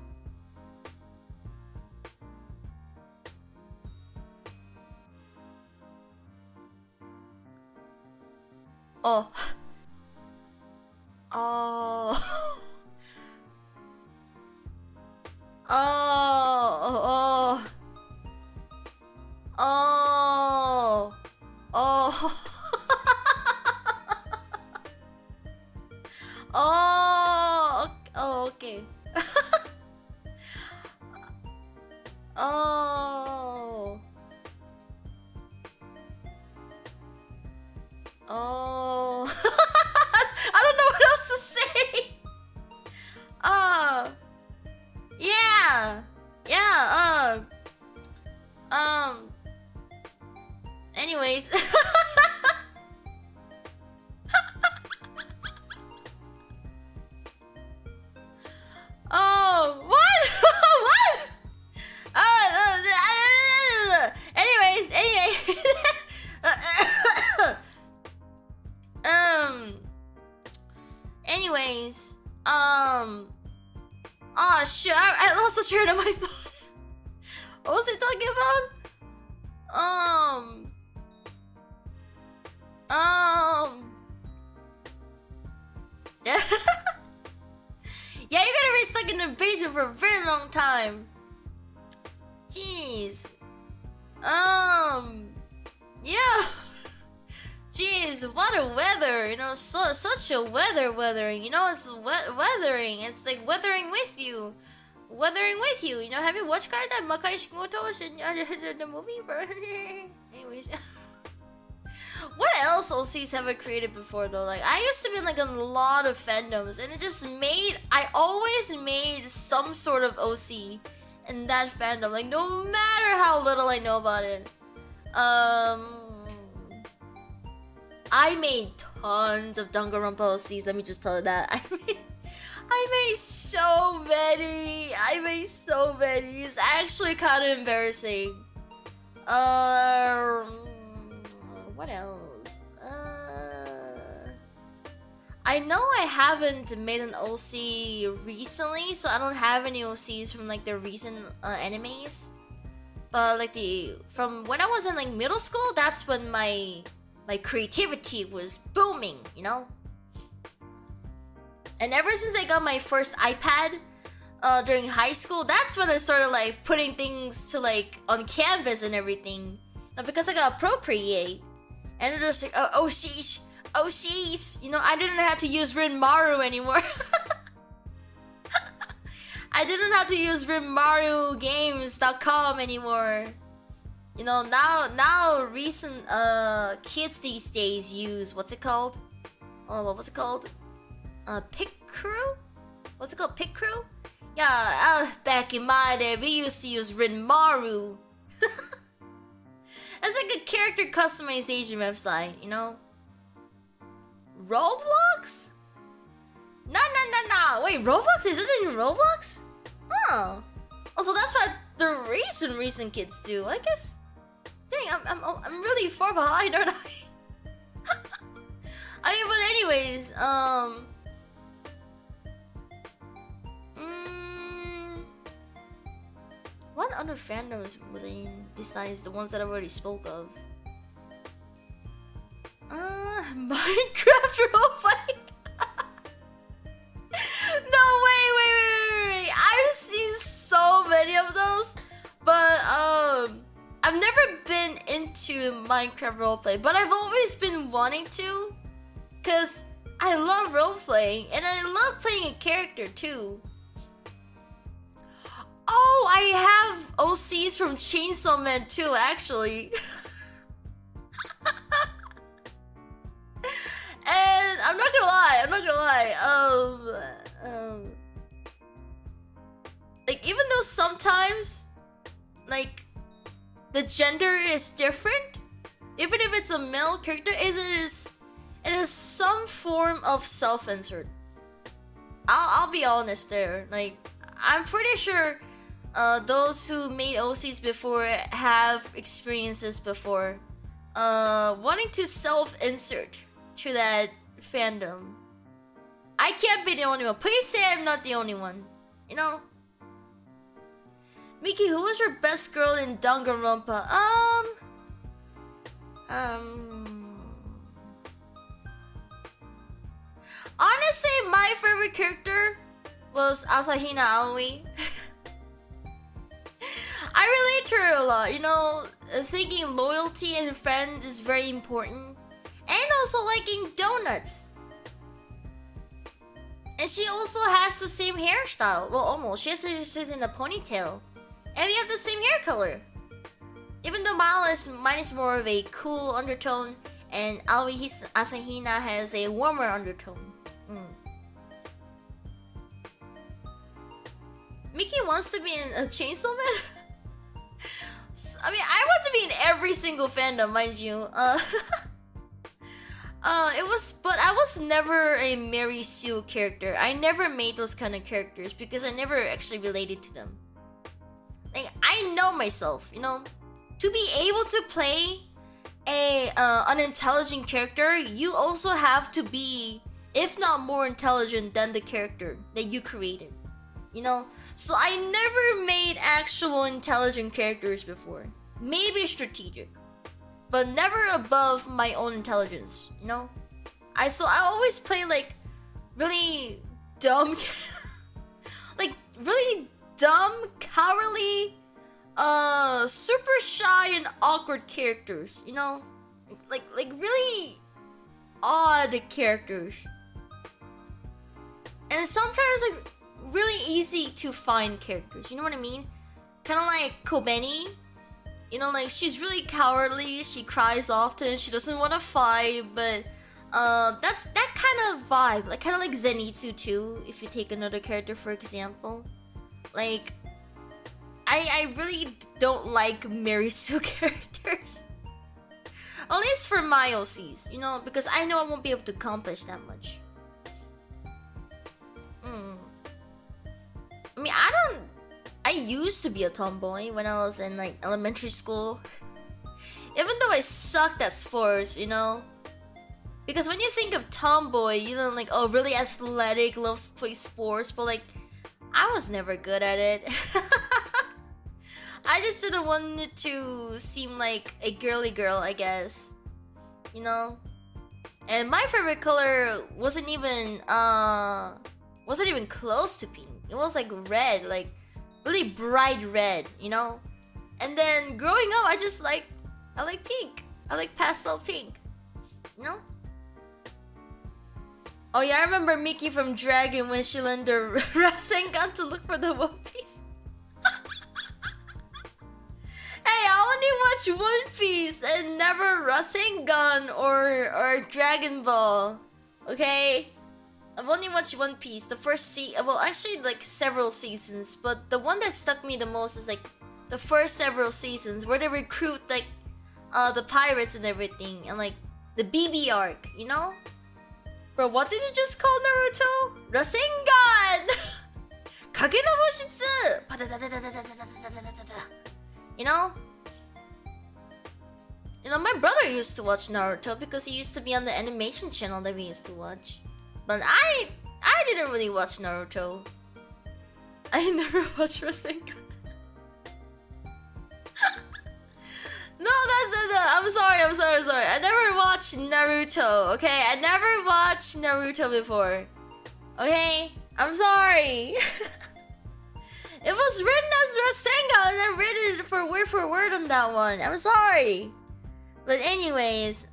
Oh. Oh. Oh. Oh. Oh. Oh. Oh, okay. Oh. Oh. I don't know what else to say. Yeah. Anyways. Oh, what? What? Anyways. Oh shit, I lost the train of my thought. What was I talking about? Yeah, you're gonna be stuck in the basement for a very long time. Jeez. Yeah. Jeez, what a weather, you know, such a weathering, you know, it's weathering, it's like weathering with you, you know. Have you watched that Macaron the movie? Anyways. What else OCs have I created before though? Like, I used to be in like a lot of fandoms, and I always made some sort of OC in that fandom, like no matter how little I know about it. I made tons of Danganronpa OCs, let me just tell you that. I made so many. It's actually kind of embarrassing. What else? I know I haven't made an OC recently, so I don't have any OCs from like the recent animes. But like from when I was in like middle school, that's when my creativity was booming, you know? And ever since I got my first iPad during high school, that's when I started like putting things to like on canvas and everything. Now, because I got Procreate, and it was like, oh sheesh, you know, I didn't have to use Rinmaru anymore. I didn't have to use RinMaruGames.com anymore. You know, now recent kids these days use, what's it called? Oh, what was it called? Pick Crew? What's it called? Pick Crew? Yeah, back in my day, we used to use Rinmaru. That's like a character customization website, you know? Roblox? No. Wait, Roblox? Is it in Roblox? Oh. Also, that's what the recent kids do. I guess. Dang, I'm really far behind, aren't I? I mean, but anyways, what other fandoms was I in besides the ones that I already spoke of? Minecraft roleplay. No, wait. I've seen so many of those, but I've never been into Minecraft roleplay, but I've always been wanting to, cause I love role-playing, and I love playing a character too. Oh, I have OCs from Chainsaw Man too, actually. And I'm not gonna lie, like, even though sometimes, like, the gender is different, even if it's a male character, it is some form of self-insert. I'll be honest there. Like, I'm pretty sure those who made OCs before have experiences before wanting to self-insert to that fandom. I can't be the only one. Please say I'm not the only one. You know? Miki, who was your best girl in Danganronpa? Honestly, my favorite character was Asahina Aoi. I relate to her a lot, you know, thinking loyalty and friends is very important. And also liking donuts. And she also has the same hairstyle. Well, almost. She's in a ponytail. And we have the same hair color. Even though mine is more of a cool undertone, and Asahina has a warmer undertone. Miki wants to be in a Chainsaw Man? I mean, I want to be in every single fandom, mind you. But I was never a Mary Sue character. I never made those kind of characters because I never actually related to them. Like, I know myself, you know? To be able to play an intelligent character, you also have to be, if not more intelligent than the character that you created. You know? So I never made actual intelligent characters before. Maybe strategic, but never above my own intelligence, you know? I always play like really dumb like really dumb, cowardly, super shy and awkward characters, you know? Like really odd characters. And sometimes like really easy to find characters, you know what I mean? Kind of like Kobeni. You know, like, she's really cowardly, she cries often, she doesn't want to fight, but that's that kind of vibe, like kind of like Zenitsu too, if you take another character for example. Like, I really don't like Mary Sue characters. At least for my OCs, you know, because I know I won't be able to accomplish that much. I mean, I used to be a tomboy when I was in like elementary school. Even though I sucked at sports, you know. Because when you think of tomboy, you know, like, oh, really athletic, loves to play sports, but like, I was never good at it. I just didn't want it to seem like a girly girl, I guess. You know? And my favorite color wasn't even close to pink. It was like red, like really bright red, you know? And then growing up, I like pink. I like pastel pink. You know? Oh yeah, I remember Miki from Dragon when she learned the Rasengan to look for the One Piece. Hey, I only watch One Piece and never Rasengan or Dragon Ball. Okay? I've only watched One Piece, the first well, actually like several seasons, but the one that stuck me the most is like the first several seasons where they recruit like the pirates and everything, and like the BB arc, you know? Bro, what did you just call Naruto? Rasengan! Kage no Bushitsu! You know? You know, my brother used to watch Naruto because he used to be on the animation channel that we used to watch. But I didn't really watch Naruto. I never watched Rasengan. No, I'm sorry. I never watched Naruto, okay? I never watched Naruto before. Okay? I'm sorry. It was written as Rasengan and I read it for word on that one. I'm sorry. But anyways,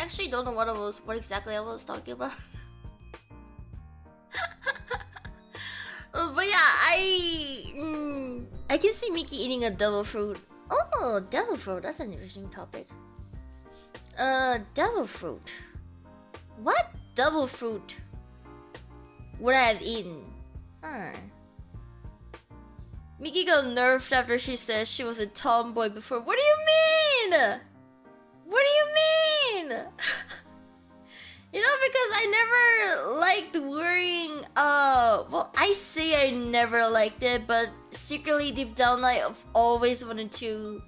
actually don't know what exactly I was talking about. But yeah, I can see Miki eating a devil fruit. Oh, devil fruit. That's an interesting topic. Devil fruit. What devil fruit would I have eaten? Miki got nerfed after she says she was a tomboy before. What do you mean? What do you mean? You know, because I never liked wearing, well, I say I never liked it, but secretly deep down I've always wanted to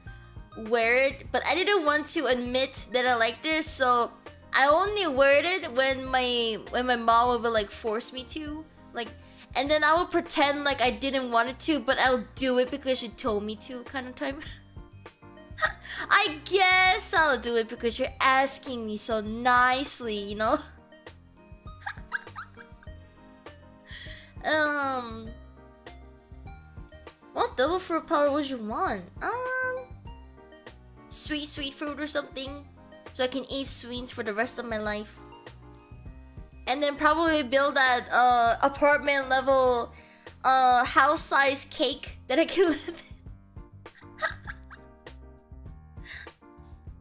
wear it, but I didn't want to admit that I liked this, so I only wear it when my mom would like force me to, like, and then I would pretend like I didn't want it to, but I'll do it because she told me to, kind of time. I guess I'll do it because you're asking me so nicely, you know? What devil fruit power would you want? Sweet fruit or something, so I can eat sweets for the rest of my life. And then probably build that apartment level house size cake that I can live in.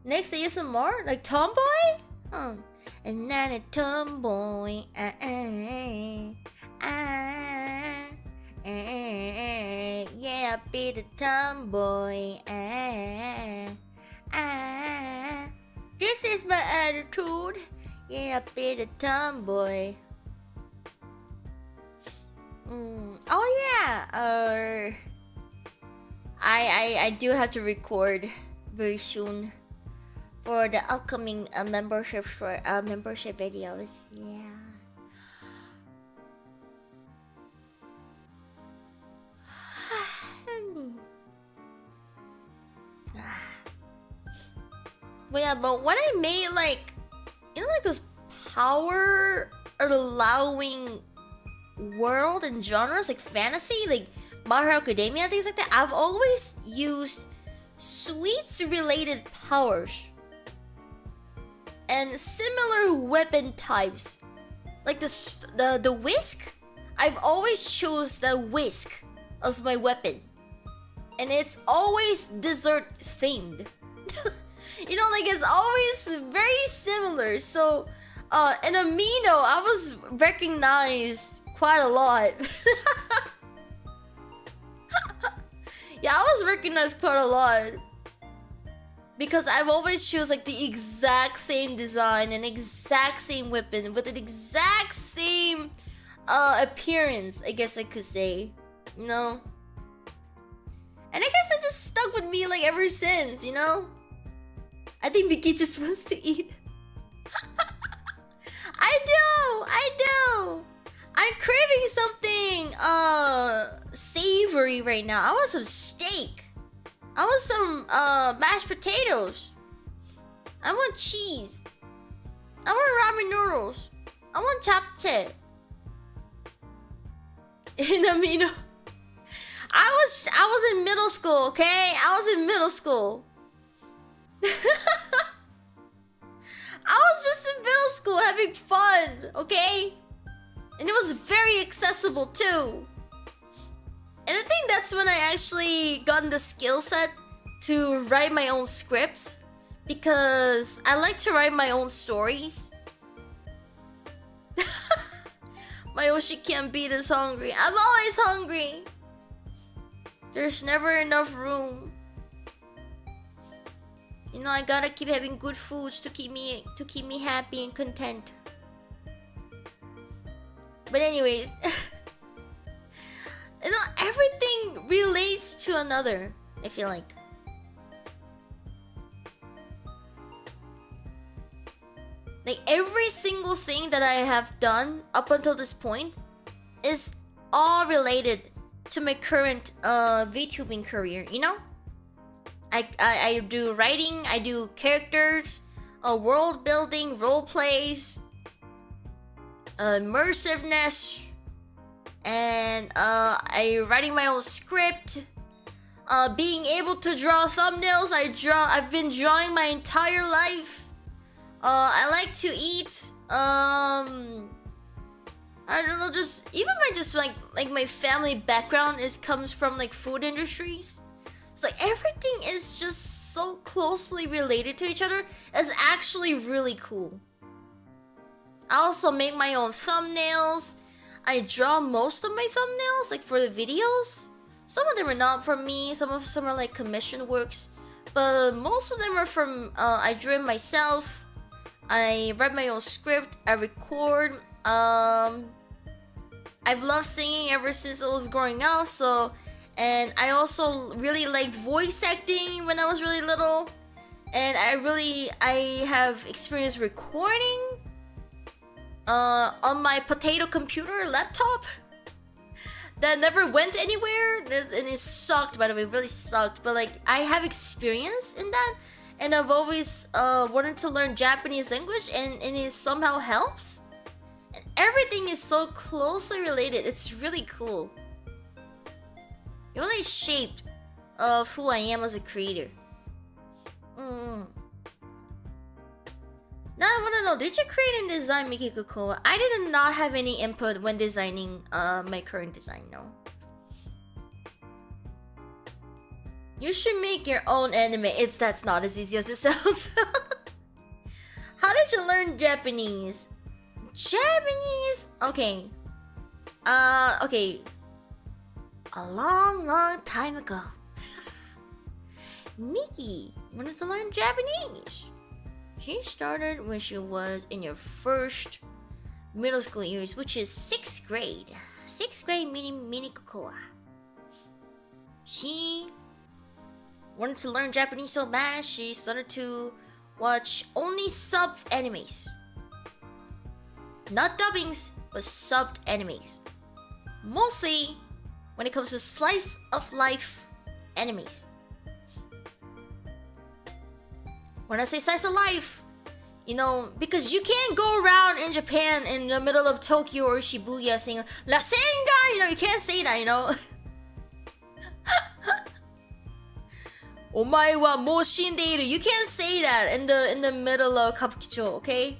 Next ASMR? Like tomboy? And not a tomboy. Yeah, be the tomboy. This is my attitude. Yeah, be the tomboy. Oh yeah. I do have to record very soon for the upcoming membership videos. Yeah. But yeah, but when I made like, you know, like those power allowing world and genres like fantasy, like My Hero Academia, things like that, I've always used sweets related powers and similar weapon types, like the whisk. I've always chose the whisk as my weapon, and it's always dessert themed. You know, like it's always very similar. So in Amino I was recognized quite a lot. Yeah, I was recognized quite a lot because I've always choose like the exact same design and exact same weapon with the exact same appearance, I guess I could say, you know. And I guess it just stuck with me like ever since, you know. I think Miki just wants to eat. I do. I'm craving something savory right now. I want some steak. I want some mashed potatoes. I want cheese. I want ramen noodles. I want japchae. In Amino. I was in middle school, okay? I was in middle school. I was just in middle school having fun, okay? And it was very accessible too. And I think that's when I actually got the skill set to write my own scripts, because I like to write my own stories. My Oshi can't be this hungry. I'm always hungry. There's never enough room. You know, I gotta keep having good foods to keep me happy and content. But anyways, you know, everything relates to another, I feel like. Like every single thing that I have done up until this point is all related to my current VTubing career, you know? I do writing, I do characters, world building, role plays, immersiveness, and I writing my own script, being able to draw thumbnails. I've been drawing my entire life. I like to eat. I don't know, just even like my family background comes from like food industries. It's like everything is just so closely related to each other. It's actually really cool. I also make my own thumbnails. I draw most of my thumbnails like for the videos. Some of them are not from me, some of them are like commission works, but most of them are from I drew it myself. I write my own script, I record. I've loved singing ever since I was growing up, and I also really liked voice acting when I was really little. And I have experience recording on my potato computer laptop that never went anywhere, and it sucked, by the way, really sucked. But like I have experience in that, and I've always wanted to learn Japanese language, and it somehow helps. And everything is so closely related. It's really cool. It really shaped of who I am as a creator. Now I want to know, did you create and design Miki Kokoa? I did not have any input when designing my current design, no. You should make your own anime. That's not as easy as it sounds. How did you learn Japanese? Okay. Okay. A long time ago, Miki wanted to learn Japanese. She started when she was in her first middle school years, which is 6th grade. 6th grade mini Kokoa. She wanted to learn Japanese so bad, she started to watch only subbed animes. Not dubbings, but subbed animes. Mostly when it comes to slice of life animes. When I say slice of life, you know, because you can't go around in Japan in the middle of Tokyo or Shibuya saying La Senga, you know, you can't say that, you know. Omae wa mou shindeiru. You can't say that in the middle of Kabukicho, okay?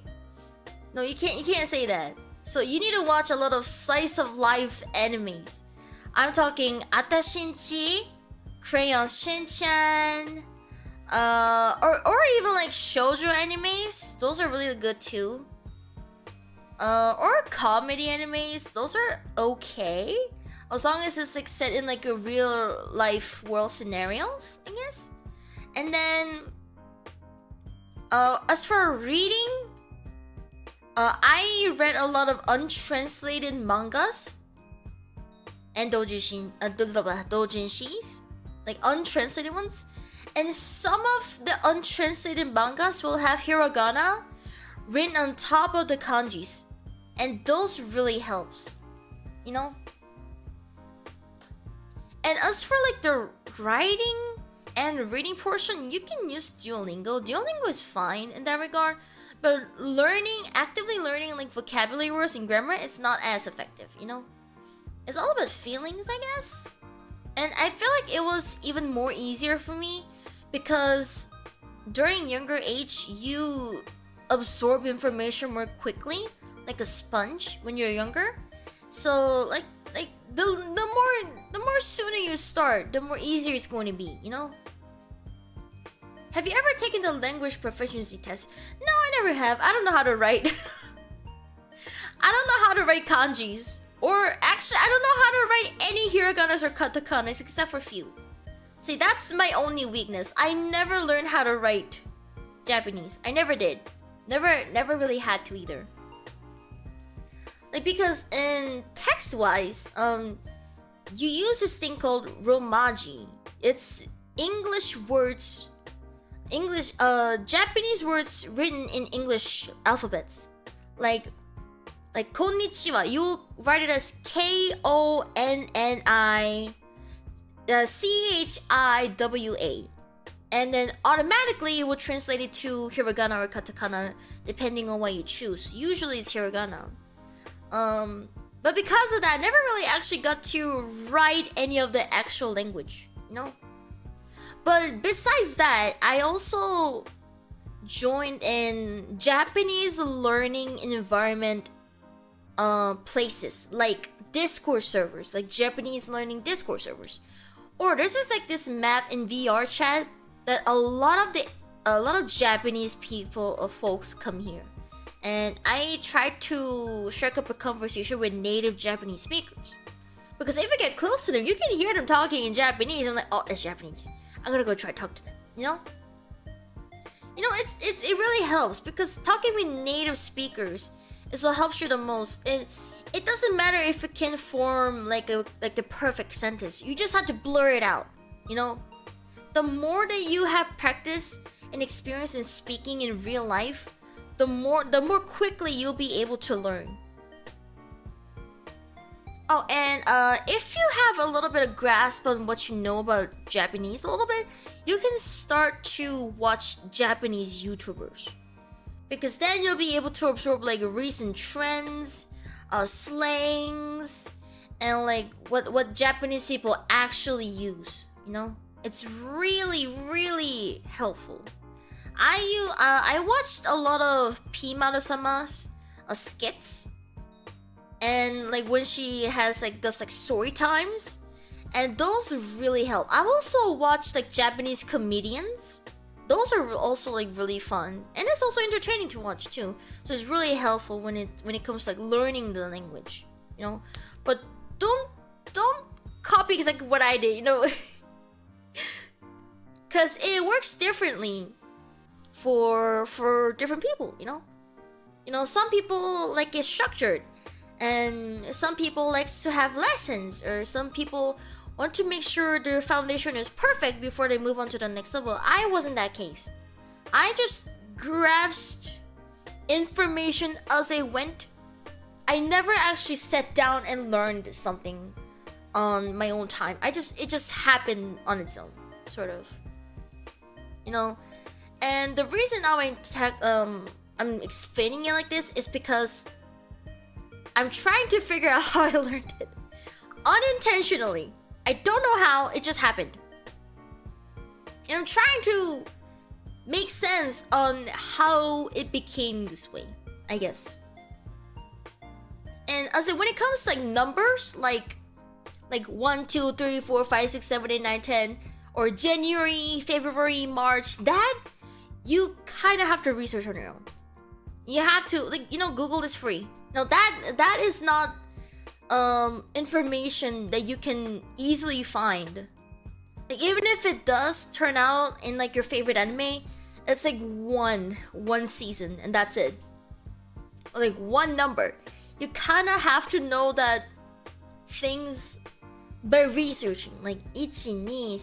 No, you can't say that. So you need to watch a lot of slice of life animes. I'm talking Atashinchi, Crayon Shinchan, or even like shoujo animes. Those are really good too. Or comedy animes. Those are okay, as long as it's like set in like a real life world scenarios, I guess. And then, as for reading, I read a lot of untranslated mangas and doujinshis, like untranslated ones. And some of the untranslated mangas will have hiragana written on top of the kanjis, and those really helps, you know. And as for like the writing and reading portion, you can use Duolingo. Duolingo is fine in that regard, but actively learning like vocabulary words and grammar, it's not as effective, you know. It's all about feelings, I guess. And I feel like it was even more easier for me because during younger age, you absorb information more quickly, like a sponge when you're younger. So like the more sooner you start, the more easier it's going to be, you know. Have you ever taken the language proficiency test? No, I never have. I don't know how to write. I don't know how to write kanjis. Or actually, I don't know how to write any hiraganas or katakanas except for few. See, that's my only weakness. I never learned how to write Japanese. I never did. Never really had to either. Like, because in text-wise, you use this thing called romaji. It's Japanese words written in English alphabets. Like konnichiwa, you write it as KONNI-CHIWA. And then automatically it will translate it to hiragana or katakana depending on what you choose. Usually it's hiragana. But because of that, I never really actually got to write any of the actual language, you know? But besides that, I also joined in Japanese learning environment places like Discord servers, like Japanese learning Discord servers. Or there's just like this map in VR chat that a lot of Japanese people or folks come here. And I try to strike up a conversation with native Japanese speakers. Because if I get close to them, you can hear them talking in Japanese. I'm like, oh, it's Japanese. I'm gonna go try to talk to them, you know? It really helps because talking with native speakers is what helps you the most. And it doesn't matter if it can form like the perfect sentence. You just have to blur it out, you know? The more that you have practice and experience in speaking in real life, the more quickly you'll be able to learn. Oh, and if you have a little bit of grasp on what you know about Japanese a little bit, you can start to watch Japanese YouTubers. Because then you'll be able to absorb like recent trends, slangs, and like what Japanese people actually use, you know? It's really, really helpful. I watched a lot of Pimaru-sama's skits, and like when she has like those like story times, and those really help. I've also watched like Japanese comedians. Those are also like really fun, and it's also entertaining to watch too. So it's really helpful when it comes to like learning the language, you know. But don't copy like what I did, you know, because it works differently for different people, you know. Some people like it structured, and some people likes to have lessons, or some people want to make sure their foundation is perfect before they move on to the next level. I wasn't that case. I just grasped information as I went. I never actually sat down and learned something on my own time. It just happened on its own, sort of. You know? And the reason now I'm explaining it like this is because I'm trying to figure out how I learned it. Unintentionally. I don't know how, it just happened. And I'm trying to make sense on how it became this way, I guess. And when it comes to like numbers, like 1, 2, 3, 4, 5, 6, 7, 8, 9, 10, or January, February, March, that you kind of have to research on your own. You have to, like, Google is free. No, that is not information that you can easily find. Like, even if it does turn out in like your favorite anime, it's like one season and that's it. Or like one number. You kind of have to know that things by researching, like 1, 2,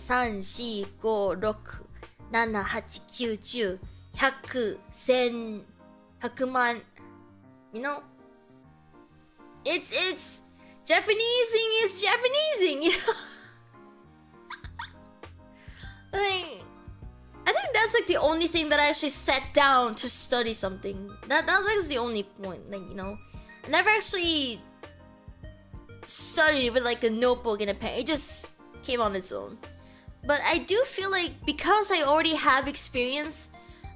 3, 4, 5, 6, 7, 8, 9, 10, 100, 1000, 100,000. You know, it's Japanesing is Japanesing, you know. Like, I think that's like the only thing that I actually sat down to study something. That's like the only point, like, I never actually studied with like a notebook and a pen. It just came on its own. But I do feel like because I already have experience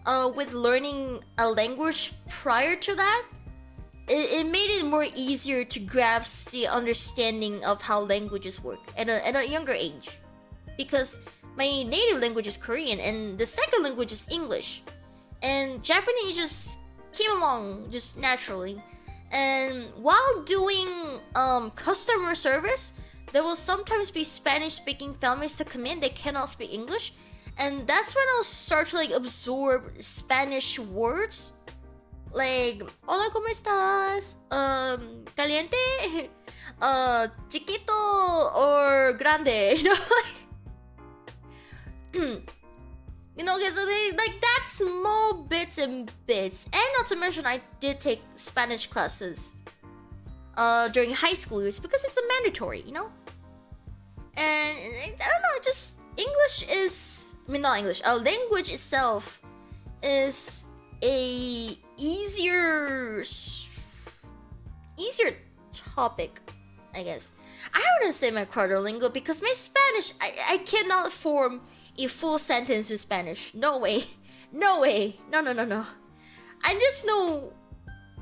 with learning a language prior to that, it made it more easier to grasp the understanding of how languages work at a younger age. Because my native language is Korean and the second language is English. And Japanese just came along just naturally. And while doing customer service, there will sometimes be Spanish-speaking families that come in, they cannot speak English. And that's when I'll start to like absorb Spanish words. Like, hola, ¿cómo estás? Caliente? Chiquito or grande? Like that small bits and bits. And not to mention, I did take Spanish classes during high school years because it's a mandatory, And I don't know, just English is, not English, language itself is a easier topic, I guess. I don't want to say my quadrilingual because my Spanish, I cannot form a full sentence in Spanish. No way. No way. No, no, no, no. I just know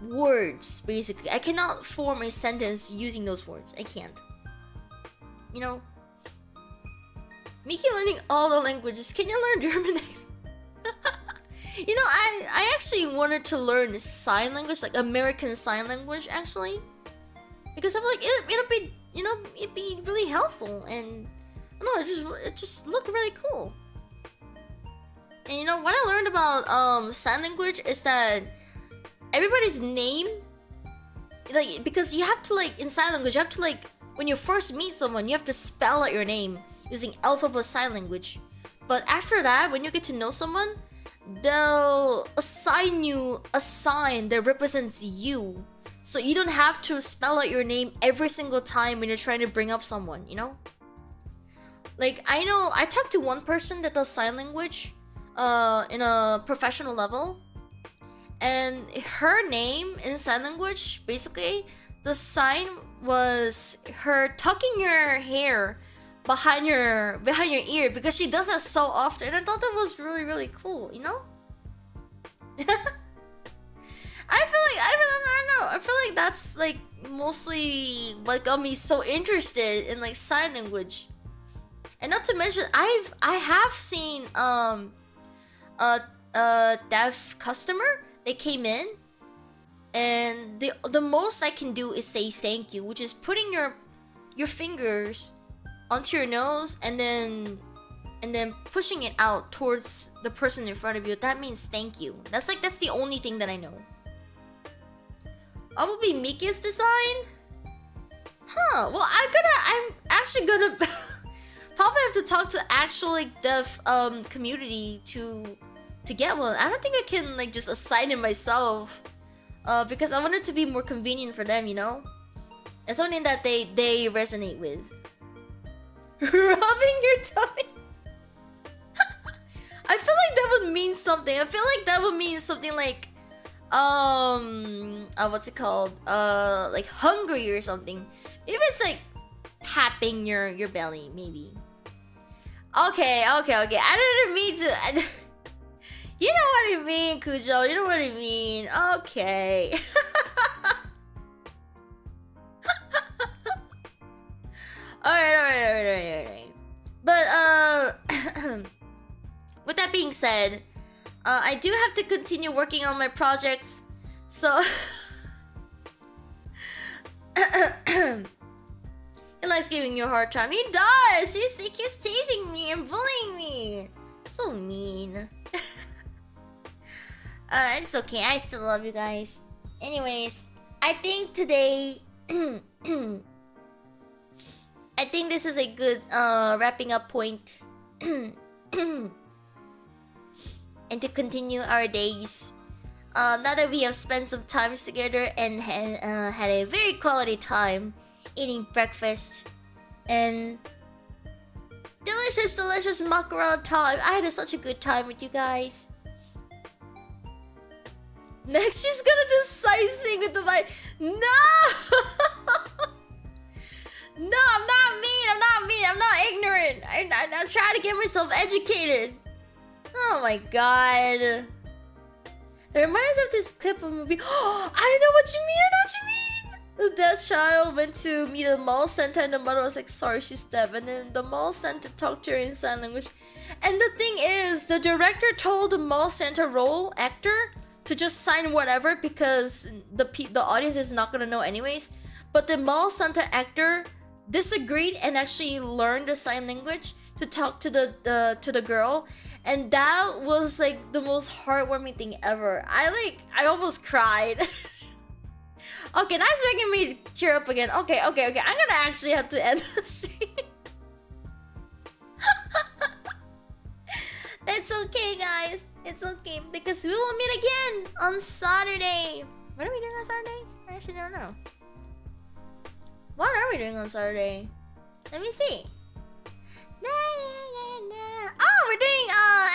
words, basically. I cannot form a sentence using those words. I can't. You know? Miki learning all the languages. Can you learn German next? You know, I actually wanted to learn sign language, like American Sign Language, actually. Because I'm like, it'll be, you know, it'd be really helpful. And, I don't know, it just looked really cool. And you know, what I learned about sign language is that everybody's name, like, because you have to, like, in sign language, you have to, like, when you first meet someone, you have to spell out your name using alphabet sign language. But after that, when you get to know someone, they'll assign you a sign that represents you. So you don't have to spell out your name every single time when you're trying to bring up someone, you know? Like, I know, I talked to one person that does sign language in a professional level. And her name in sign language, basically, the sign was her tucking your hair behind your ear, because she does that so often. And I thought that was really, really cool, you know? I feel like, I don't know. I feel like that's like mostly what got me so interested in like sign language. And not to mention, I have seen a deaf customer. They came in, and the most I can do is say thank you, which is putting your fingers onto your nose and then pushing it out towards the person in front of you. That means thank you. That's the only thing that I know. What will be Miki's design? Huh. Well, I'm actually gonna probably have to talk to actual like deaf community to get one. I don't think I can like just assign it myself. Because I want it to be more convenient for them, you know? It's something that they resonate with. Rubbing your tummy. I feel like that would mean something. I feel like that would mean something like what's it called? Like hungry or something. Maybe it's like tapping your belly, maybe. Okay. I didn't mean to. You know what I mean, Kujo. You know what I mean. Okay. Alright. But with that being said, I do have to continue working on my projects. So he likes giving you a hard time. He does. He keeps teasing me and bullying me. So mean. It's okay. I still love you guys. Anyways, I think today I think this is a good wrapping up point. And to continue our days. Now that we have spent some time together and had a very quality time eating breakfast and delicious macaron time. I had such a good time with you guys. Next, she's gonna do sightseeing with the mic. No! No, I'm not mean. I'm not ignorant. I'm trying to get myself educated. Oh my god. That reminds me of this clip of a movie. Oh, I know what you mean. The deaf child went to meet a mall center and the mother was like, sorry, she's deaf. And then the mall center talked to her in sign language. And the thing is, the director told the mall center role actor to just sign whatever because the audience is not gonna know anyways. But the mall center actor disagreed and actually learned the sign language to talk to the girl, and that was like the most heartwarming thing ever. I almost cried. Okay, that's making me tear up again. Okay. I'm gonna actually have to end the stream. That's okay, guys. It's okay because we will meet again on Saturday. What are we doing on Saturday? I actually don't know. What are we doing on Saturday? Let me see. Oh, we're doing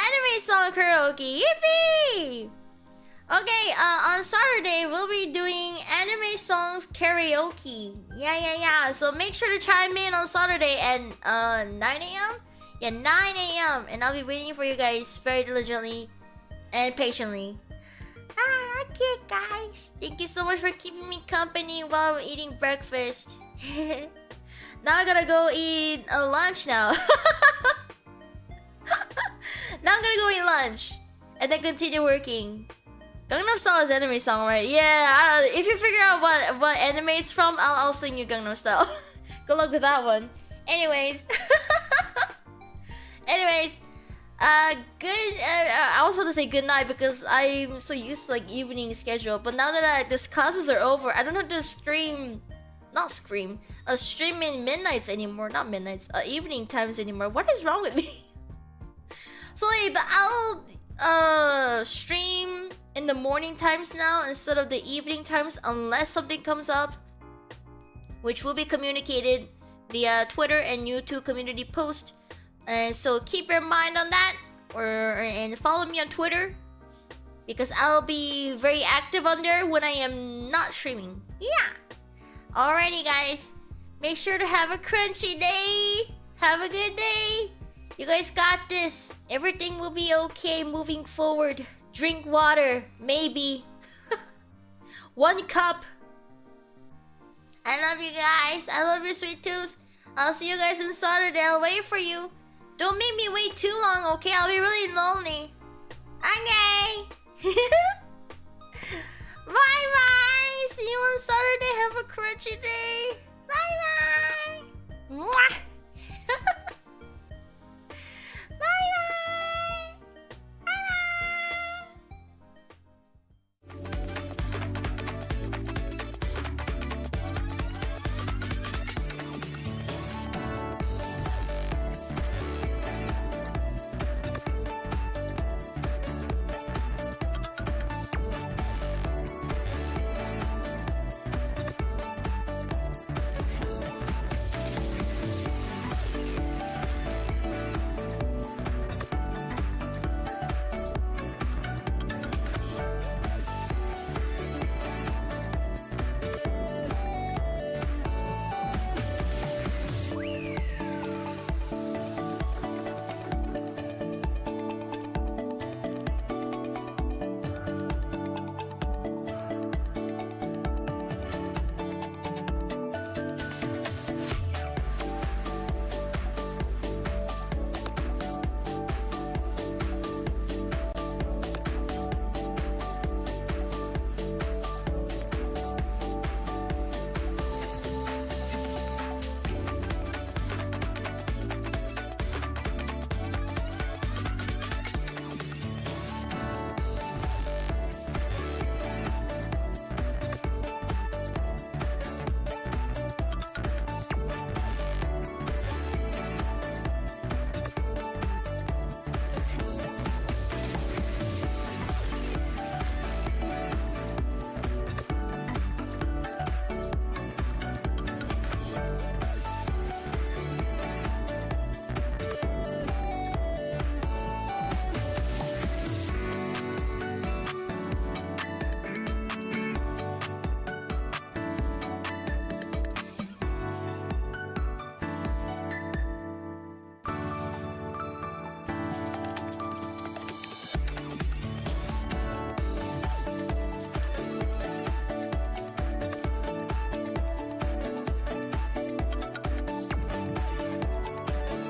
anime song karaoke. Yippee! Okay, on Saturday we'll be doing anime songs karaoke. Yeah. So make sure to chime in on Saturday at 9 a.m. Yeah, 9 a.m. And I'll be waiting for you guys very diligently and patiently. Okay, guys. Thank you so much for keeping me company while I'm eating breakfast. Now I gotta go eat lunch now. Now I'm gonna go eat lunch and then continue working. Gangnam Style is anime song, right? Yeah. If you figure out what anime it's from, I'll sing you Gangnam Style. Good luck with that one. Anyways, good. I was about to say good night because I'm so used to like evening schedule. But now that this classes are over, I don't have to stream in midnights anymore. Not midnights, evening times anymore. What is wrong with me? So like I'll stream in the morning times now instead of the evening times unless something comes up, which will be communicated via Twitter and YouTube community post. And so keep your mind on that, and follow me on Twitter because I'll be very active on there when I am not streaming. Yeah. Alrighty, guys. Make sure to have a crunchy day. Have a good day. You guys got this. Everything will be okay moving forward. Drink water, maybe. 1 cup. I love you guys. I love your sweet tooth. I'll see you guys on Saturday. I'll wait for you. Don't make me wait too long, okay? I'll be really lonely. Okay. Bye-bye. See you on Saturday. Have a crunchy day. Bye-bye. Mwah.